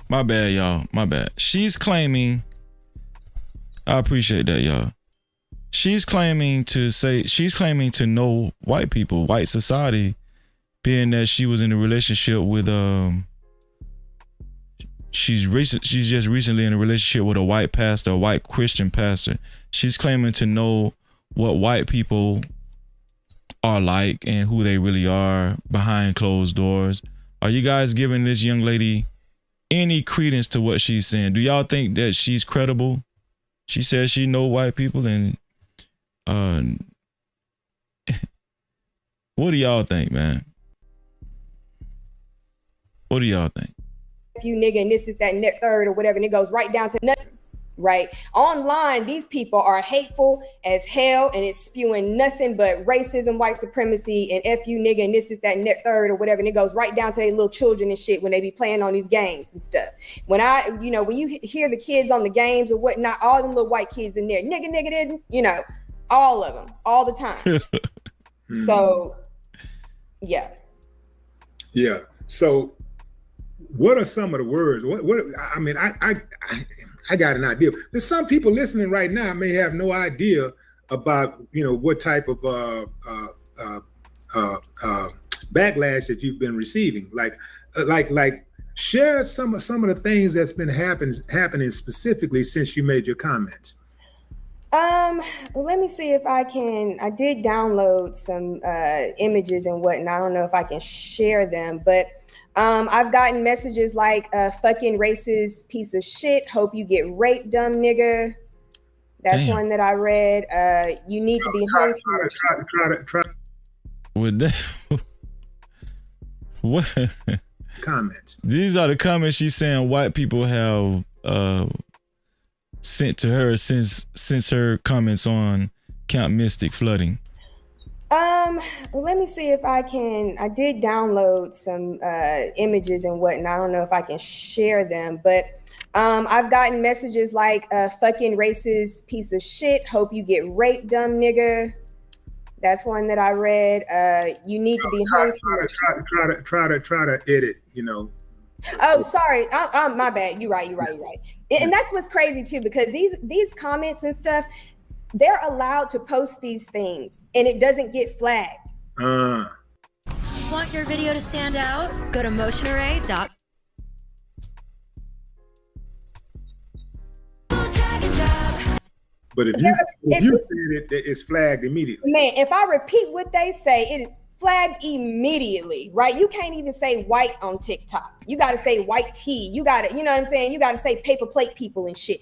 My bad, y'all. My bad. She's claiming, I appreciate that, y'all. she's claiming to know white people, white society, being that she was in a relationship with she's just recently in a relationship with a white pastor, a white Christian pastor. She's claiming to know what white people are like and who they really are behind closed doors. Are you guys giving this young lady any credence to what she's saying? Do y'all think that she's credible? She says she know white people, and what do y'all think, man? What do y'all think? You nigga and this is that and that third or whatever, and it goes right down to nothing. Right? Online, these people are hateful as hell, and it's spewing nothing but racism, white supremacy, and F you nigga, and this is that and that third or whatever, and it goes right down to their little children and shit when they be playing on these games and stuff. When you hear the kids on the games or whatnot, all them little white kids in there, nigga, all of them, all the time. So, yeah. Yeah. So, what are some of the words? I mean, I got an idea. There's some people listening right now may have no idea about, what type of backlash that you've been receiving. Like share some of the things that's been happening specifically since you made your comments. Let me see if I can. I did download some images and whatnot. I don't know if I can share them, but I've gotten messages like fucking racist piece of shit. Hope you get raped, dumb nigga. That's one that I read. You need to be hung. Try. With that, what comments? These are the comments she's saying white people have sent to her since her comments on Camp Mystic flooding. Let me see if I can. I did download some images and whatnot. I don't know if I can share them, but I've gotten messages like fucking racist piece of shit. Hope you get raped, dumb nigga. That's one that I read. You need to be hung. Try to edit, Oh, sorry. My bad. You're right. And that's what's crazy too, because these comments and stuff, they're allowed to post these things and it doesn't get flagged. Want your video to stand out? Go to motionarray.com. But if you said it's flagged immediately. Man, if I repeat what they say, it is flagged immediately, right? You can't even say white on TikTok. You got to say white tea. You got to, you know what I'm saying? You got to say paper plate people and shit.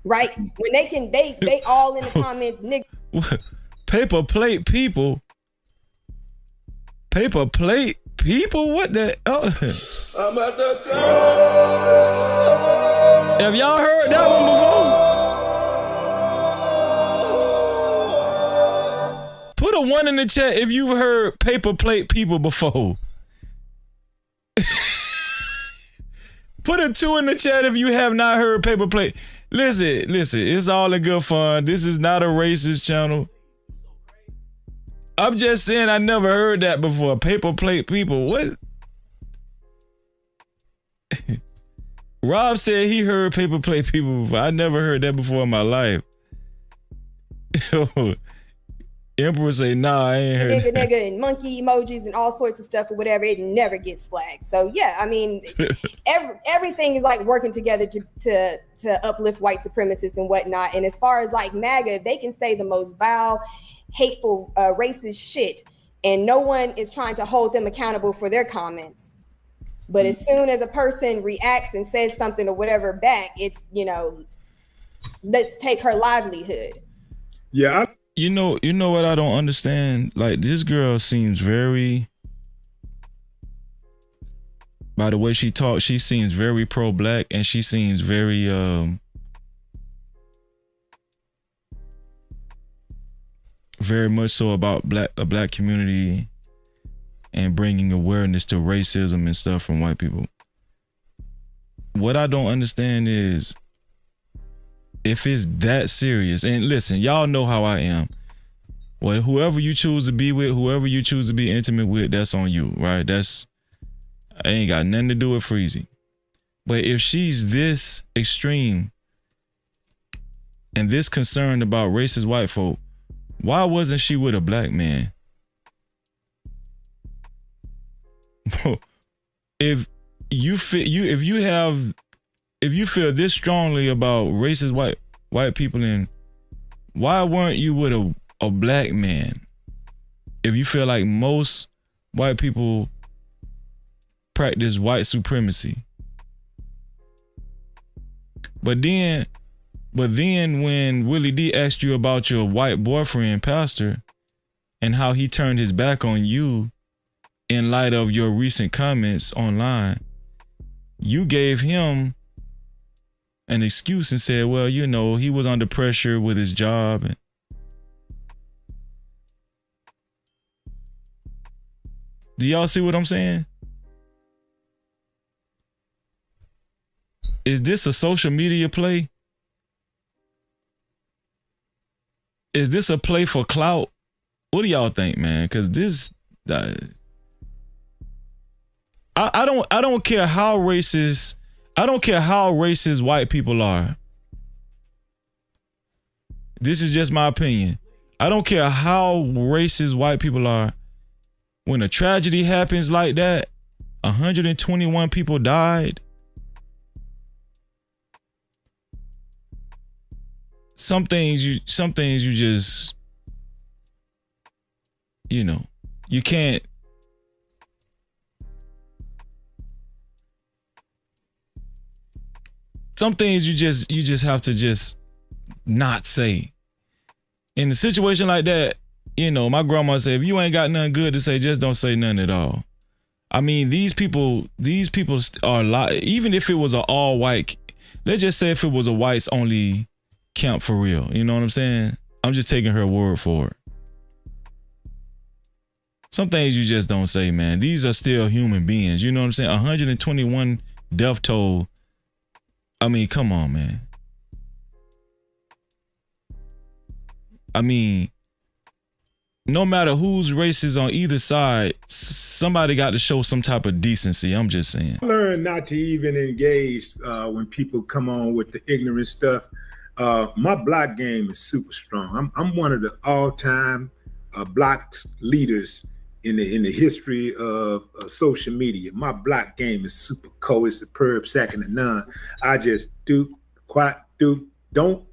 Right? When they all in the comments, nigga. Paper plate people? Paper plate people? What the? Oh. I'm at the go. Have y'all heard that one before? Put a 1 in the chat if you've heard paper plate people before. Put a 2 in the chat if you have not heard paper plate. Listen, it's all in good fun. This is not a racist channel. I'm just saying I never heard that before. Paper plate people, what? Rob said he heard paper plate people before. I never heard that before in my life. Emperor say, nah, I ain't heard that. Nigga, and monkey emojis and all sorts of stuff or whatever. It never gets flagged. So yeah, I mean, everything is like working together to uplift white supremacists and whatnot. And as far as like MAGA, they can say the most vile, hateful, racist shit, and no one is trying to hold them accountable for their comments. But as soon as a person reacts and says something or whatever back, it's, let's take her livelihood. Yeah. You know what I don't understand? Like, this girl seems very, by the way she talks, she seems very pro-black, and she seems very very much so about a black community and bringing awareness to racism and stuff from white people. What I don't understand is, if it's that serious, and listen, y'all know how I am. Well, whoever you choose to be with, whoever you choose to be intimate with, that's on you, right? I ain't got nothing to do with Freezy. But if she's this extreme and this concerned about racist white folk, why wasn't she with a black man? If you feel this strongly about racist white people, then why weren't you with a black man? If you feel like most white people practice white supremacy. But then when Willie D asked you about your white boyfriend, Pastor, and how he turned his back on you in light of your recent comments online, you gave him an excuse and said, well, you know, he was under pressure with his job. And do y'all see what I'm saying? Is this a social media play? Is this a play for clout? What do y'all think, man? Because this, I don't care how racist. I don't care how racist white people are. This is just my opinion. I don't care how racist white people are. When a tragedy happens like that, 121 people died. Some things you just, you know, you can't. Some things you just have to just not say. In a situation like that, you know, my grandma said, if you ain't got nothing good to say, just don't say nothing at all. I mean, these people are even if it was an all white, let's just say if it was a whites only camp for real, you know what I'm saying? I'm just taking her word for it. Some things you just don't say, man. These are still human beings, you know what I'm saying? 121 death toll. I mean, come on, man. I mean, no matter whose race is on either side, somebody got to show some type of decency. I'm just saying. I learned not to even engage when people come on with the ignorant stuff. My block game is super strong. I'm one of the all-time block leaders in the history of social media. My block game is super cold. It's superb, second to none. I just don't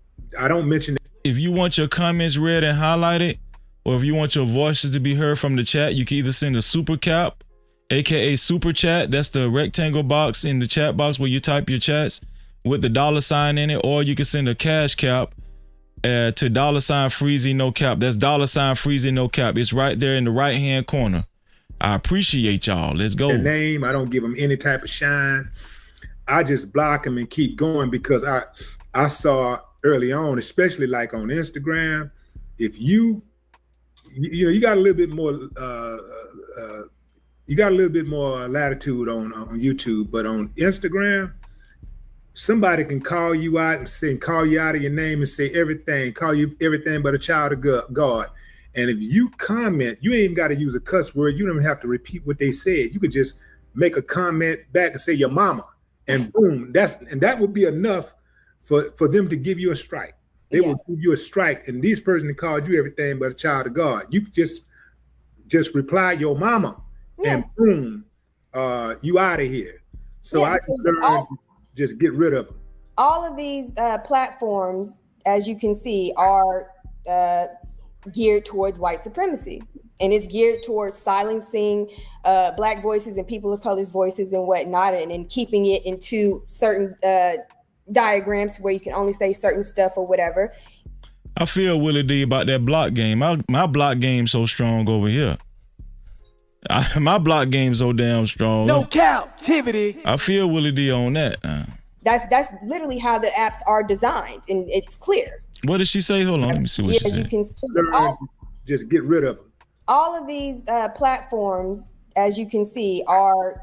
mention it. If you want your comments read and highlighted, or if you want your voices to be heard from the chat, you can either send a super cap, aka super chat. That's the rectangle box in the chat box where you type your chats with the $sign in it, or you can send a cash cap to $Freezy no cap. That's $Freezy no cap. It's right there in the right hand corner. I appreciate y'all. Let's go. Their name, I don't give them any type of shine. I just block them and keep going because I saw early on, especially like on Instagram, if you got a little bit more latitude on YouTube, but on Instagram, somebody can call you out and call you out of your name and say everything, call you everything but a child of God. And if you comment, you ain't even got to use a cuss word. You don't even have to repeat what they said. You could just make a comment back and say your mama, and boom, that would be enough for them to give you a strike. They will give you a strike, and this person that called you everything but a child of God. You just reply your mama, and boom, you out of here. So I just learned just get rid of them. All of these platforms, as you can see, are geared towards white supremacy, and it's geared towards silencing Black voices and people of color's voices and whatnot, and keeping it into certain diagrams where you can only say certain stuff or whatever. I feel Willie D about that block game. My block game so strong over here. My block game so damn strong. No Cap-tivity. I feel Willie D on that. That's literally how the apps are designed, and it's clear. What did she say? Hold on, let me see what she said. You can see just get rid of them. All of these platforms, as you can see, are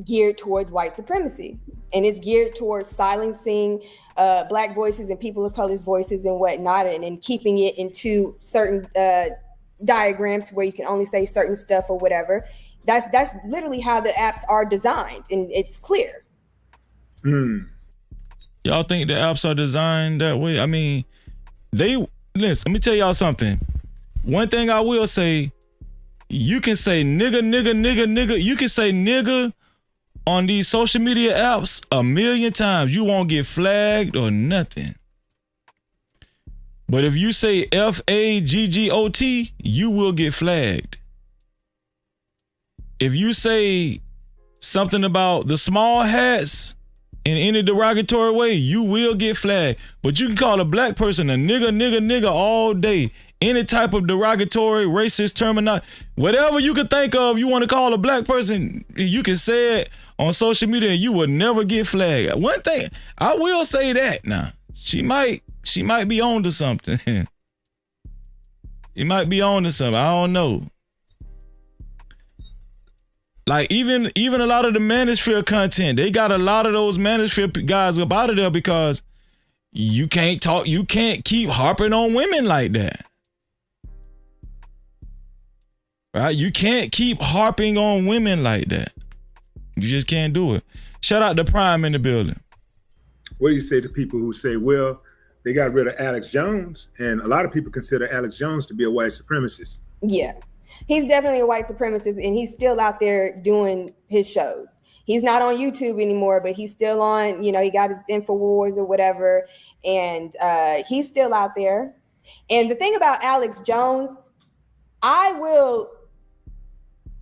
geared towards white supremacy, and it's geared towards silencing Black voices and people of color's voices and whatnot, and keeping it into certain diagrams where you can only say certain stuff or whatever. That's literally how the apps are designed, and it's clear. Y'all think the apps are designed that way? I mean, listen, let me tell y'all something. One thing I will say, you can say nigga. You can say nigga on these social media apps 1,000,000 times. You won't get flagged or nothing. But if you say FAGGOT, you will get flagged. If you say something about the small hats in any derogatory way, you will get flagged. But you can call a black person a nigga all day. Any type of derogatory, racist terminology, whatever you can think of, you want to call a black person, you can say it on social media and you will never get flagged. One thing, I will say that now. She might be on to something. It might be on to something. I don't know. Like even a lot of the manosphere content, they got a lot of those manosphere guys up out of there because you can't keep harping on women like that. Right? You can't keep harping on women like that. You just can't do it. Shout out to Prime in the building. What do you say to people who say, well, they got rid of Alex Jones, and a lot of people consider Alex Jones to be a white supremacist? Yeah, he's definitely a white supremacist, and he's still out there doing his shows. He's not on YouTube anymore, but he's still on, he got his InfoWars or whatever, and he's still out there. And the thing about Alex Jones, I will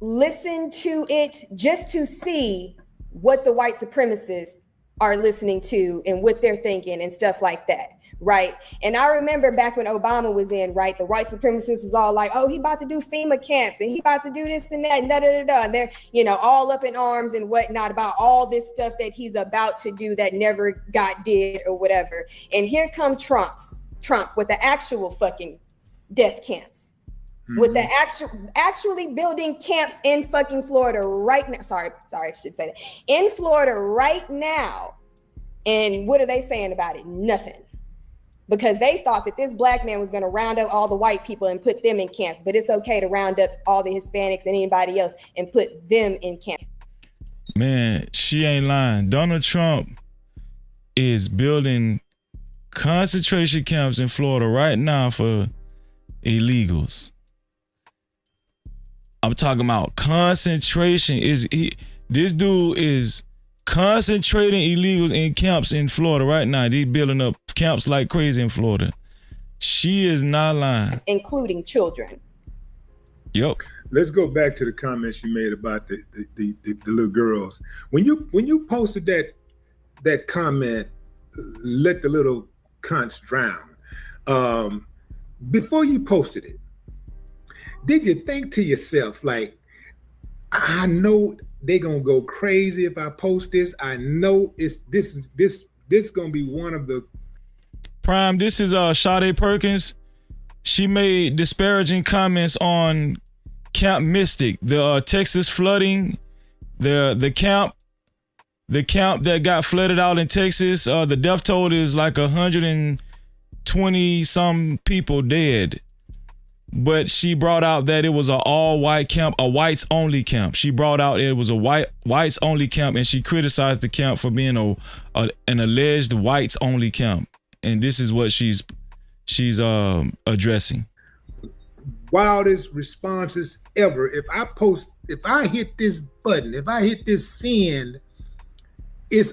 listen to it just to see what the white supremacists are listening to and what they're thinking and stuff like that, right? And I remember back when Obama was in, right, the white supremacists was all like, oh, he about to do FEMA camps and he about to do this and that and da-da-da-da. And they're, all up in arms and whatnot about all this stuff that he's about to do that never got did or whatever. And here come Trump with the actual fucking death camps. With the actually building camps in fucking Florida right now. Sorry, I should say that. In Florida right now. And what are they saying about it? Nothing. Because they thought that this black man was going to round up all the white people and put them in camps. But it's okay to round up all the Hispanics and anybody else and put them in camps. Man, she ain't lying. Donald Trump is building concentration camps in Florida right now for illegals. I'm talking about concentration. This dude is concentrating illegals in camps in Florida right now. They're building up camps like crazy in Florida. She is not lying. Including children. Yep. Let's go back to the comments you made about the little girls. When you posted that comment, let the little cunts drown. Before you posted it, did you think to yourself, like, I know they're gonna go crazy if I post this. I know this gonna be one of the Prime. This is Sadé Perkins. She made disparaging comments on Camp Mystic, the Texas flooding, the camp that got flooded out in Texas. The death toll is like 120 some people dead. But she brought out that it was an all-white camp, a whites-only camp. She brought out it was a whites-only camp, and she criticized the camp for being an alleged whites-only camp. And this is what she's addressing. Wildest responses ever. If I hit this button, if I hit this send, it's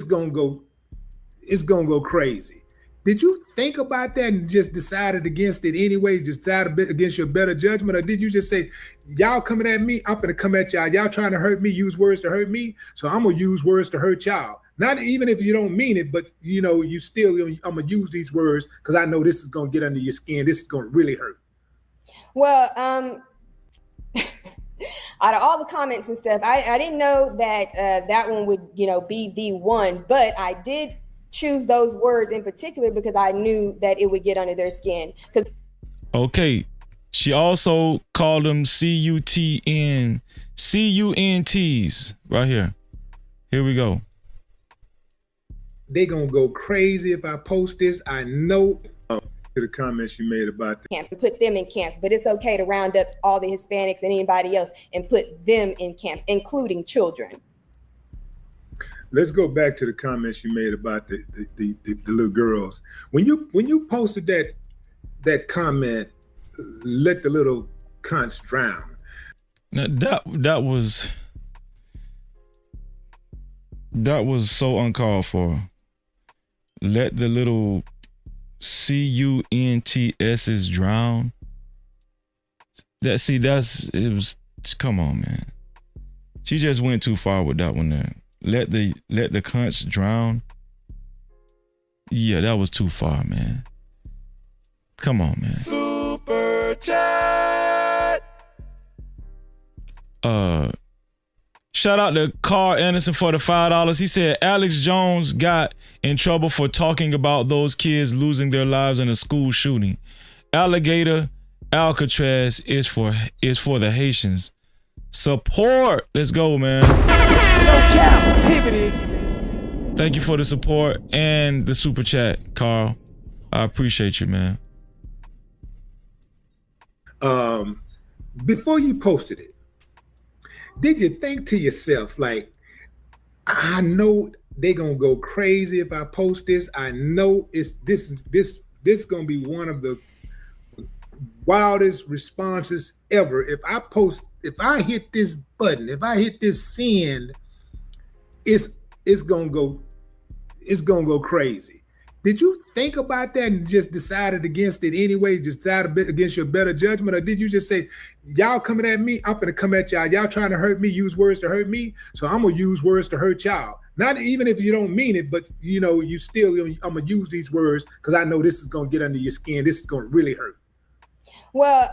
gonna go crazy. Did you think about that and just decided against it anyway? Just decided against your better judgment? Or did you just say, y'all coming at me, I'm gonna come at y'all. Y'all trying to hurt me, use words to hurt me, so I'm gonna use words to hurt y'all. Not even if you don't mean it, but you still, I'm gonna use these words because I know this is gonna get under your skin. This is gonna really hurt. Well, out of all the comments and stuff, I didn't know that that one would, be the one, but I did choose those words in particular because I knew that it would get under their skin. Okay. She also called them CUNTs right here. Here we go. They gonna go crazy if I post this. I know. To the comments you made about the camps and put them in camps, but it's okay to round up all the Hispanics and anybody else and put them in camps, including children. let's go back to the comments you made about the little girls. When you posted that comment, let the little cunts drown. Now that was so uncalled for. Let the little CUNTS's drown. Come on, man. She just went too far with that one there. Let the cunts drown. Yeah, that was too far, man. Come on, man. Super chat. Shout out to Carl Anderson for the $5. He said Alex Jones got in trouble for talking about those kids losing their lives in a school shooting. Alligator Alcatraz is for the Haitians. Support. Let's go, man. No Cap-tivity. Thank you for the support and the super chat, Carl. I appreciate you, man. Before you posted it, did you think to yourself, like, I know they're gonna go crazy if I post this. I know this gonna be one of the wildest responses ever. If I hit this button, if I hit this send, it's gonna go crazy. Did you think about that and just decided against it anyway? Just decided against your better judgment, or did you just say, y'all coming at me, I'm gonna come at y'all. Y'all trying to hurt me, use words to hurt me, so I'm gonna use words to hurt y'all. Not even if you don't mean it, but you know, I'm gonna use these words because I know this is gonna get under your skin. This is gonna really hurt. Well,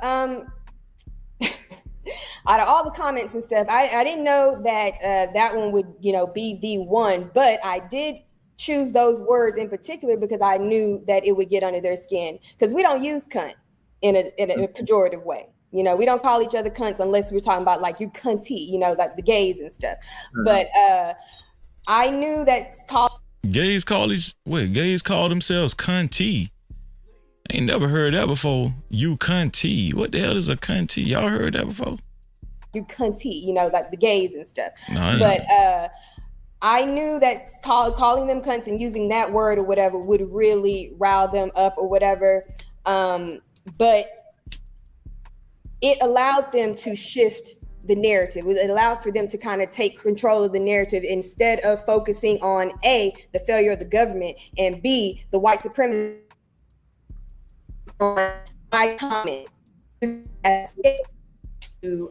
out of all the comments and stuff, I didn't know that that one would, be the one, but I did choose those words in particular because I knew that it would get under their skin, because we don't use cunt in a pejorative way. We don't call each other cunts unless we're talking about like you cunty, like the gays and stuff. Mm-hmm. But I knew that gays call themselves cunty. I ain't never heard that before. You cunty. What the hell is a cunty? Y'all heard that before? You cunty, like the gays and stuff. No, but I knew that calling them cunts and using that word or whatever would really rile them up or whatever. But it allowed them to shift the narrative. It allowed for them to kind of take control of the narrative instead of focusing on A, the failure of the government, and B, the white supremacy. On my comment to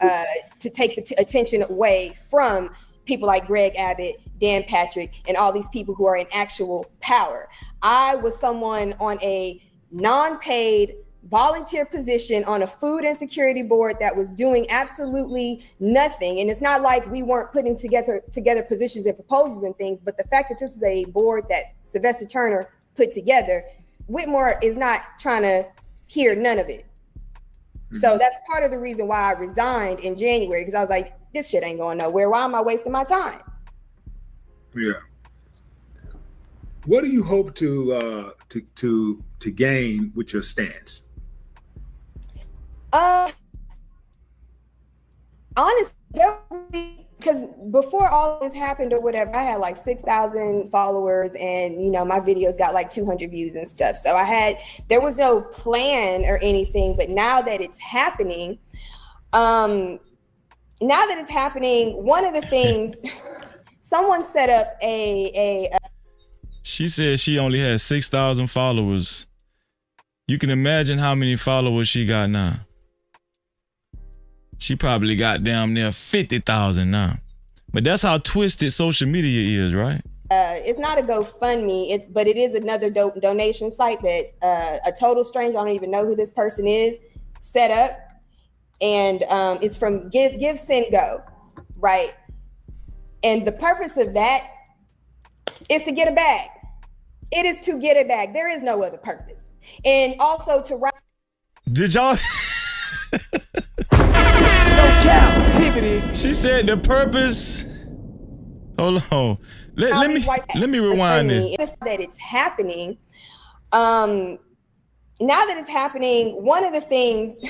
take the attention away from people like Greg Abbott, Dan Patrick, and all these people who are in actual power. I was someone on a non-paid volunteer position on a food insecurity board that was doing absolutely nothing. And it's not like we weren't putting together positions and proposals and things, but the fact that this was a board that Sylvester Turner put together, Whitmore is not trying to hear none of it. Mm-hmm. So that's part of the reason why I resigned in January, because I was like, this shit ain't going nowhere. Why am I wasting my time? Yeah. What do you hope to gain with your stance? Honestly, because before all this happened or whatever, I had like 6,000 followers, and my videos got like 200 views and stuff. So there was no plan or anything. But now that it's happening, one of the things someone set up She said she only had 6,000 followers. You can imagine how many followers she got now. She probably got damn near 50,000 now. But that's how twisted social media is, right? It's not a GoFundMe, but it is another donation site that a total stranger, I don't even know who this person is, set up. And it's from Give, Send, Go, right? And the purpose of that is to get a bag. It is to get a bag. There is no other purpose. And also to write. Did y'all? No Cap-tivity. She said the purpose. Hold on. Let me rewind this. That it's happening. Now that it's happening, one of the things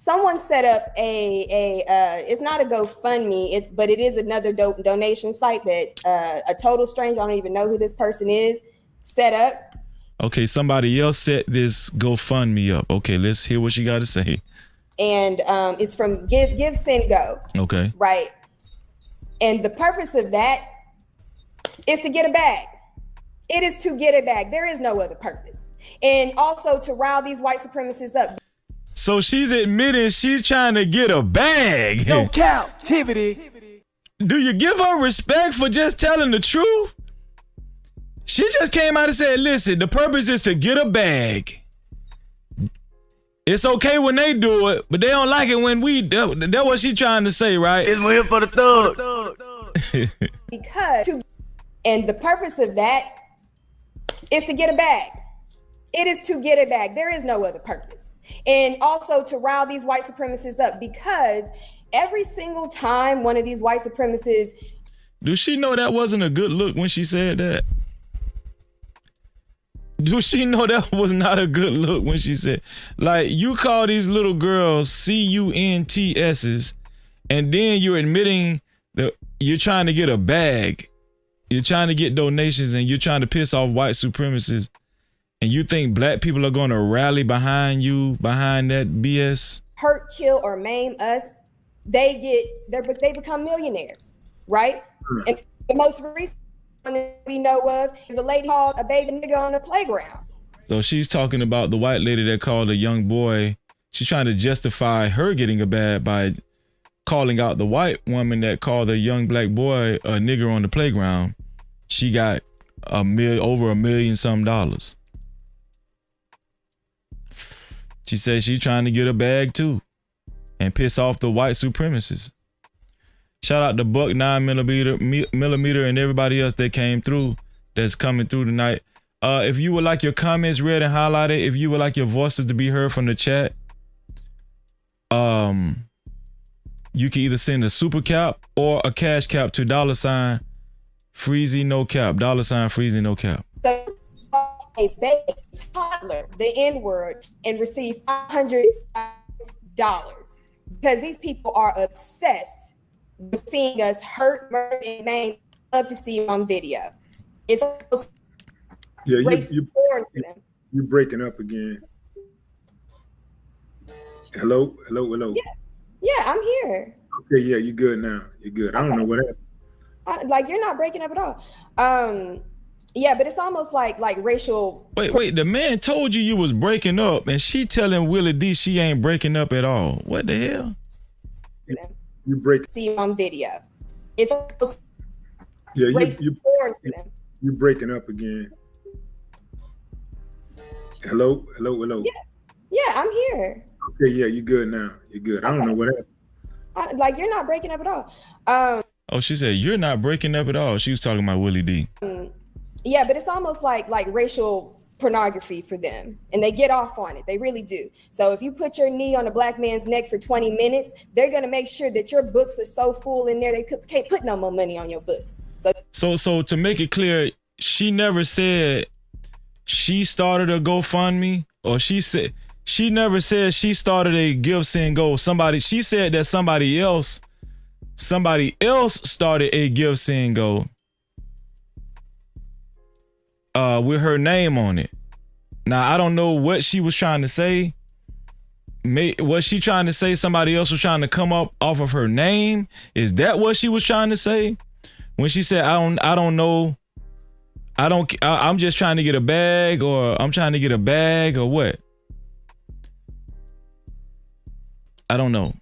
someone set up it's not a GoFundMe, but it is another donation site that a total stranger, I don't even know who this person is, set up. Okay, somebody else set this GoFundMe up. Okay, let's hear what you got to say. And it's from Give, Send, Go. Okay. Right. And the purpose of that is to get a bag. It is to get a bag. There is no other purpose. And also to rile these white supremacists up. So she's admitting she's trying to get a bag. No Cap-tivity. Do you give her respect for just telling the truth? She just came out and said, listen, the purpose is to get a bag. It's okay when they do it, but they don't like it when we do. That's what she's trying to say, right? It's here for the thug. And the purpose of that is to get a bag. It is to get a bag. There is no other purpose. And also to rile these white supremacists up, because every single time one of these white supremacists. Do she know that wasn't a good look when she said that? Do she know that was not a good look when she said, like, you call these little girls CUNTSs, and then you're admitting that you're trying to get a bag. You're trying to get donations, and you're trying to piss off white supremacists. And you think black people are going to rally behind you, behind that BS? Hurt, kill, or maim us, they become millionaires, right? And the most recent one that we know of is a lady called a baby nigga on the playground. So she's talking about the white lady that called a young boy. She's trying to justify her getting a bag by calling out the white woman that called a young black boy a nigger on the playground. She got over $1 million some. She says she's trying to get a bag too and piss off the white supremacists. Shout out to Buck 9mm and everybody else that came through, that's coming through tonight. If you would like your comments read and highlighted, if you would like your voices to be heard from the chat, you can either send a super cap or a cash cap to $Freezy no cap, $Freezy no cap. So a baby toddler, the N-word, and receive $500 because these people are obsessed with seeing us hurt, murder, and maim. Love to see it on video. It's you're breaking up again. Hello. Yeah, I'm here. Okay, yeah, you're good now. You're good. I don't know what happened. Like, you're not breaking up at all. Yeah, but it's almost like racial. Wait. The man told you was breaking up, and she telling Willie D she ain't breaking up at all. What the hell? You break. See on video. It's you're breaking up again. Hello. Yeah, I'm here. Okay, yeah, you're good now. You're good. I don't know what happened. Like, you're not breaking up at all. Oh, she said you're not breaking up at all. She was talking about Willie D. Yeah, but it's almost like racial pornography for them, and they get off on it. They really do. So if you put your knee on a black man's neck for 20 minutes, they're gonna make sure that your books are so full in there they can't put no more money on your books. So to make it clear, she never said she started a GoFundMe, or she never said she started a Give, Send, Go. She said that somebody else started a Give, Send, Go with her name on it. Now, I don't know what she was trying to say. Was she trying to say somebody else was trying to come up off of her name? Is that what she was trying to say? When she said, I don't know. I'm just trying to get a bag, or I'm trying to get a bag, or what? I don't know.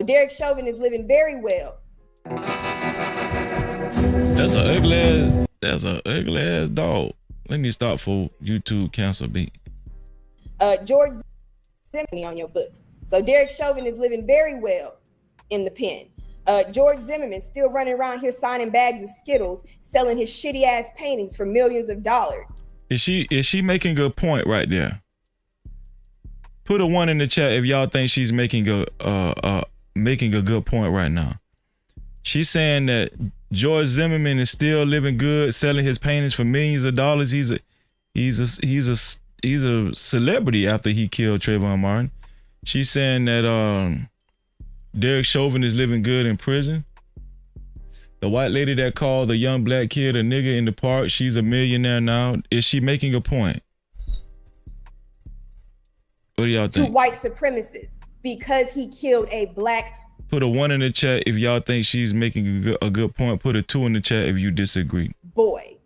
Derek Chauvin is living very well. That's an ugly ass dog. Let me stop for YouTube cancel beat. George Zimmerman on your books. So Derek Chauvin is living very well in the pen. George Zimmerman still running around here signing bags of Skittles, selling his shitty ass paintings for millions of dollars. Is she making a point right there? Put a 1 in the chat if y'all think she's making a good point right now. She's saying that George Zimmerman is still living good, selling his paintings for millions of dollars. He's a celebrity after he killed Trayvon Martin. She's saying that Derek Chauvin is living good in prison. The white lady that called the young black kid a nigga in the park, she's a millionaire now. Is she making a point? What do y'all think? To white supremacists because he killed a black. Put a 1 in the chat if y'all think she's making a good point. Put a 2 in the chat if you disagree. Boy.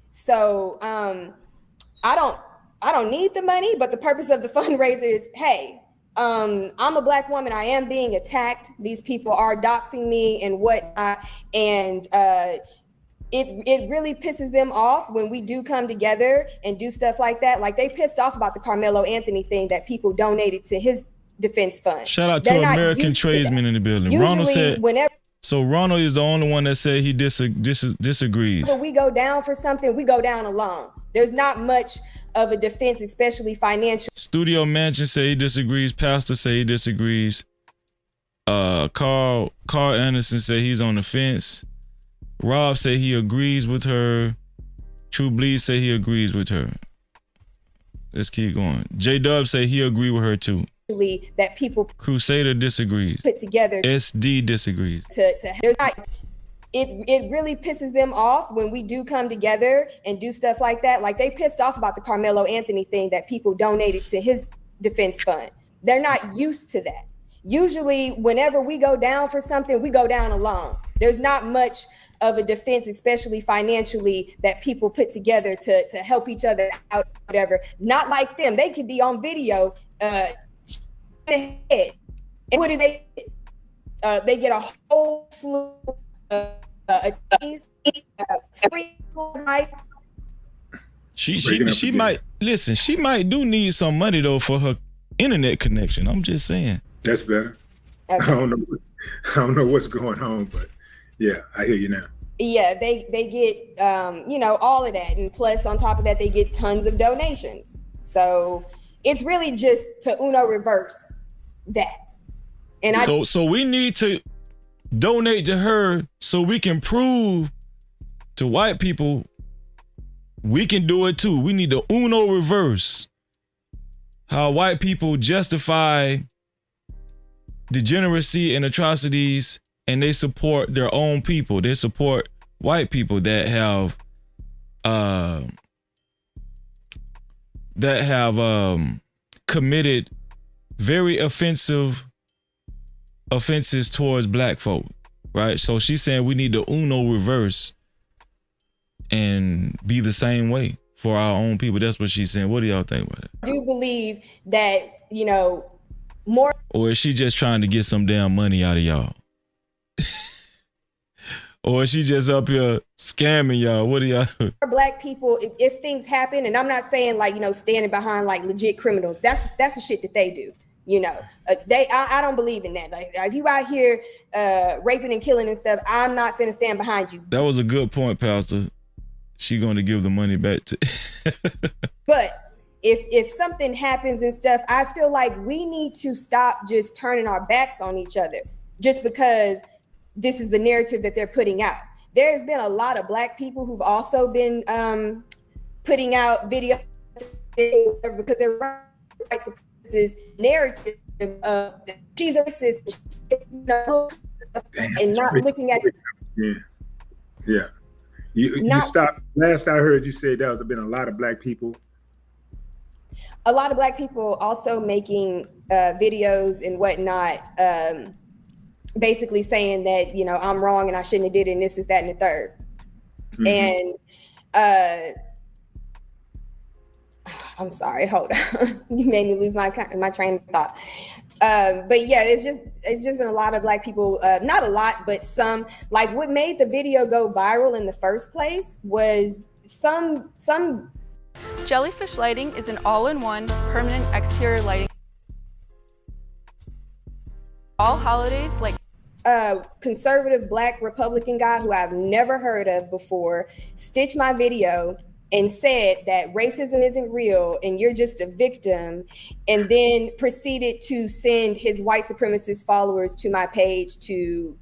So I don't need the money, but the purpose of the fundraiser is, hey, I'm a black woman. I am being attacked. These people are doxing me and whatnot. And it really pisses them off when we do come together and do stuff like that. Like they pissed off about the Carmelo Anthony thing that people donated to his defense fund. Shout out to American tradesmen in the building. Usually, Ronald said, whenever so Ronald is the only one that said he disagrees. when we go down for something, we go down alone. There's not much of a defense, especially financial. Studio Mansion say he disagrees. Pastor say he disagrees. Carl Anderson say he's on the fence. Rob say he agrees with her. True Bleed say he agrees with her. Let's keep going. J-Dub say he agree with her too. That people Crusader disagrees. put together. SD disagrees. It really pisses them off when we do come together and do stuff like that. Like they pissed off about the Carmelo Anthony thing that people donated to his defense fund. They're not used to that. Usually, whenever we go down for something, we go down alone. There's not much of a defense, especially financially, that people put together to help each other out, whatever. Not like them. They could be on video, head. And what do they get? They get a whole slew of She might listen. She might do need some money though for her internet connection. I'm just saying. That's better. I don't know what's going on, but yeah, I hear you now. Yeah, they get all of that, and plus on top of that, they get tons of donations. So it's really just to Uno reverse that. And so we need to donate to her so we can prove to white people we can do it too. We need to Uno reverse how white people justify degeneracy and atrocities, and they support their own people. They support white people that have committed very offenses towards black folk, right? So she's saying we need to Uno reverse and be the same way for our own people. That's what she's saying. What do y'all think about it? I do believe that, more. Or is she just trying to get some damn money out of y'all? Or is she just up here scamming y'all? What do y'all? Black people, if things happen, and I'm not saying standing behind legit criminals. That's the shit that they do. I don't believe in that. Like if you out here raping and killing and stuff, I'm not finna stand behind you. That was a good point, Pastor. She going to give the money back to. But if something happens and stuff, I feel like we need to stop just turning our backs on each other just because this is the narrative that they're putting out. There's been a lot of black people who've also been putting out videos because they're white supremacist narrative of she's a racist, and not looking at. Yeah. You stopped. Last I heard you say there's been a lot of black people. A lot of black people also making videos and whatnot, basically saying that, I'm wrong and I shouldn't have did it and this is that and the third. Mm-hmm. And I'm sorry, hold on. You made me lose my train of thought. But yeah, it's just been a lot of black people, not a lot, but some. Like what made the video go viral in the first place was some. Jellyfish Lighting is an all-in-one permanent exterior lighting. All holidays like. Conservative black Republican guy who I've never heard of before stitched my video and said that racism isn't real and you're just a victim, and then proceeded to send his white supremacist followers to my page to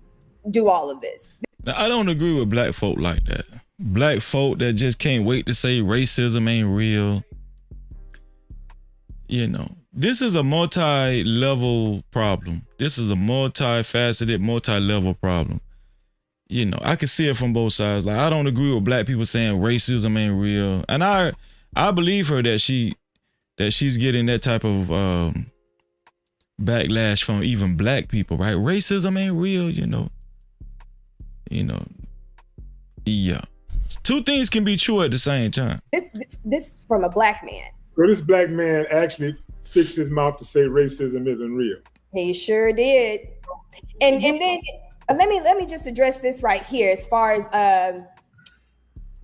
do all of this. Now, I don't agree with black folk like that. Black folk that just can't wait to say racism ain't real. this is a multi-level problem. This is a multifaceted, multi-level problem. You know, I can see it from both sides. Like, I don't agree with black people saying racism ain't real. And I believe her that she's getting that type of backlash from even black people, right? Racism ain't real, you know. Yeah. Two things can be true at the same time. This from a black man. So this black man actually fixed his mouth to say racism isn't real. He sure did. And then let me just address this right here as far as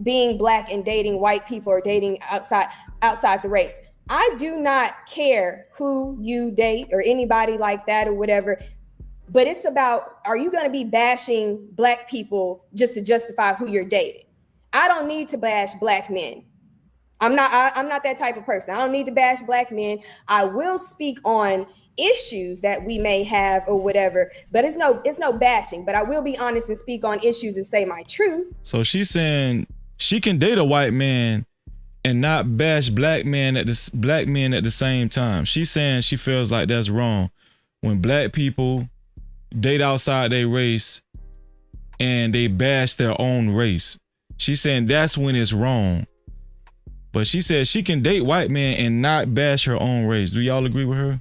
being black and dating white people or dating outside the race. I do not care who you date or anybody like that or whatever, but it's about, are you going to be bashing black people just to justify who you're dating? I don't need to bash black men. I'm not that type of person. I don't need to bash black men. I will speak on issues that we may have or whatever, but it's no bashing, but I will be honest and speak on issues and say my truth. So she's saying she can date a white man and not bash black men at the same time. She's saying she feels like that's wrong when black people date outside their race and they bash their own race. She's saying that's when it's wrong. But she says she can date white men and not bash her own race. Do y'all agree with her?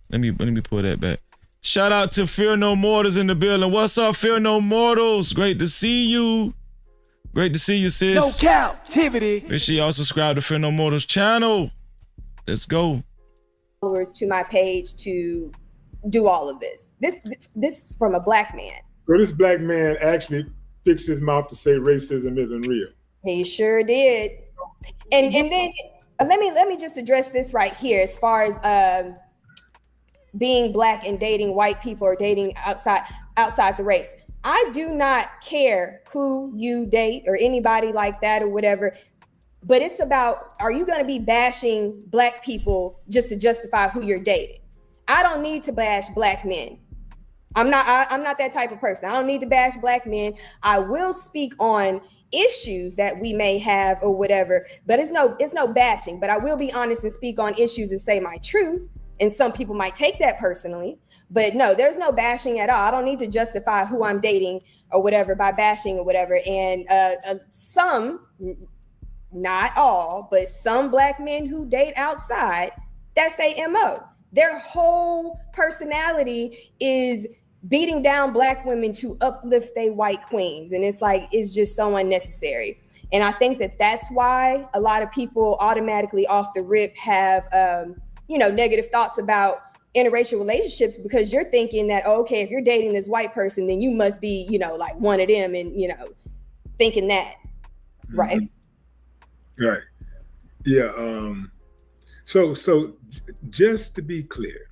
Let me pull that back. Shout out to Fear No Mortals in the building. What's up, Fear No Mortals? Great to see you. Great to see you, sis. No Cap-tivity. Make sure y'all subscribe to Fear No Mortals channel. Let's go. Followers to my page to do all of this. This from a black man. So this black man actually fixed his mouth to say racism isn't real. He sure did. And then let me just address this right here as far as being black and dating white people or dating outside the race. I do not care who you date or anybody like that or whatever, but it's about, are you going to be bashing black people just to justify who you're dating? I don't need to bash black men. I'm not that type of person. I don't need to bash black men. I will speak on issues that we may have or whatever, but it's no bashing, but I will be honest and speak on issues and say my truth. And some people might take that personally, but no, there's no bashing at all. I don't need to justify who I'm dating or whatever by bashing or whatever. And some, not all, but some black men who date outside, that's their MO. Their whole personality is beating down black women to uplift their white queens. And it's just so unnecessary. And I think that that's why a lot of people automatically off the rip have, negative thoughts about interracial relationships, because you're thinking that, okay, if you're dating this white person, then you must be, like one of them, and, thinking that, right? Right. Yeah. So just to be clear,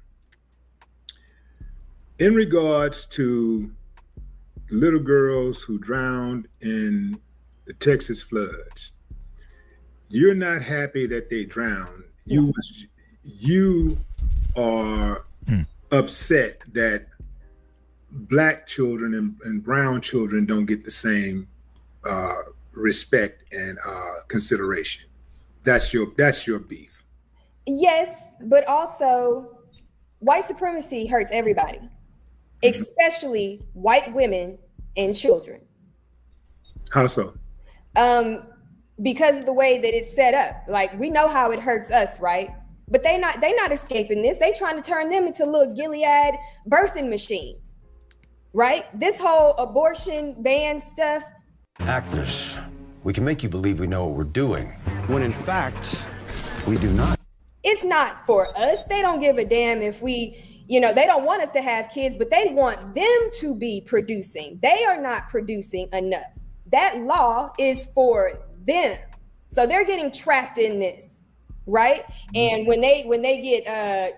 in regards to little girls who drowned in the Texas floods, you're not happy that they drowned. You are upset that black children and brown children don't get the same respect and consideration. That's your beef. Yes, but also white supremacy hurts everybody, especially white women and children. How so? Because of the way that it's set up. Like, we know how it hurts us, right? But they not escaping this. They trying to turn them into little Gilead birthing machines, right? This whole abortion ban stuff. Actors, we can make you believe we know what we're doing, when in fact, we do not. It's not for us. They don't give a damn if we, they don't want us to have kids, but they want them to be producing. They are not producing enough. That law is for them. So they're getting trapped in this. Right. And when they get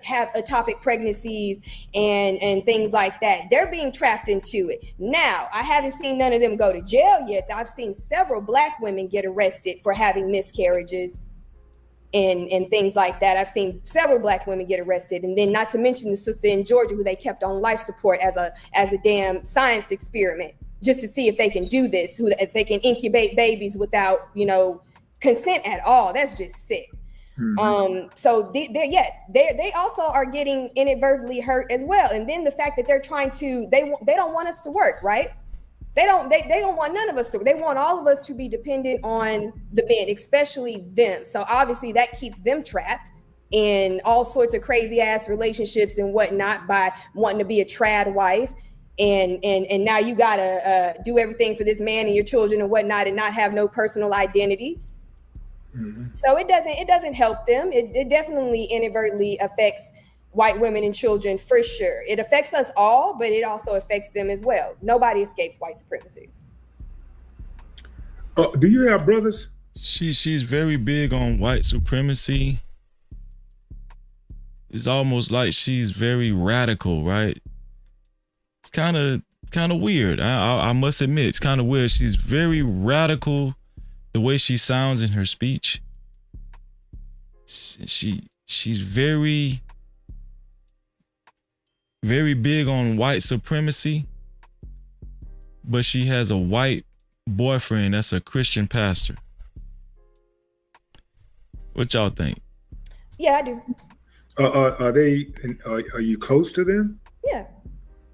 have ectopic pregnancies and things like that, they're being trapped into it. Now, I haven't seen none of them go to jail yet. I've seen several black women get arrested for having miscarriages and things like that. I've seen several black women get arrested. And then not to mention the sister in Georgia who they kept on life support as a damn science experiment just to see if they can do this, if they can incubate babies without, consent at all. That's just sick. So they also are getting inadvertently hurt as well. And then the fact that they're trying to, they don't want us to work, right? They don't want none of us to. They want all of us to be dependent on the men, especially them. So obviously that keeps them trapped in all sorts of crazy ass relationships and whatnot by wanting to be a trad wife. And now you gotta do everything for this man and your children and whatnot and not have no personal identity. So it doesn't help them. It definitely inadvertently affects white women and children for sure. It affects us all, but it also affects them as well. Nobody escapes white supremacy. Do you have brothers? She's very big on white supremacy. It's almost like she's very radical, right? It's kind of weird. I must admit, it's kind of weird. She's very radical, the way she sounds in her speech. She's very big on white supremacy, but she has a white boyfriend that's a Christian pastor. What y'all think? Yeah, I do. Are you close to them? Yeah.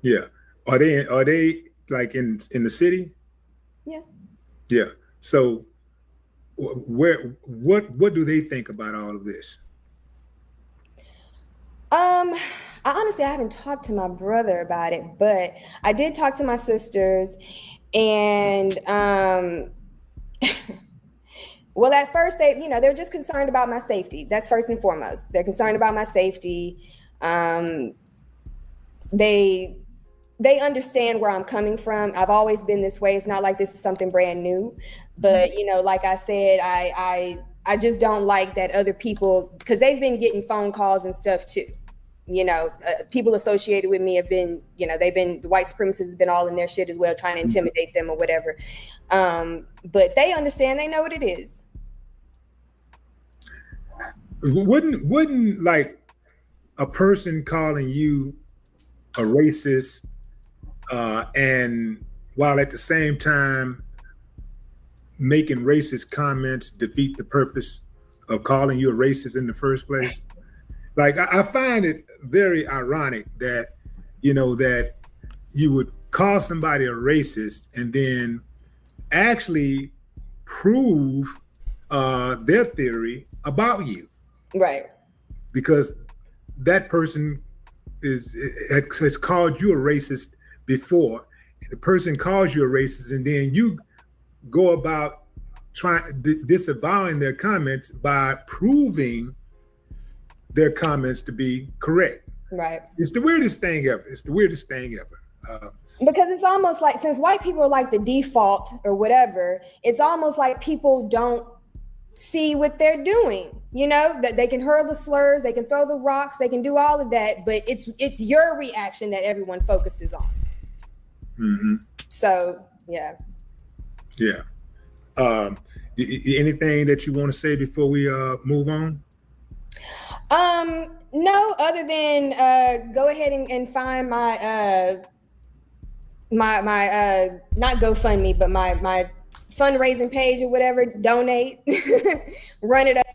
Yeah. Are they like in the city? Yeah. Yeah. So what do they think about all of this? I haven't talked to my brother about it, but I did talk to my sisters, and well, at first they're just concerned about my safety. That's first and foremost. They're concerned about my safety. They understand where I'm coming from. I've always been this way. It's not like this is something brand new, but like I said, I just don't like that other people, because they've been getting phone calls and stuff too. People associated with me have been, the white supremacists have been all in their shit as well, trying to intimidate them or whatever. But they understand, they know what it is. Wouldn't like a person calling you a racist, and while at the same time making racist comments defeat the purpose of calling you a racist in the first place? Like, I find it very ironic that, that you would call somebody a racist and then actually prove their theory about you. Right. Because that person has called you a racist before. The person calls you a racist, and then you go about disavowing their comments by proving their comments to be correct. Right. It's the weirdest thing ever. Because it's almost like, since white people are like the default or whatever, it's almost like people don't see what they're doing. That they can hurl the slurs, they can throw the rocks, they can do all of that, but it's your reaction that everyone focuses on. Mm-hmm. So yeah. Yeah. Anything that you want to say before we move on? No, other than go ahead and find my my not GoFundMe, but my fundraising page or whatever. Donate, run it up.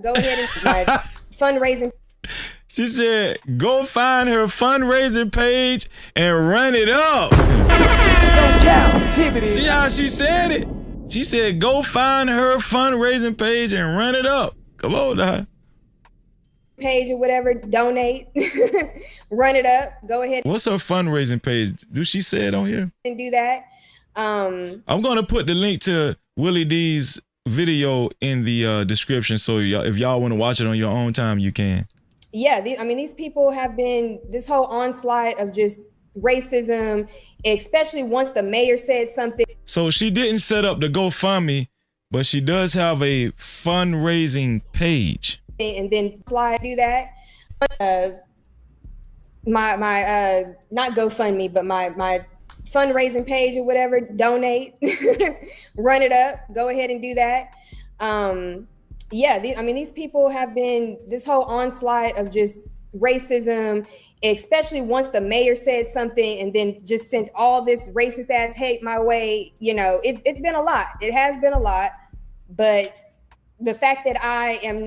Go ahead and my fundraising. She said, "Go find her fundraising page and run it up." No Cap-tivity. See how she said it? She said, "Go find her fundraising page and run it up." Come on, now. Page or whatever. Donate, run it up. Go ahead. What's her fundraising page? Do she say it on here? And do that. I'm gonna put the link to Willie D's video in the description, so if y'all want to watch it on your own time, you can. Yeah, these people have been, this whole onslaught of just racism, especially once the mayor said something. So she didn't set up the GoFundMe, but she does have a fundraising page. And then do that. My not GoFundMe, but my fundraising page or whatever. Donate, run it up. Go ahead and do that. Yeah, these people have been, this whole onslaught of just racism, especially once the mayor said something and then just sent all this racist ass hate my way. It's been a lot. It has been a lot, but the fact that I'm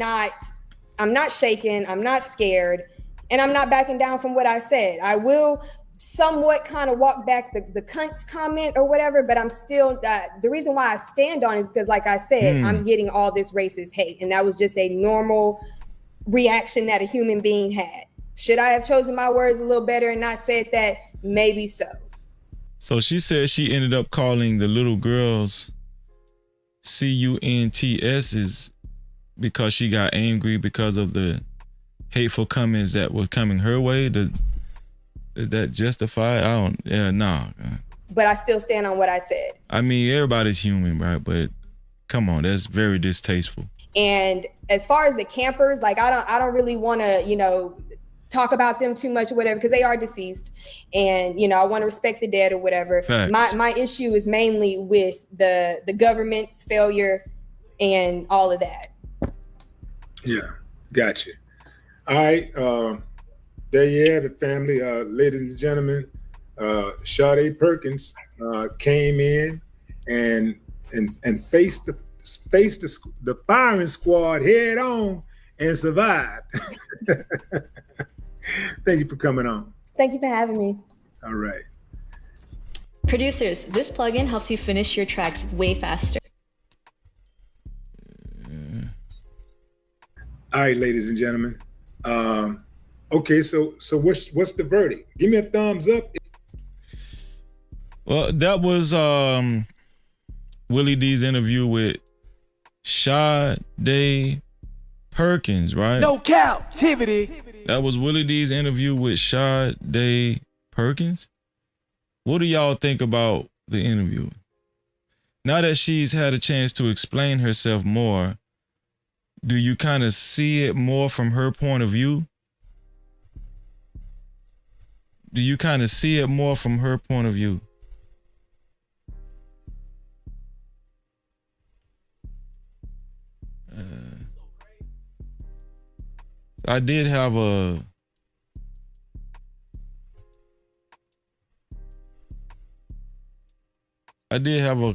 not shaken, I'm not scared, and I'm not backing down from what I said. I will somewhat kind of walk back the cunts comment or whatever, but I'm still, the reason why I stand on it is because, like I said, I'm getting all this racist hate, and that was just a normal reaction that a human being had. Should I have chosen my words a little better and not said that? Maybe so. So she said she ended up calling the little girls CUNTSs because she got angry because of the hateful comments that were coming her way. Does that justify it? Nah. But I still stand on what I said. I mean, everybody's human, right? But come on, that's very distasteful. And as far as the campers, like I don't really want to, talk about them too much or whatever, because they are deceased, and I want to respect the dead or whatever. Facts. My issue is mainly with the government's failure and all of that. Yeah, gotcha. All right, there you have it, family. Ladies and gentlemen, Sadé Perkins came in and faced the firing squad head on and survived. Thank you for coming on. Thank you for having me. All right. Producers, this plugin helps you finish your tracks way faster. All right, ladies and gentlemen. Okay, so what's the verdict? Give me a thumbs up. Well, that was Willie D's interview with Sadé Perkins, right? No Cap-tivity. That was Willie D's interview with Sadé Perkins. What do y'all think about the interview? Now that she's had a chance to explain herself more, do you kind of see it more from her point of view? Do you kind of see it more from her point of view? I did have a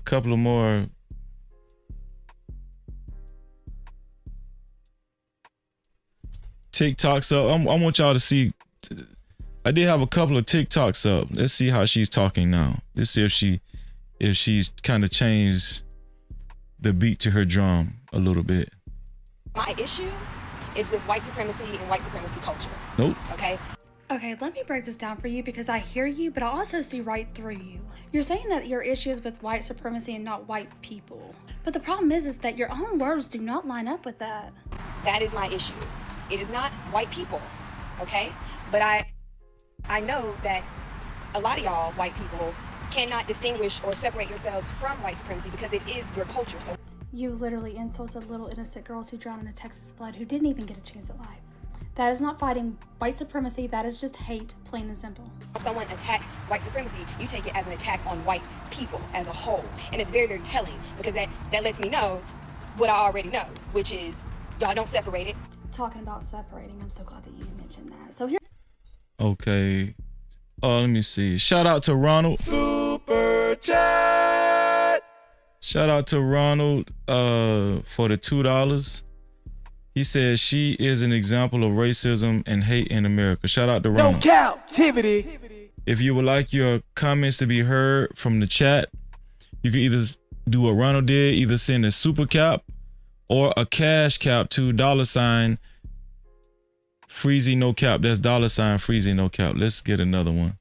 couple of more TikToks up. I want y'all to see. I did have a couple of TikToks up. Let's see how she's talking now. Let's see if she's kind of changed the beat to her drum a little bit. My issue is with white supremacy and white supremacy culture. Nope. Okay. Okay, let me break this down for you because I hear you, but I also see right through you. You're saying that your issue is with white supremacy and not white people. But the problem is that your own words do not line up with that. That is my issue. It is not white people, okay? But I know that a lot of y'all white people cannot distinguish or separate yourselves from white supremacy because it is your culture. So you literally insulted little innocent girls who drowned in a Texas flood who didn't even get a chance at life. That is not fighting white supremacy, that is just hate, plain and simple. When someone attacks white supremacy, you take it as an attack on white people as a whole. And it's very, very telling because that lets me know what I already know, which is y'all don't separate it. Talking about separating, I'm so glad that you mentioned that. So here. Okay. Let me see. Shout out to Ronald. Super chat. Shout out to Ronald for the $2. He says she is an example of racism and hate in America. Shout out to Ronald. No Cap-tivity. If you would like your comments to be heard from the chat, you can either do what Ronald did, either send a super cap or a cash cap to $ Freezy no cap. That's $ Freezy no cap. Let's get another one.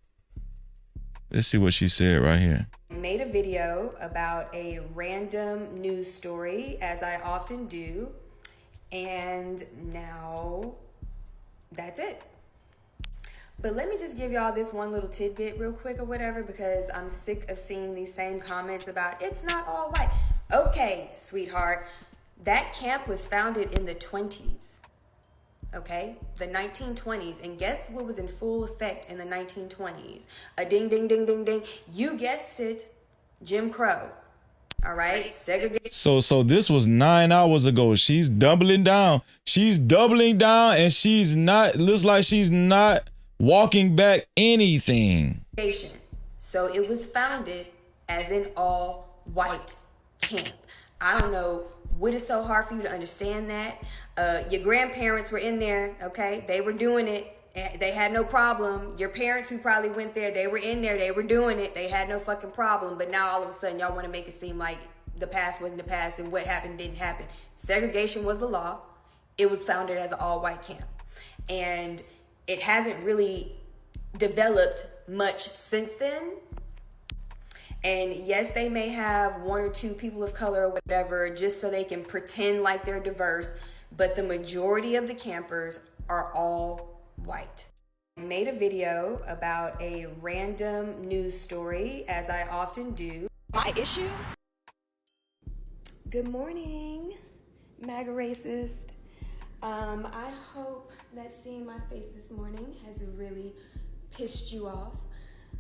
Let's see what she said right here. Made a video about a random news story, as I often do. And now that's it. But let me just give y'all this one little tidbit real quick or whatever, because I'm sick of seeing these same comments about it's not all white. Okay, sweetheart, that camp was founded in the 20s. Okay, the 1920s. And guess what was in full effect in the 1920s? A ding, ding, ding, ding, ding. You guessed it, Jim Crow. All right, segregation. So this was 9 hours ago. She's doubling down. She's doubling down, and she's not. Looks like she's not walking back anything. So it was founded as an all-white camp. I don't know what is so hard for you to understand that. Your grandparents were in there, okay? They were doing it. They had no problem. Your parents who probably went there, they were in there. They were doing it. They had no fucking problem. But now all of a sudden y'all want to make it seem like the past wasn't the past and what happened didn't happen. Segregation was the law. It was founded as an all-white camp. And it hasn't really developed much since then. And yes, they may have one or two people of color or whatever just so they can pretend like they're diverse, but the majority of the campers are all white. I made a video about a random news story, as I often do. My issue? Good morning, MAGA racist. I hope that seeing my face this morning has really pissed you off.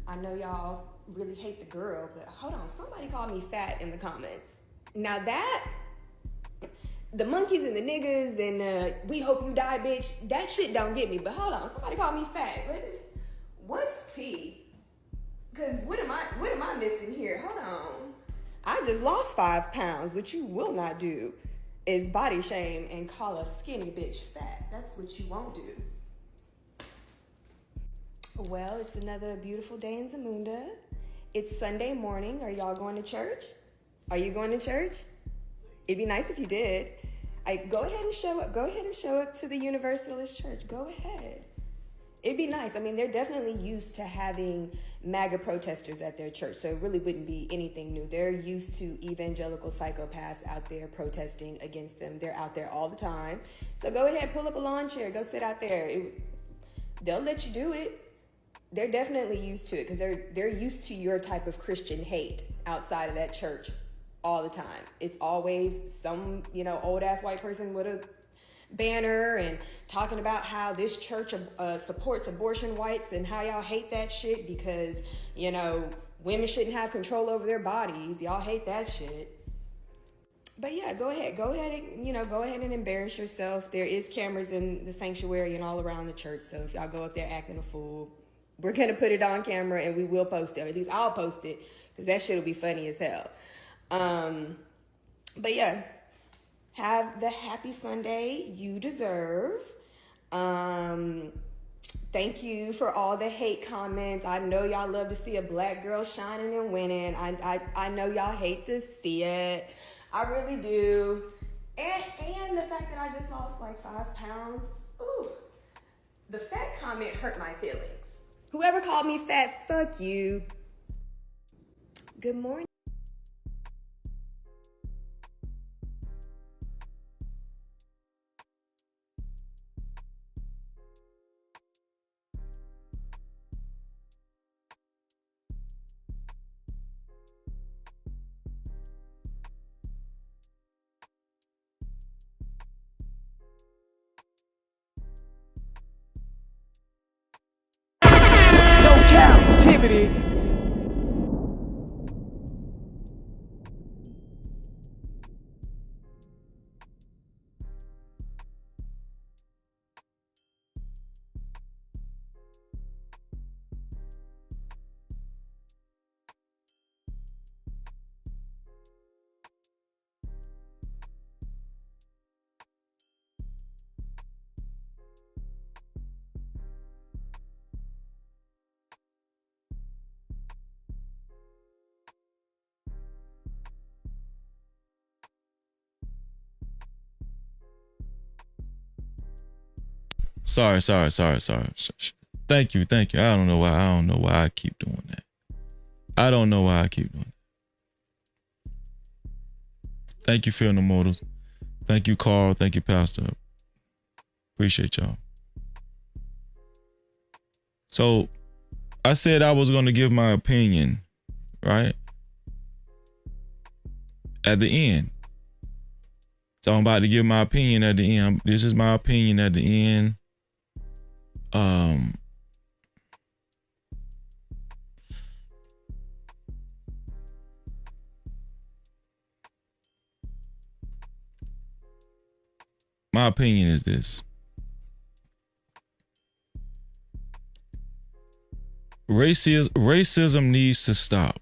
I know y'all really hate the girl, but hold on, somebody called me fat in the comments. Now that, the monkeys and the niggas and we hope you die, bitch, that shit don't get me. But hold on, somebody called me fat. What's tea? Cause what am I missing here? Hold on. I just lost 5 pounds. What you will not do is body shame and call a skinny bitch fat. That's what you won't do. Well, it's another beautiful day in Zamunda. It's Sunday morning. Are y'all going to church? Are you going to church? It'd be nice if you did. Go ahead and show up. Go ahead and show up to the Universalist Church. Go ahead. It'd be nice. I mean, they're definitely used to having MAGA protesters at their church, so it really wouldn't be anything new. They're used to evangelical psychopaths out there protesting against them. They're out there all the time. So go ahead, pull up a lawn chair. Go sit out there. They'll let you do it. They're definitely used to it because they're used to your type of Christian hate outside of that church all the time. It's always some, old ass white person with a banner and talking about how this church supports abortion rights and how y'all hate that shit because, women shouldn't have control over their bodies. Y'all hate that shit. But yeah, go ahead and embarrass yourself. There is cameras in the sanctuary and all around the church. So if y'all go up there acting a fool, we're going to put it on camera and we will post it. Or at least I'll post it because that shit will be funny as hell. But yeah, have the happy Sunday you deserve. Thank you for all the hate comments. I know y'all love to see a black girl shining and winning. I know y'all hate to see it. I really do. And the fact that I just lost like 5 pounds. Ooh, the fat comment hurt my feelings. Whoever called me fat, fuck you. Good morning. Cap-tivity. Sorry. Thank you. I don't know why I keep doing that. Thank you, Phil No Motors. Thank you, Carl. Thank you, Pastor. Appreciate y'all. So I said I was going to give my opinion, right? At the end. So I'm about to give my opinion at the end. This is my opinion at the end. My opinion is this. Racism needs to stop.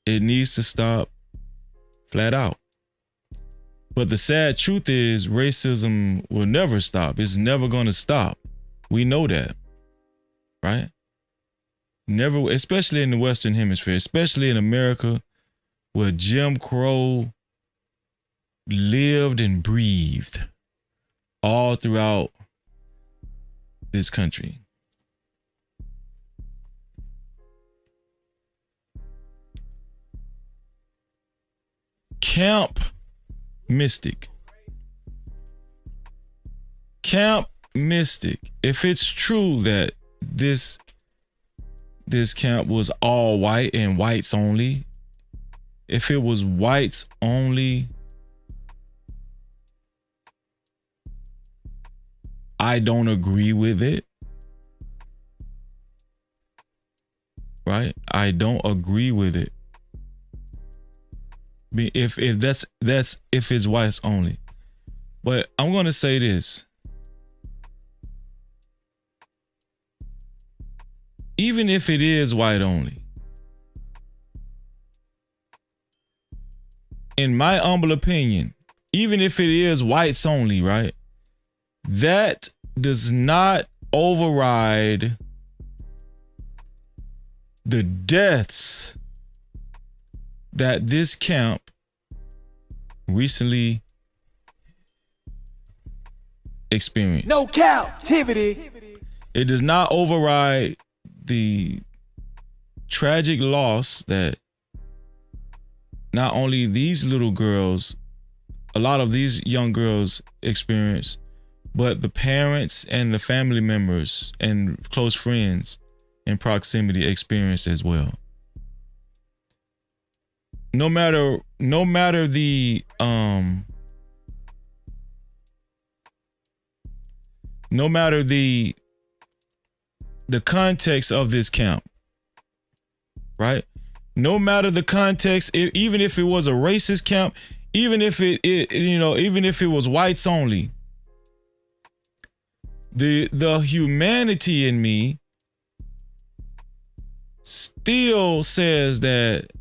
It needs to stop flat out. But the sad truth is racism will never stop. It's never going to stop. We know that, right? Never, especially in the Western Hemisphere, especially in America, where Jim Crow lived and breathed all throughout this country. Camp Mystic. Camp Mystic. If it's true that this camp was all white and whites only, if it was whites only, I don't agree with it. Right? I don't agree with it. If that's if it's whites only. But I'm going to say this. Even if it is white only, in my humble opinion, even if it is whites only, right? That does not override the deaths that this camp recently experienced. No captivity. It does not override the tragic loss that not only these little girls, a lot of these young girls experience, but the parents and the family members and close friends in proximity experienced as well. No matter the context of this camp, right? No matter the context, even if it was a racist camp, even if even if it was whites only, the humanity in me still says that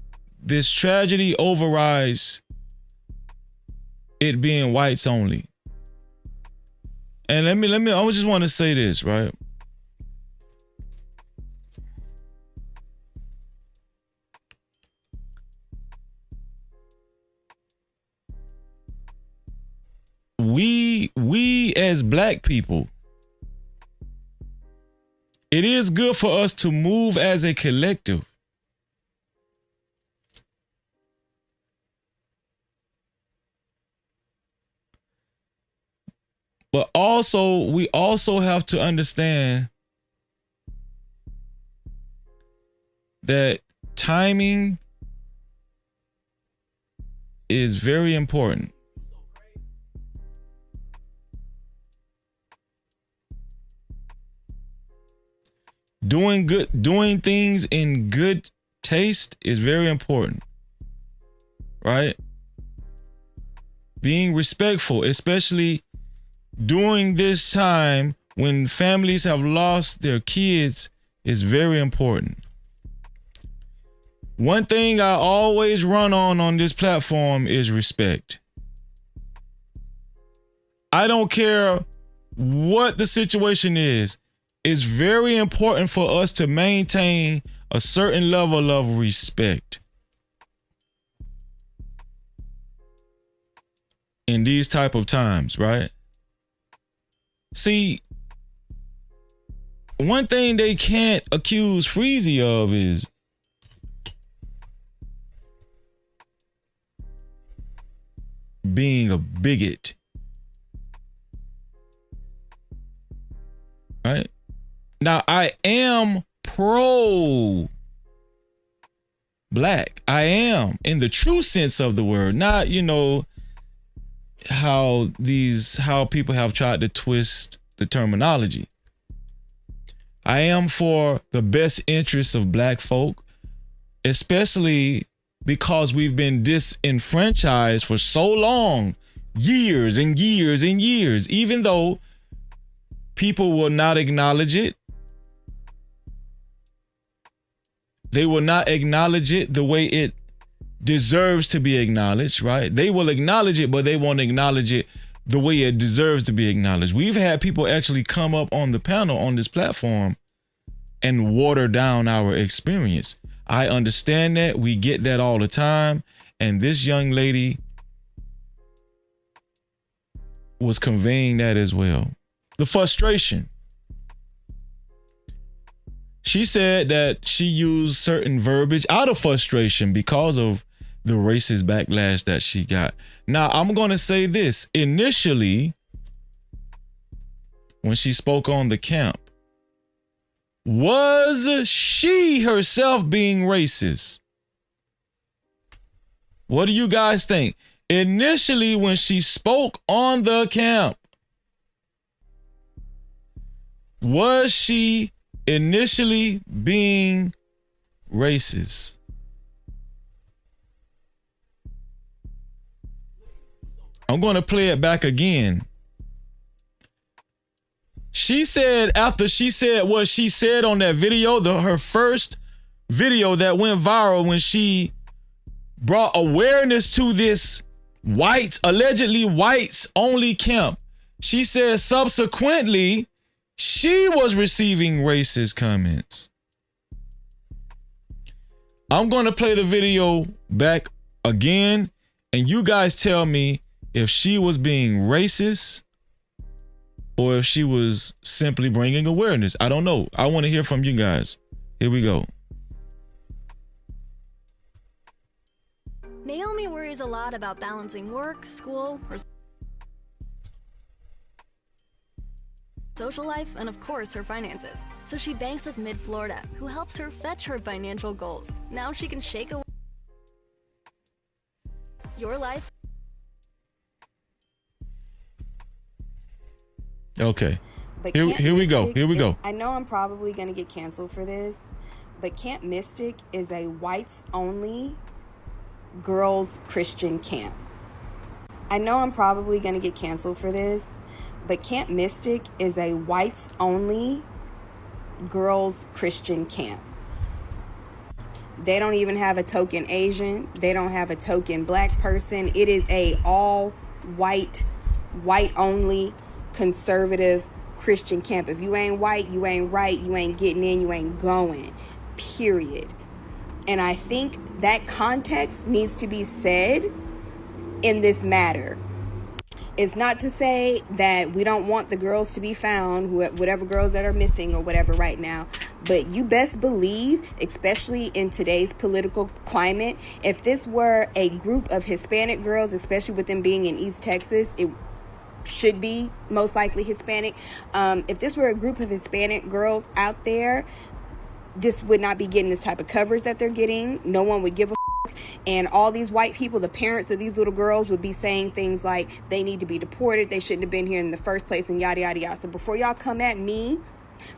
this tragedy overrides it being whites only. And I just want to say this, right? We as black people, it is good for us to move as a collective. But also, we also have to understand that timing is very important. Doing things in good taste is very important, right? Being respectful, especially during this time when families have lost their kids, is very important. One thing I always run on this platform is respect. I don't care what the situation is. It's very important for us to maintain a certain level of respect in these type of times, right? See, one thing they can't accuse Freezy of is being a bigot, right? Now, I am pro-black. I am, in the true sense of the word, not, how people have tried to twist the terminology. I am for the best interests of black folk, especially because we've been disenfranchised for so long, years and years and years, even though people will not acknowledge it. They will not acknowledge it the way it deserves to be acknowledged, right? They will acknowledge it, but they won't acknowledge it the way it deserves to be acknowledged. We've had people actually come up on the panel on this platform and water down our experience. I understand that. We get that all the time. And this young lady was conveying that as well. The frustration. She said that she used certain verbiage out of frustration because of the racist backlash that she got. Now, I'm going to say this. Initially, when she spoke on the camp, was she herself being racist? What do you guys think? Initially, when she spoke on the camp, was she initially being racist? I'm going to play it back again. She said, after she said what she said on that video, her first video that went viral when she brought awareness to this allegedly whites only camp, she said subsequently she was receiving racist comments. I'm going to play the video back again, and you guys tell me if she was being racist or if she was simply bringing awareness. I don't know. I want to hear from you guys. Here we go. Naomi worries a lot about balancing work, school, her social life, and of course her finances. So she banks with Mid-Florida, who helps her fetch her financial goals. Now she can shake away your life. Okay. But Here we go. Here we go. I know I'm probably going to get canceled for this, but Camp Mystic is a whites-only girls Christian camp. I know I'm probably going to get canceled for this, but Camp Mystic is a whites-only girls Christian camp. They don't even have a token Asian. They don't have a token black person. It is a all white only conservative Christian camp. If you ain't white, you ain't right, you ain't getting in, you ain't going, period. And I think that context needs to be said in this matter. It's not to say that we don't want the girls to be found, whatever girls that are missing or whatever right now, but you best believe, especially in today's political climate, if this were a group of Hispanic girls, especially with them being in East Texas, it should be most likely Hispanic. If this were a group of Hispanic girls out there, this would not be getting this type of coverage that they're getting. No one would give a f***. And all these white people, the parents of these little girls, would be saying things like they need to be deported, they shouldn't have been here in the first place, and yada yada yada. So before y'all come at me,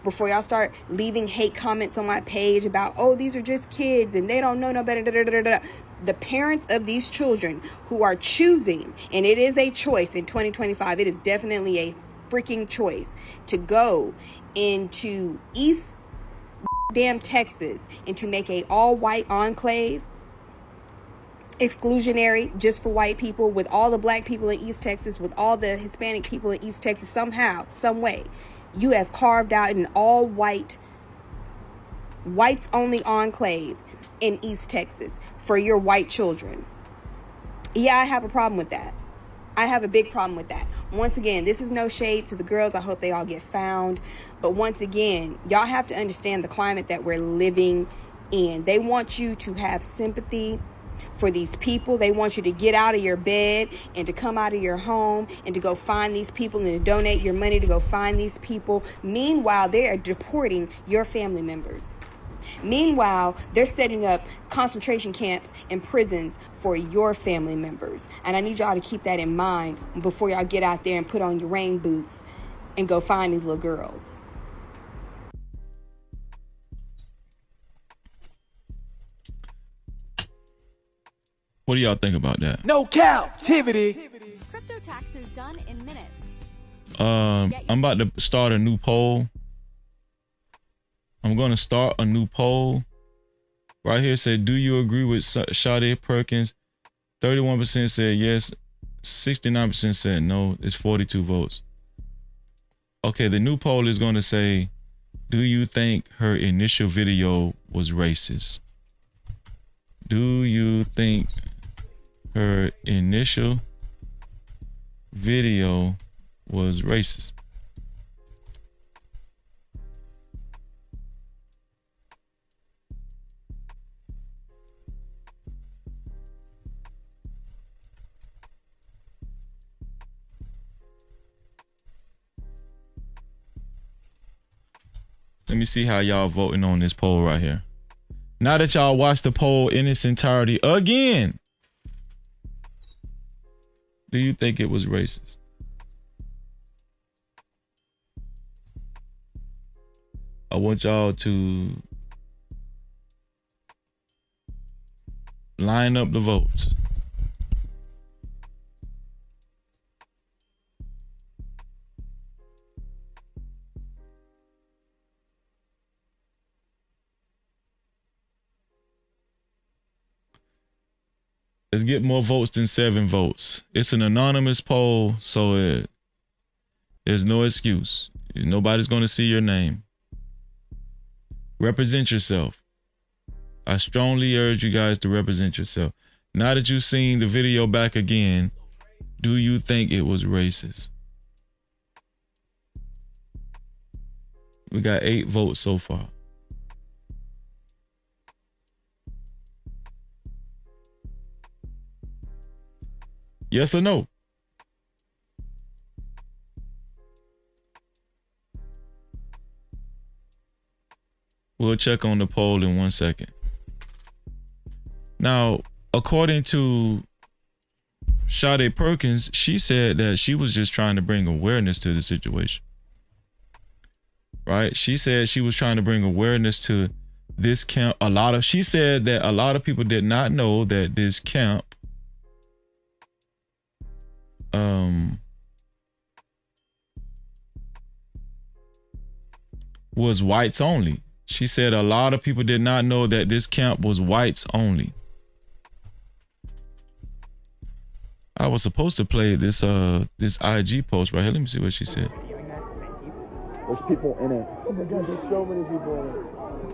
before y'all start leaving hate comments on my page about, oh, these are just kids and they don't know no better, da, da, da, da, da. The parents of these children who are choosing, and it is a choice in 2025, it is definitely a freaking choice to go into East damn Texas and to make a all-white enclave, exclusionary just for white people, with all the black people in East Texas, with all the Hispanic people in East Texas. Somehow, some way, you have carved out an all-white, whites-only enclave in East Texas for your white children. Yeah, I have a problem with that. I have a big problem with that. Once again, this is no shade to the girls. I hope they all get found. But once again, y'all have to understand the climate that we're living in. They want you to have sympathy for these people. They want you to get out of your bed and to come out of your home and to go find these people and to donate your money to go find these people. Meanwhile, they are deporting your family members. Meanwhile, they're setting up concentration camps and prisons for your family members. And I need y'all to keep that in mind before y'all get out there and put on your rain boots and go find these little girls. What do y'all think about that? No Cap-tivity. Crypto taxes done in minutes. I'm about to start a new poll. I'm going to start a new poll. Right here said, do you agree with Sadé Perkins? 31% said yes. 69% said no. It's 42 votes. Okay, the new poll is going to say, do you think her initial video was racist? Do you think her initial video was racist? Let me see how y'all voting on this poll right here. Now that y'all watched the poll in its entirety again, do you think it was racist? I want y'all to line up the votes. Let's get more votes than 7 votes. It's an anonymous poll, so there's no excuse. Nobody's going to see your name. Represent yourself. I strongly urge you guys to represent yourself. Now that you've seen the video back again, do you think it was racist? We got 8 votes so far. Yes or no? We'll check on the poll in 1 second. Now, according to Sadé Perkins, she said that she was just trying to bring awareness to the situation. Right? She said she was trying to bring awareness to this camp. She said that a lot of people did not know that this camp was whites only. She said a lot of people did not know that this camp was whites only. I was supposed to play this this IG post right here. Let me see what she said. There's people in it. Oh my God, there's so many people in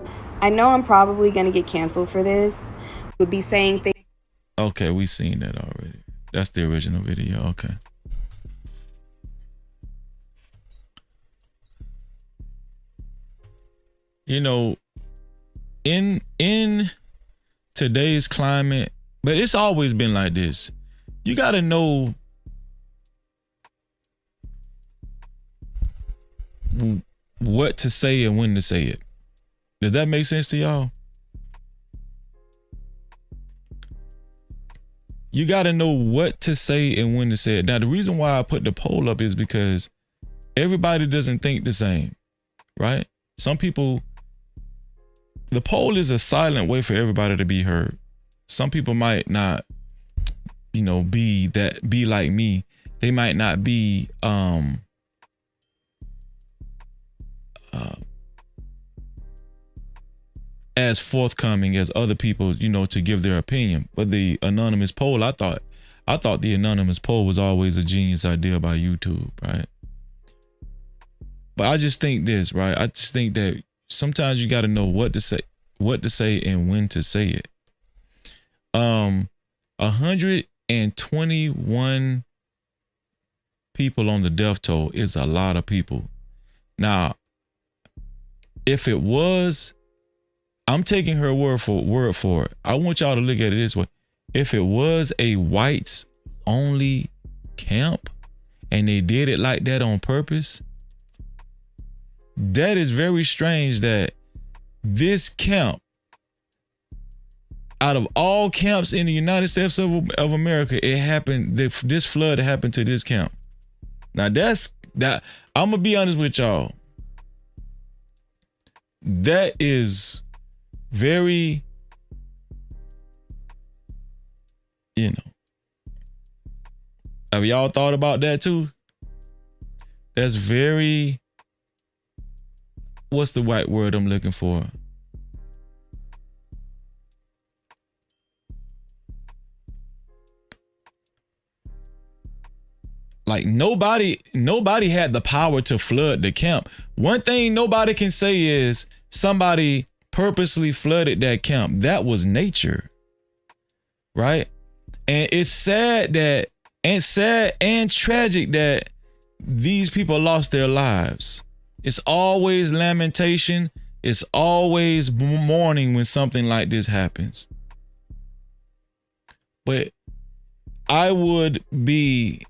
it. I know I'm probably gonna get canceled for this. Would be saying things. Okay, we seen that already. That's the original video. Okay. You know, in today's climate, but it's always been like this. You got to know what to say and when to say it. Does that make sense to y'all? You got to know what to say and when to say it. Now, the reason why I put the poll up is because everybody doesn't think the same, right? Some people, the poll is a silent way for everybody to be heard. Some people might not, you know, be like me. They might not be as forthcoming as other people, you know, to give their opinion. But the anonymous poll, I thought the anonymous poll was always a genius idea by YouTube, right? But I just think this, right? I just think that sometimes you got to know what to say and when to say it. 121 people on the death toll is a lot of people. Now, if it was, I'm taking her word for it. I want y'all to look at it this way. If it was a whites only camp and they did it like that on purpose, that is very strange that this camp, out of all camps in the United States of America, it happened, this flood happened to this camp. Now I'm gonna be honest with y'all. That is very, you know, have y'all thought about that too? That's very, what's the right word I'm looking for? Like nobody had the power to flood the camp. One thing nobody can say is somebody purposely flooded that camp. That was nature. Right? And it's sad and tragic that these people lost their lives. It's always lamentation. It's always mourning when something like this happens. But I would be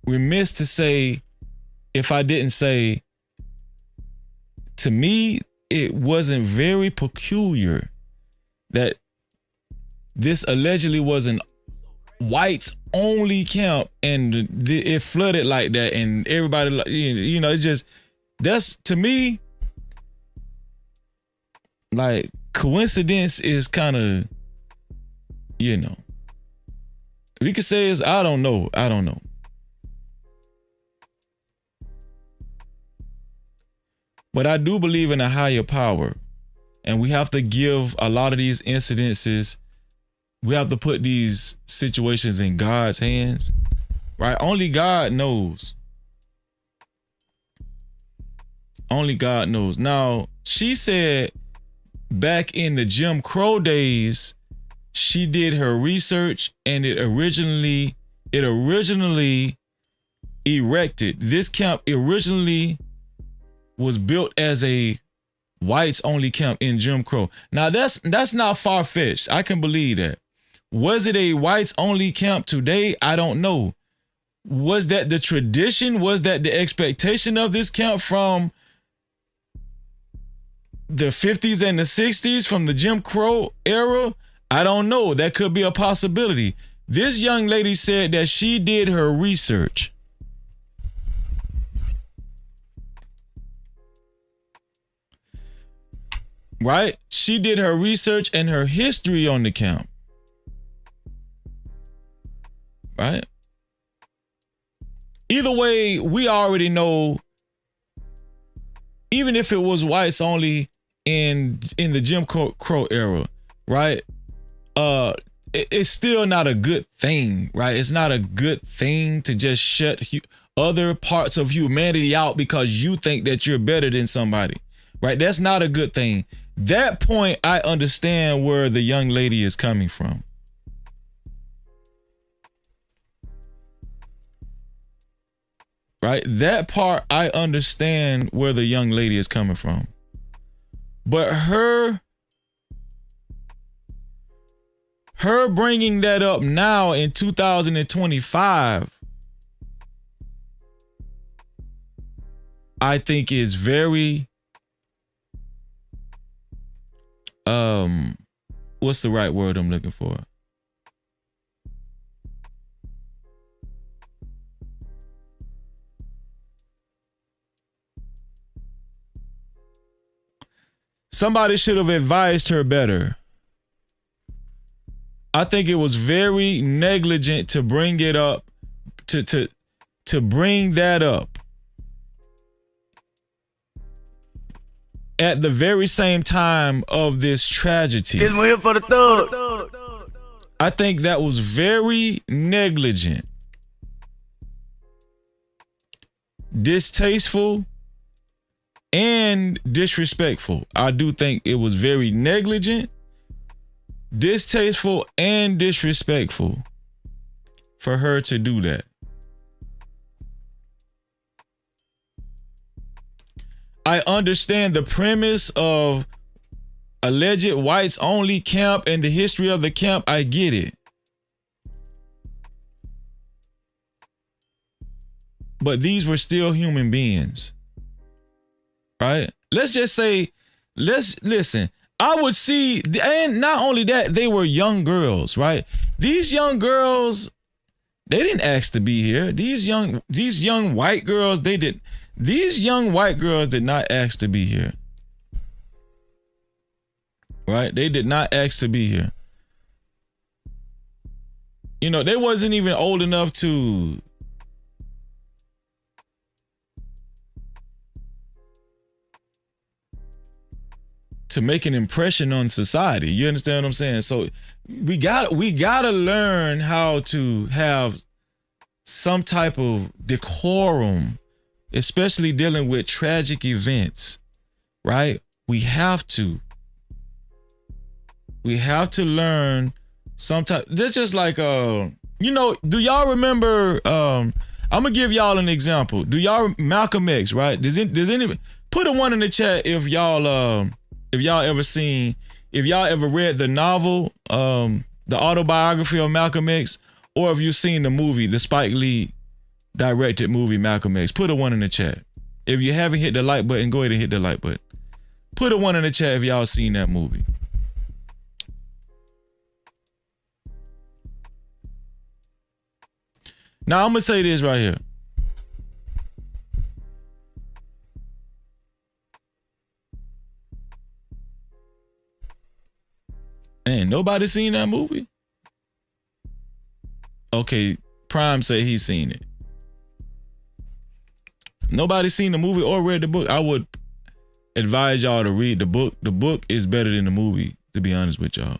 remiss to say, if I didn't say, to me, it wasn't very peculiar that this allegedly was an whites only camp and it flooded like that, and everybody, you know, it's just, that's, to me, like, coincidence is kind of, you know, we could say it's, I don't know. But I do believe in a higher power, and we have to give a lot of these incidences, we have to put these situations in God's hands, right? Only God knows. Only God knows. Now, she said back in the Jim Crow days, she did her research and it originally erected. This camp originally was built as a whites only camp in Jim Crow. Now that's not far-fetched. I can believe that. Was it a whites only camp today? I don't know. Was that the tradition? Was that the expectation of this camp from the 50s and the 60s, from the Jim Crow era? I don't know. That could be a possibility. This young lady said that she did her research. Right? She did her research and her history on the camp. Right? Either way, we already know, even if it was whites only in the Jim Crow era, right? It's still not a good thing, right? It's not a good thing to just shut other parts of humanity out because you think that you're better than somebody, right? That's not a good thing. That point, I understand where the young lady is coming from. Right? That part, I understand where the young lady is coming from. But her bringing that up now in 2025, I think is very, what's the right word I'm looking for? Somebody should have advised her better. I think it was very negligent to bring it up, to bring that up at the very same time of this tragedy. I think that was very negligent, distasteful, and disrespectful. I do think it was very negligent, distasteful, and disrespectful for her to do that. I understand the premise of alleged whites only camp and the history of the camp. I get it. But these were still human beings. Right? Let's just say, listen. I would see, and not only that, they were young girls, right? These young girls, they didn't ask to be here. These young white girls, these young white girls did not ask to be here. Right? They did not ask to be here. You know, they wasn't even old enough to make an impression on society. You understand what I'm saying? So we gotta learn how to have some type of decorum, especially dealing with tragic events, right? We have to learn some type. That's just like, do y'all remember, I'm gonna give y'all an example. Do y'all, Malcolm X, right? Does anybody, put a 1 in the chat if y'all ever read the novel, the autobiography of Malcolm X, or if you've seen the movie, the Spike Lee directed movie Malcolm X. Put a 1 in the chat. If you haven't hit the like button, go ahead and hit the like button. Put a 1 in the chat if y'all seen that movie. Now I'm gonna say this right here. Man, nobody seen that movie? Okay, Prime say he's seen it. Nobody seen the movie or read the book. I would advise y'all to read the book. The book is better than the movie, to be honest with y'all.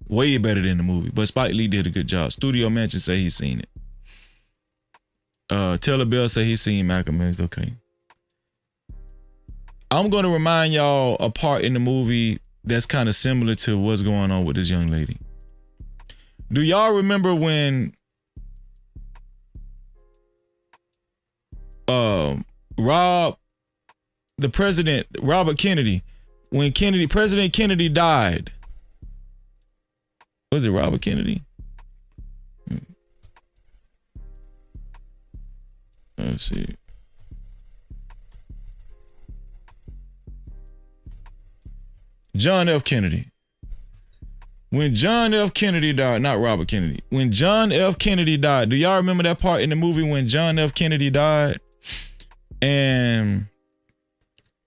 Way better than the movie. But Spike Lee did a good job. Studio Mansion say he's seen it. Taylor Bell say he's seen Malcolm X. Okay. I'm going to remind y'all a part in the movie that's kind of similar to what's going on with this young lady. Do y'all remember when Robert Kennedy, when President Kennedy died? Was it Robert Kennedy? Let's see. John F. Kennedy. When John F. Kennedy died, not Robert Kennedy. When John F. Kennedy died, do y'all remember that part in the movie when John F. Kennedy died? And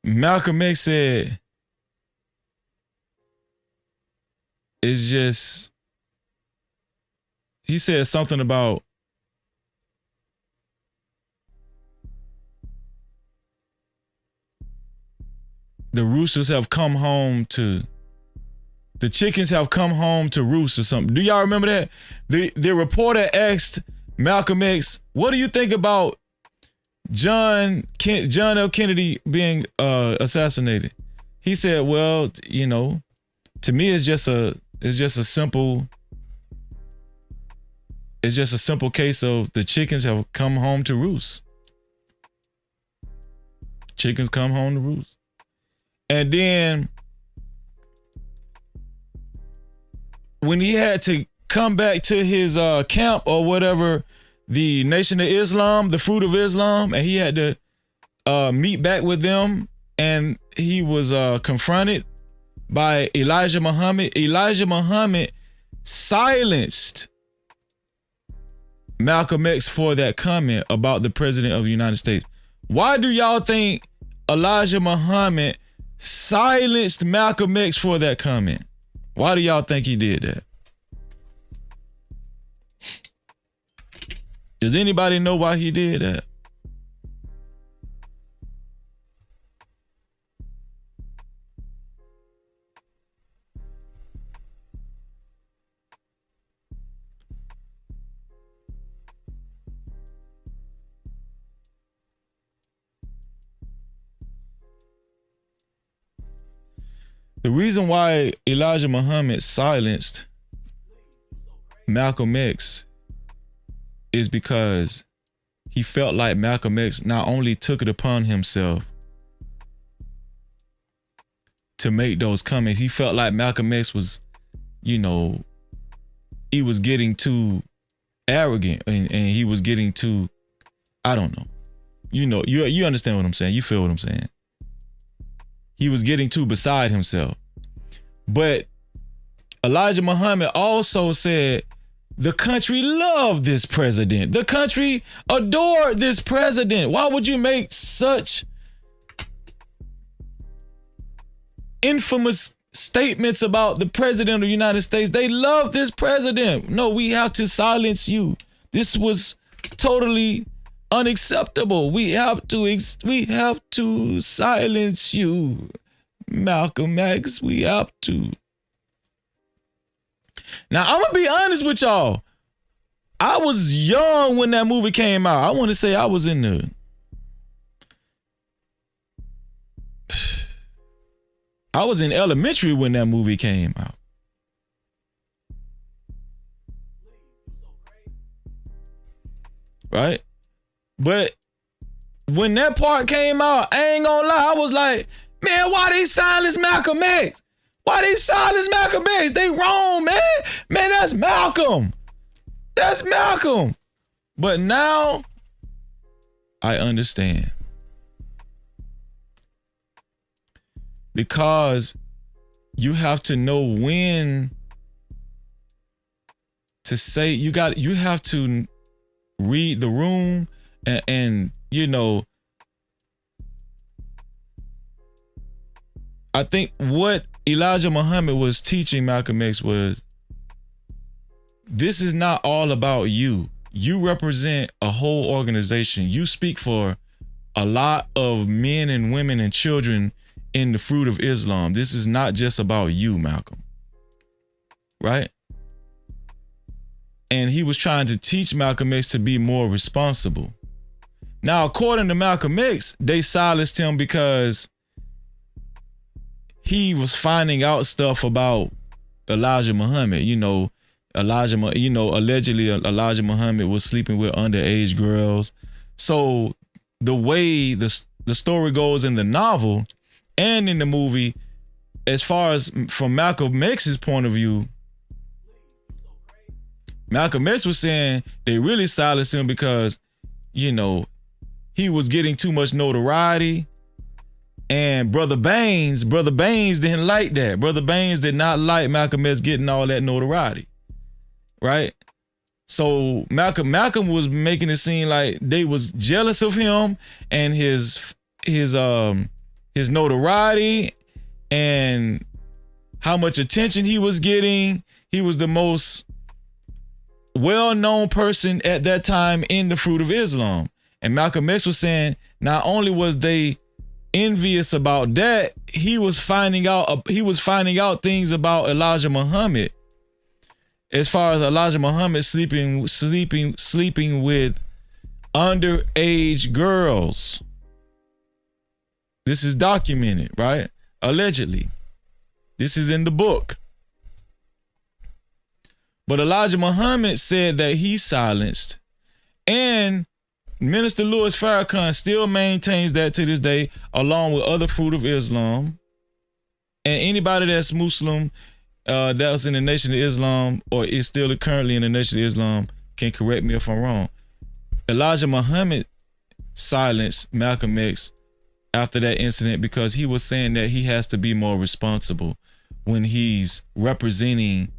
Malcolm X said, it's just, he said something about the roosters have come home to, the chickens have come home to roost or something. Do y'all remember that? The reporter asked Malcolm X, what do you think about John F. Kennedy being assassinated? He said, well, to me it's just a simple case of the chickens have come home to roost. Chickens come home to roost. And then when he had to come back to his camp or whatever, the Nation of Islam, the Fruit of Islam, and he had to meet back with them, and he was confronted by Elijah Muhammad. Elijah Muhammad silenced Malcolm X for that comment about the President of the United States. Why do y'all think Elijah Muhammad silenced Malcolm X for that comment? Why do y'all think he did that? Does anybody know why he did that? The reason why Elijah Muhammad silenced Malcolm X is because he felt like Malcolm X not only took it upon himself to make those comments, he felt like Malcolm X was, he was getting too arrogant and he was getting too, I don't know. You understand what I'm saying. You feel what I'm saying. He was getting too beside himself. But Elijah Muhammad also said the country loved this president. The country adored this president. Why would you make such infamous statements about the president of the United States? They love this president. No, we have to silence you. This was totally unacceptable. We have to silence you, Malcolm X. We have to. Now, I'm gonna be honest with y'all. I was young when that movie came out. I want to say I was in the I was in elementary when that movie came out. Right? But when that part came out, I ain't gonna lie, I was like, man, why they silence Malcolm X? Why they silence Malcolm X? They wrong, man. Man, that's Malcolm. That's Malcolm. But now I understand. Because you have to know when to say, you have to read the room and you know, I think what Elijah Muhammad was teaching Malcolm X was, this is not all about you. You represent a whole organization. You speak for a lot of men and women and children in the fruit of Islam. This is not just about you, Malcolm. Right? And he was trying to teach Malcolm X to be more responsible. Now, according to Malcolm X, they silenced him because he was finding out stuff about Elijah Muhammad. Allegedly Elijah Muhammad was sleeping with underage girls. So the way the story goes in the novel and in the movie, as far as from Malcolm X's point of view, Malcolm X was saying they really silenced him because, he was getting too much notoriety. And Brother Baines didn't like that. Brother Baines did not like Malcolm X getting all that notoriety. Right? So Malcolm was making it seem like they was jealous of him and his notoriety and how much attention he was getting. He was the most well-known person at that time in the fruit of Islam. And Malcolm X was saying not only was they envious about that, he was finding out things about Elijah Muhammad, as far as Elijah Muhammad sleeping with underage girls. This is documented, right? Allegedly. This is in the book. But Elijah Muhammad said that he silenced, and Minister Louis Farrakhan still maintains that to this day, along with other fruit of Islam. And anybody that's Muslim, that was in the Nation of Islam, or is still currently in the Nation of Islam, can correct me if I'm wrong. Elijah Muhammad silenced Malcolm X after that incident because he was saying that he has to be more responsible when he's representing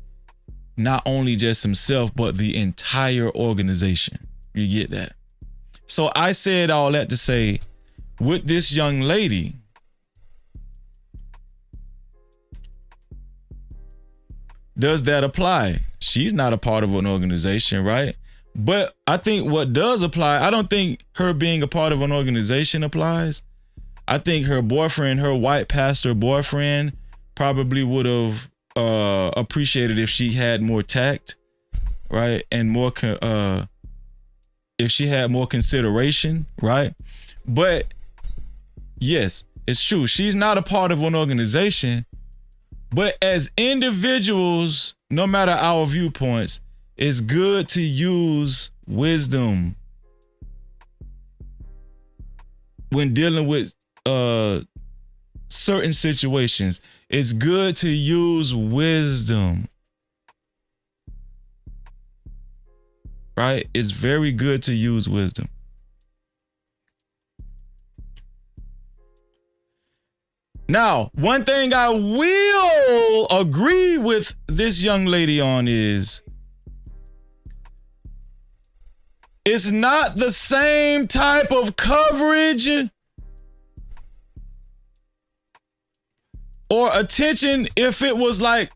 not only just himself, but the entire organization. You get that? So I said all that to say, with this young lady, does that apply? She's not a part of an organization, right? But I think what does apply, I don't think her being a part of an organization applies. I think her boyfriend, her white pastor boyfriend, probably would have appreciated if she had more tact, right? And more, if she had more consideration, right? But yes, it's true. She's not a part of an organization, but as individuals, no matter our viewpoints, it's good to use wisdom when dealing with certain situations. It's good to use wisdom. Right? It's very good to use wisdom. Now, one thing I will agree with this young lady on is it's not the same type of coverage or attention if it was like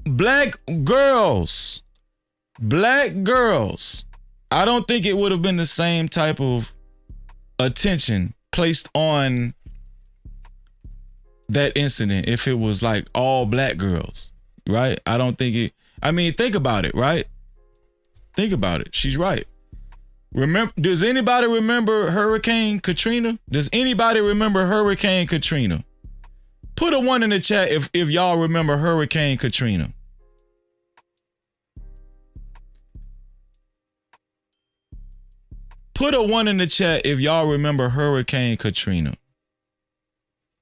black girls. Black girls. I don't think it would have been the same type of attention placed on that incident if it was like all black girls, right? I don't think it, I mean, think about it, right? Think about it. She's right. Does anybody remember Hurricane Katrina? Does anybody remember Hurricane Katrina? Put a 1 in the chat if y'all remember Hurricane Katrina. Put a 1 in the chat if y'all remember Hurricane Katrina,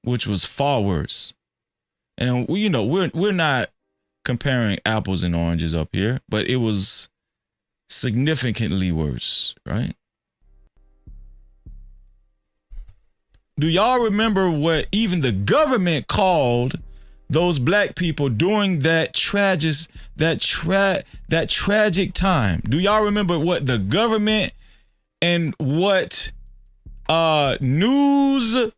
which was far worse. And we're not comparing apples and oranges up here, but it was significantly worse, right? Do y'all remember what even the government called those black people during that tragic time? Do y'all remember what the government and what news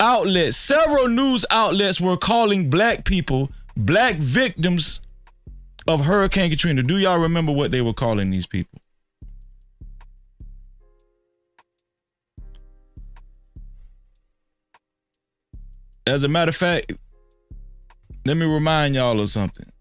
outlets, several news outlets were calling black people, black victims of Hurricane Katrina? Do y'all remember what they were calling these people? As a matter of fact, let me remind y'all of something.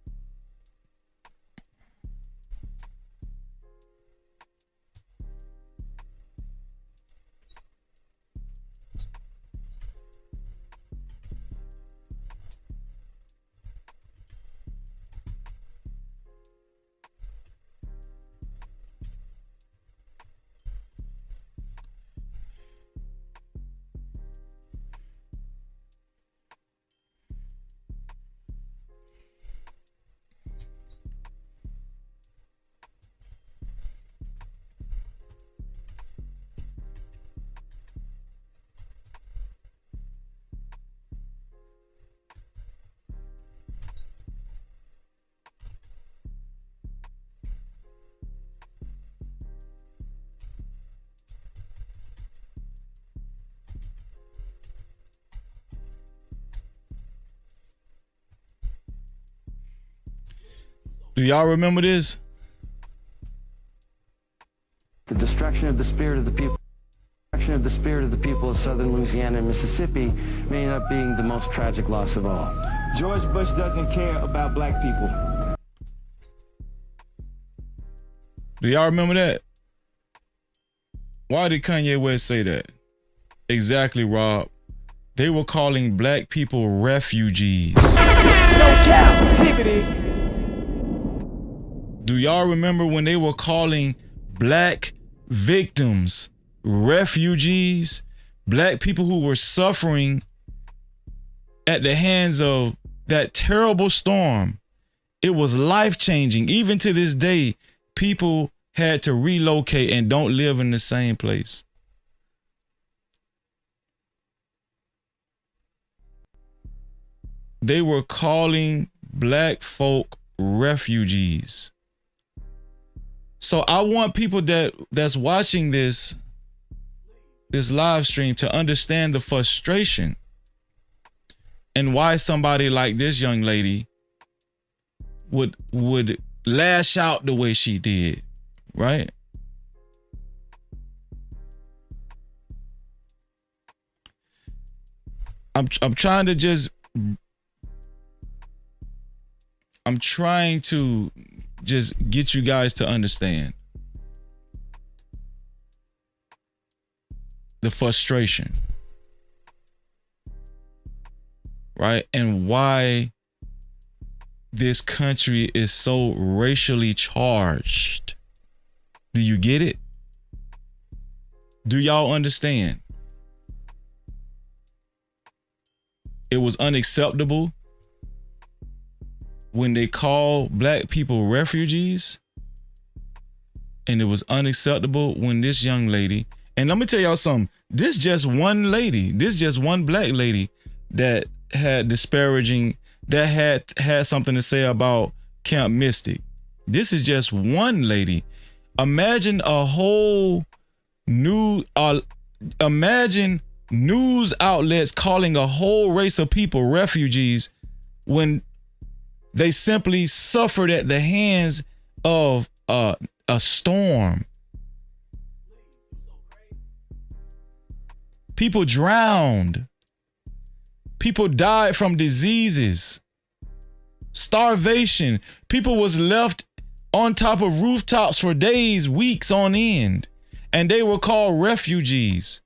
Do y'all remember this? The destruction of the spirit of the people. Of the spirit of the people of southern Louisiana and Mississippi may end up being the most tragic loss of all. George Bush doesn't care about black people. Do y'all remember that? Why did Kanye West say that? Exactly, Rob. They were calling black people refugees. No captivity. Do y'all remember when they were calling black victims refugees? Black people who were suffering at the hands of that terrible storm. It was life-changing. Even to this day, people had to relocate and don't live in the same place. They were calling black folk refugees. So I want people that's watching this live stream to understand the frustration and why somebody like this young lady would lash out the way she did, right? I'm trying to just get you guys to understand the frustration, right? And why this country is so racially charged. Do you get it? Do y'all understand? It was unacceptable when they call black people refugees, and it was unacceptable when this young lady, and let me tell y'all something, this just one black lady that had had something to say about Camp Mystic. This is just one lady. Imagine imagine news outlets calling a whole race of people refugees when they simply suffered at the hands of a storm. People drowned. People died from diseases, starvation. People was left on top of rooftops for days, weeks on end. And they were called refugees.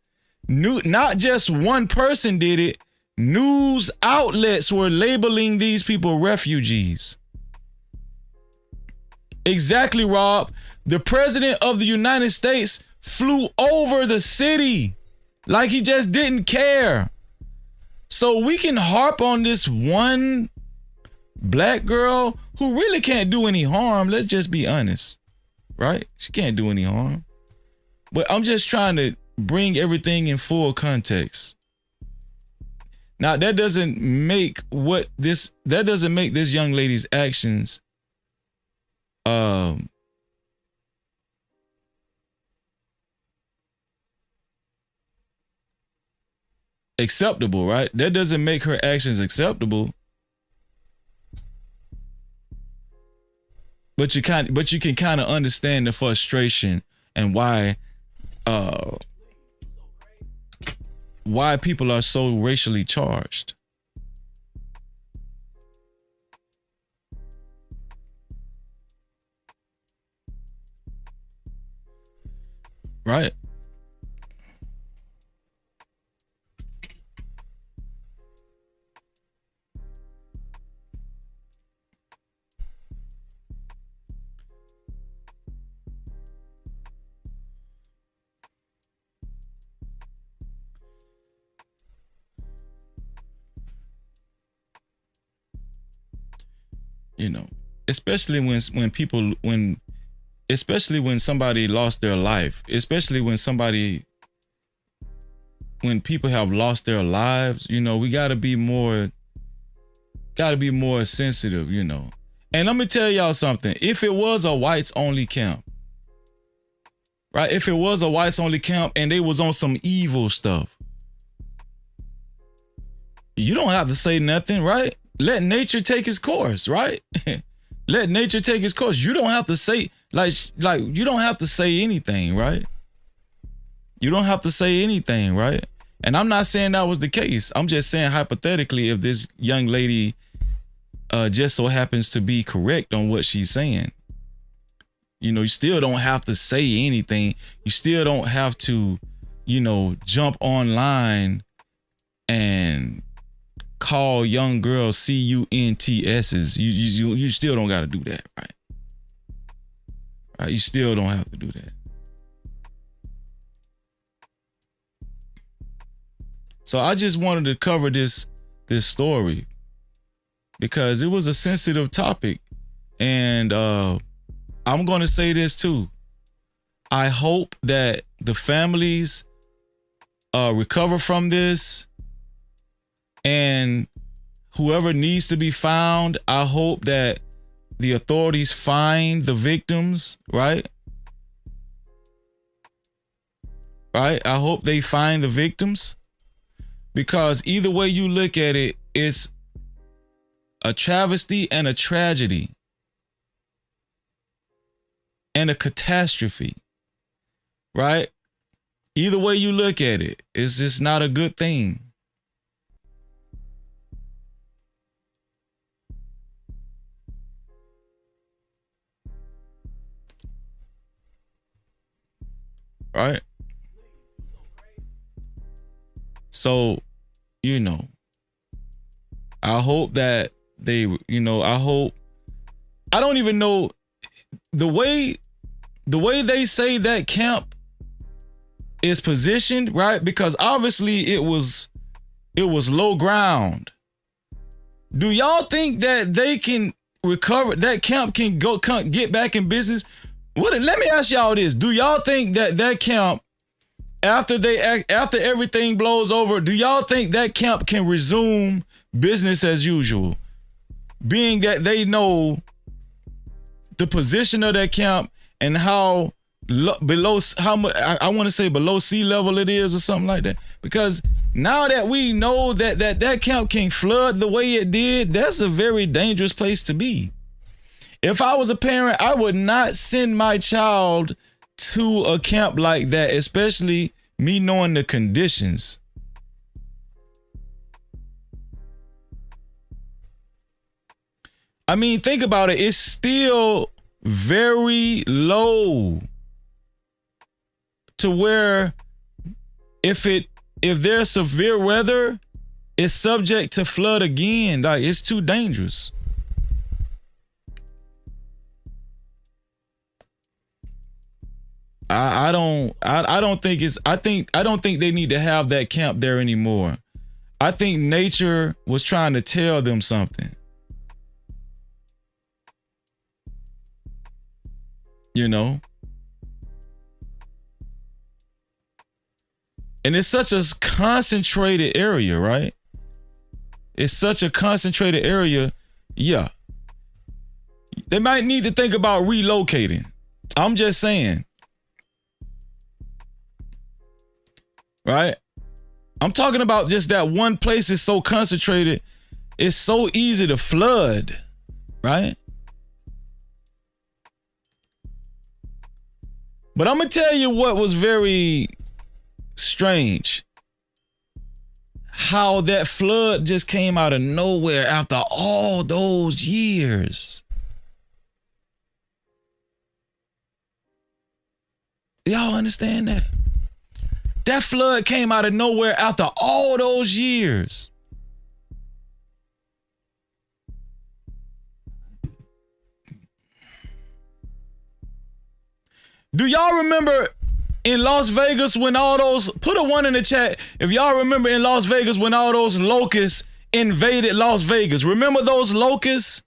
Not just one person did it. News outlets were labeling these people refugees. Exactly, Rob. The president of the United States flew over the city like he just didn't care. So we can harp on this one black girl who really can't do any harm. Let's just be honest, right? She can't do any harm. But I'm just trying to bring everything in full context. Now, that doesn't make this young lady's actions acceptable, right? That doesn't make her actions acceptable. But you can kind of understand the frustration and why people are so racially charged. Right? You know, especially when somebody lost their life, especially when people have lost their lives, you know, we gotta be more sensitive, you know. And let me tell y'all something. If it was a whites only camp, right? If it was a whites only camp and they was on some evil stuff, you don't have to say nothing, right? Let nature take its course, right? Let nature take its course. You don't have to say like you don't have to say anything, right? You don't have to say anything, right? And I'm not saying that was the case. I'm just saying hypothetically, if this young lady just so happens to be correct on what she's saying, you know, you still don't have to say anything. You still don't have to, you know, jump online and call young girls CUNTSs. You still don't got to do that, right? Right? You still don't have to do that. So I just wanted to cover this story because it was a sensitive topic, and I'm going to say this too. I hope that the families recover from this. And whoever needs to be found, I hope that the authorities find the victims, right? Right? I hope they find the victims, because either way you look at it, it's a travesty and a tragedy and a catastrophe, right? Either way you look at it, it's just not a good thing. Right? So, you know, I hope that they, you know, I don't even know the way they say that camp is positioned, right? Because obviously it was low ground. Do y'all think that they can recover, that camp can get back in business? Let me ask y'all this. Do y'all think that camp, after everything blows over, do y'all think that camp can resume business as usual? Being that they know the position of that camp and how below sea level it is or something like that. Because now that we know that camp can flood the way it did, that's a very dangerous place to be. If I was a parent, I would not send my child to a camp like that, especially me knowing the conditions. I mean, think about it. It's still very low to where if there's severe weather, it's subject to flood again. Like, it's too dangerous. I don't think they need to have that camp there anymore. I think nature was trying to tell them something. You know? And it's such a concentrated area, right? It's such a concentrated area. Yeah. They might need to think about relocating. I'm just saying. Right? I'm talking about just that one place is so concentrated. It's so easy to flood. Right? But I'm going to tell you what was very strange. How that flood just came out of nowhere after all those years. Y'all understand that? That flood came out of nowhere after all those years. Do y'all remember in Las Vegas when all those, put a 1 in the chat if y'all remember in Las Vegas when all those locusts invaded Las Vegas. Remember those locusts?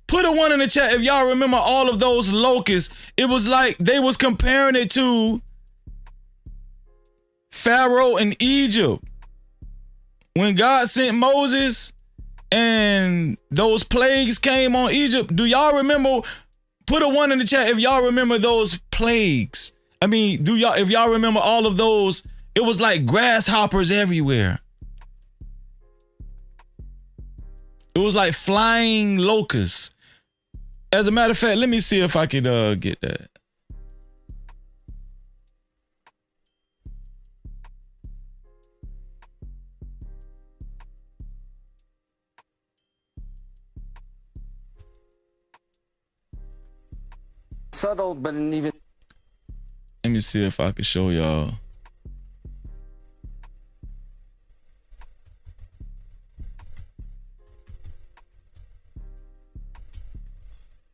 Put a 1 in the chat if y'all remember all of those locusts. It was like they was comparing it to Pharaoh in Egypt. When God sent Moses and those plagues came on Egypt. Do y'all remember? Put a 1 in the chat if y'all remember those plagues. I mean, if y'all remember all of those, it was like grasshoppers everywhere. It was like flying locusts. As a matter of fact, let me see if I could get that. Subtle, but even. Let me see if I can show y'all.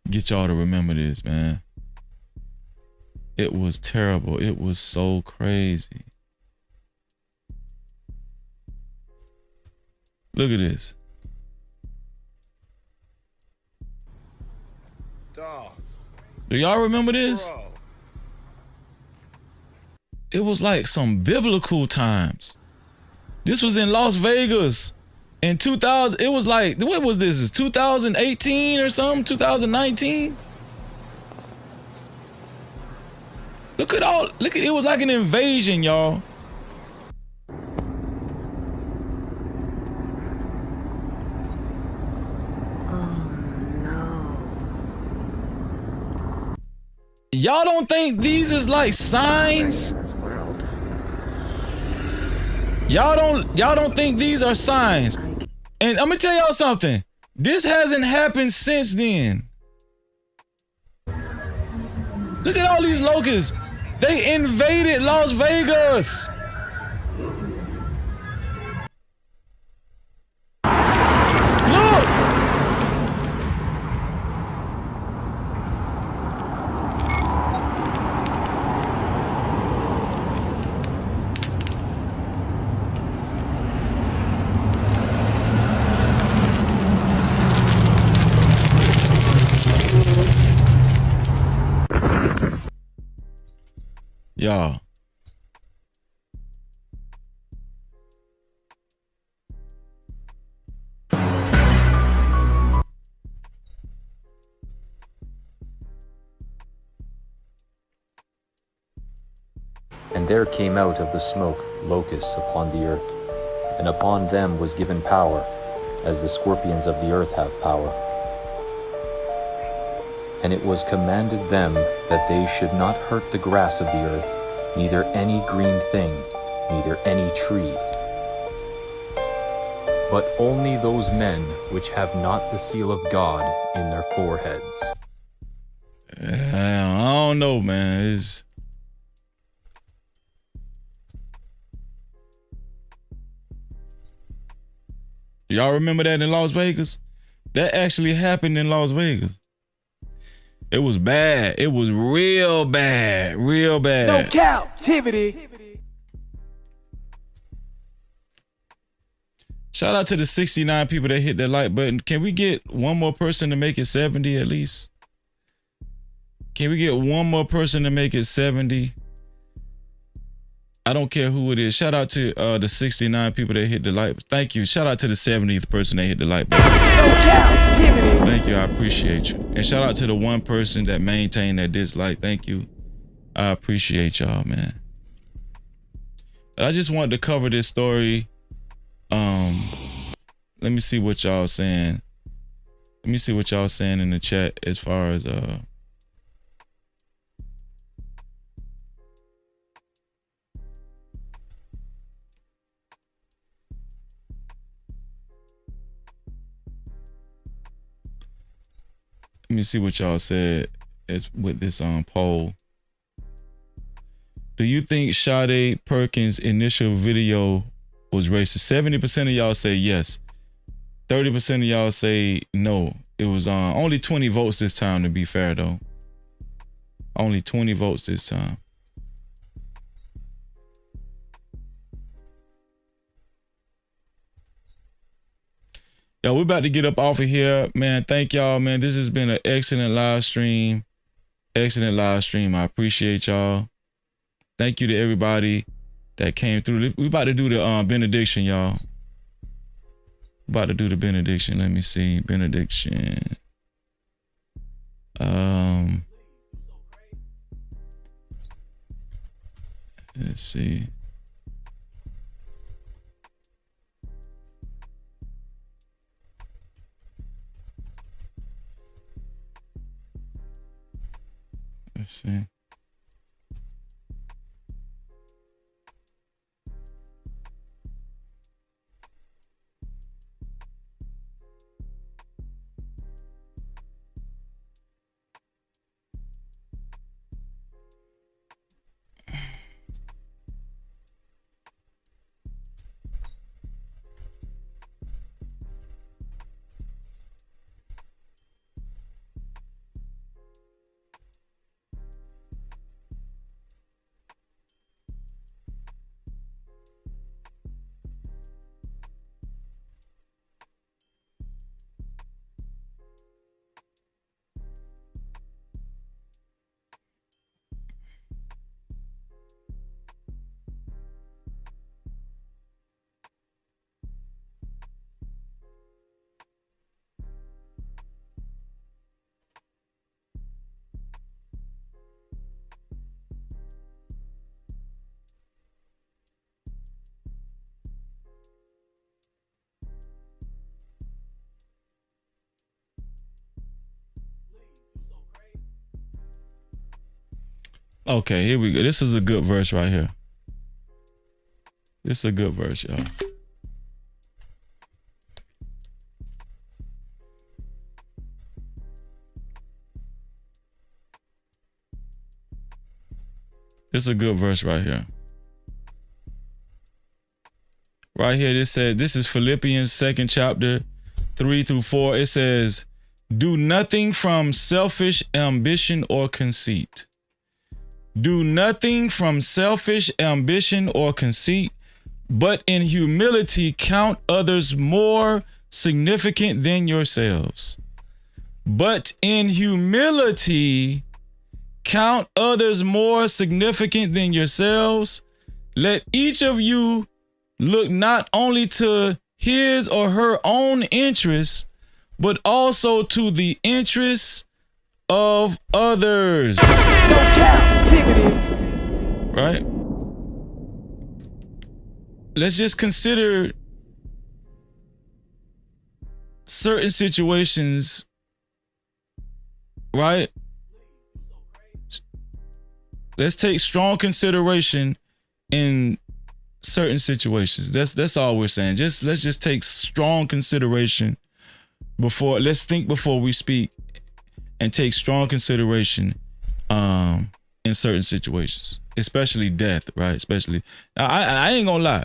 Get y'all to remember this, man. It was terrible. It was so crazy. Look at this. Do y'all remember this? It was like some biblical times. This was in Las Vegas in 2000. It was like, what was this? Is 2018 or something? 2019? Look at it was like an invasion, y'all. Y'all don't think these is like signs? Y'all don't think these are signs? And I'm gonna tell y'all something. This hasn't happened since then. Look at all these locusts. They invaded Las Vegas. Look. Y'all. And there came out of the smoke locusts upon the earth, and upon them was given power, as the scorpions of the earth have power. And it was commanded them that they should not hurt the grass of the earth, neither any green thing, neither any tree. but only those men which have not the seal of God in their foreheads. I don't know, man. Y'all remember that in Las Vegas? That actually happened in Las Vegas. It was bad. It was real bad. Real bad. No Cap-tivity. Shout out to the 69 people that hit the like button. Can we get one more person to make it 70 at least? Can we get one more person to make it 70? I don't care who it is. Shout out to the 69 people that hit the like. Thank you. Shout out to the 70th person that hit the like button. No Cap-tivity. Thank you. I appreciate you. And shout out to the one person that maintained that dislike. Thank you. I appreciate y'all, man. But I just wanted to cover this story. Let me see what y'all saying. Let me see what y'all saying in the chat as far as let me see what y'all said as with this poll. Do you think Sadé Perkins' initial video was racist? 70% of y'all say yes. 30% of y'all say no. It was only 20 votes this time, to be fair though. Only 20 votes this time. Yo, we're about to get up off of here, man. Thank y'all, man. This has been an excellent live stream. Excellent live stream. I appreciate y'all. Thank you to everybody that came through. We about to do the benediction, y'all. About to do the benediction. Let me see. Benediction. Let's see. Let's see. Okay, here we go. This is a good verse right here. This is a good verse, y'all. This is a good verse right here. Right here, this says, this is Philippians 2nd chapter, 3 through 4. It says, do nothing from selfish ambition or conceit. Do nothing from selfish ambition or conceit, but in humility count others more significant than yourselves. But in humility count others more significant than yourselves. Let each of you look not only to his or her own interests, but also to the interests of others. No Cap-tivity. Right? Let's just consider certain situations, right? Let's take strong consideration in certain situations. That's all we're saying. Let's just take strong consideration let's think before we speak and take strong consideration in certain situations, especially death, right? Especially, I ain't gonna lie.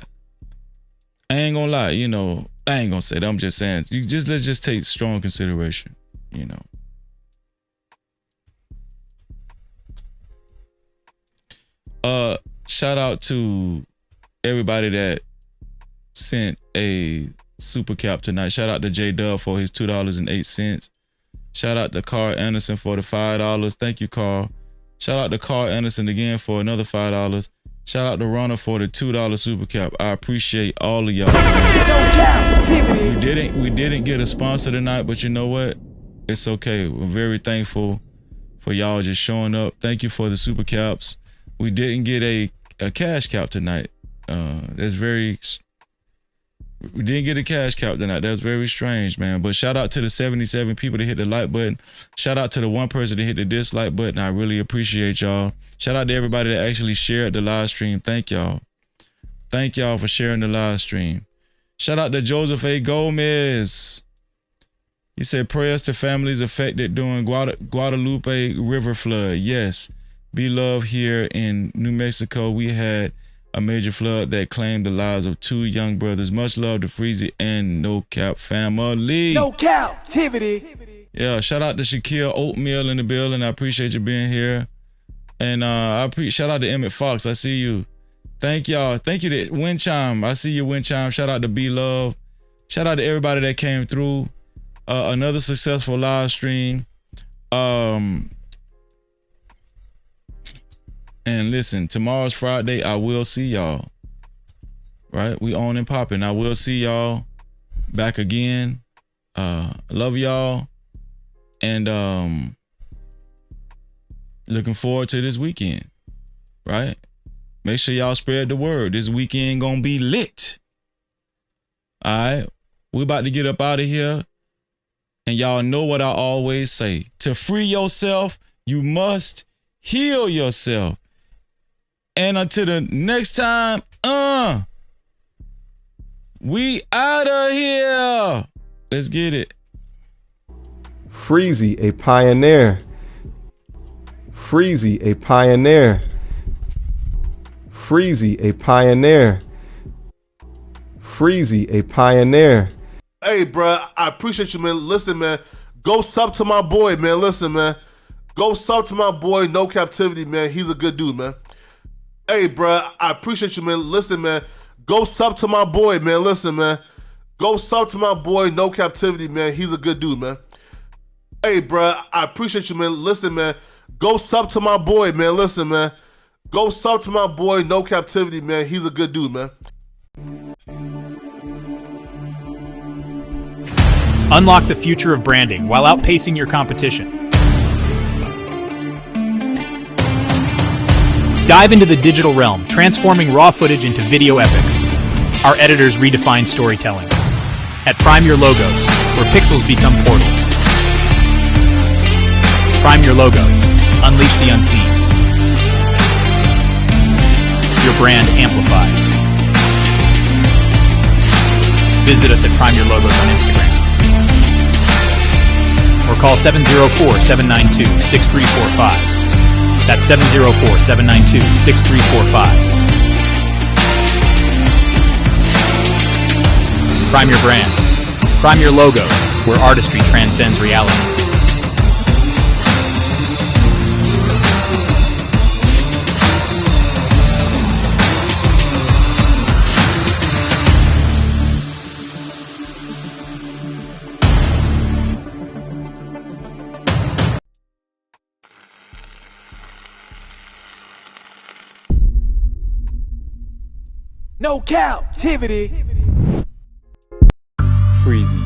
You know, I ain't gonna say that. I'm just saying, let's just take strong consideration, you know. Shout out to everybody that sent a super cap tonight. Shout out to J Dub for his $2.08. Shout out to Carl Anderson for the $5. Thank you, Carl. Shout out to Carl Anderson again for another $5. Shout out to Ronna for the $2 super cap. I appreciate all of y'all. We didn't get a sponsor tonight, but you know what? It's okay. We're very thankful for y'all just showing up. Thank you for the super caps. We didn't get a cash cap tonight. We didn't get a cash cap tonight. That was very strange, man. But shout out to the 77 people that hit the like button. Shout out to the one person that hit the dislike button. I really appreciate y'all. Shout out to everybody that actually shared the live stream. Thank y'all. Thank y'all for sharing the live stream. Shout out to Joseph A. Gomez. He said prayers to families affected during Guadalupe River flood. Yes. Be love here in New Mexico. We had a major flood that claimed the lives of 2 young brothers. Much love to Freezy and No Cap family. No Cap-tivity. Yeah, shout out to Shaquille Oatmeal in the building. I appreciate you being here. And shout out to Emmett Fox. I see you. Thank y'all. Thank you to Wind Chime. I see you, Wind Chime. Shout out to Be Love. Shout out to everybody that came through. Another successful live stream. And listen, tomorrow's Friday. I will see y'all. Right? We on and popping. I will see y'all back again. Love y'all. And looking forward to this weekend. Right? Make sure y'all spread the word. This weekend gonna be lit. All right? We about to get up out of here. And y'all know what I always say. To free yourself, you must heal yourself. And until the next time, we out of here. Let's get it. Freezy, a pioneer. Freezy, a pioneer. Freezy, a pioneer. Freezy, a pioneer. Hey, bro, I appreciate you, man. Listen, man, go sub to my boy, man. Listen, man, go sub to my boy, No Cap-tivity, man. He's a good dude, man. Hey, bro, I appreciate you, man. Listen, man, go sub to my boy, man. Listen, man, go sub to my boy, No Cap-tivity, man. He's a good dude, man. Hey, bro, I appreciate you, man. Listen, man, go sub to my boy, man. Listen, man, go sub to my boy, No Cap-tivity, man. He's a good dude, man. Unlock the future of branding while outpacing your competition. Dive into the digital realm, transforming raw footage into video epics. Our editors redefine storytelling. At Prime Your Logos, where pixels become portals. Prime Your Logos. Unleash the unseen. Your brand amplified. Visit us at Prime Your Logos on Instagram. Or call 704-792-6345. That's 704-792-6345. Prime your brand. Prime your logos, where artistry transcends reality. No Cap-tivity. Freezy.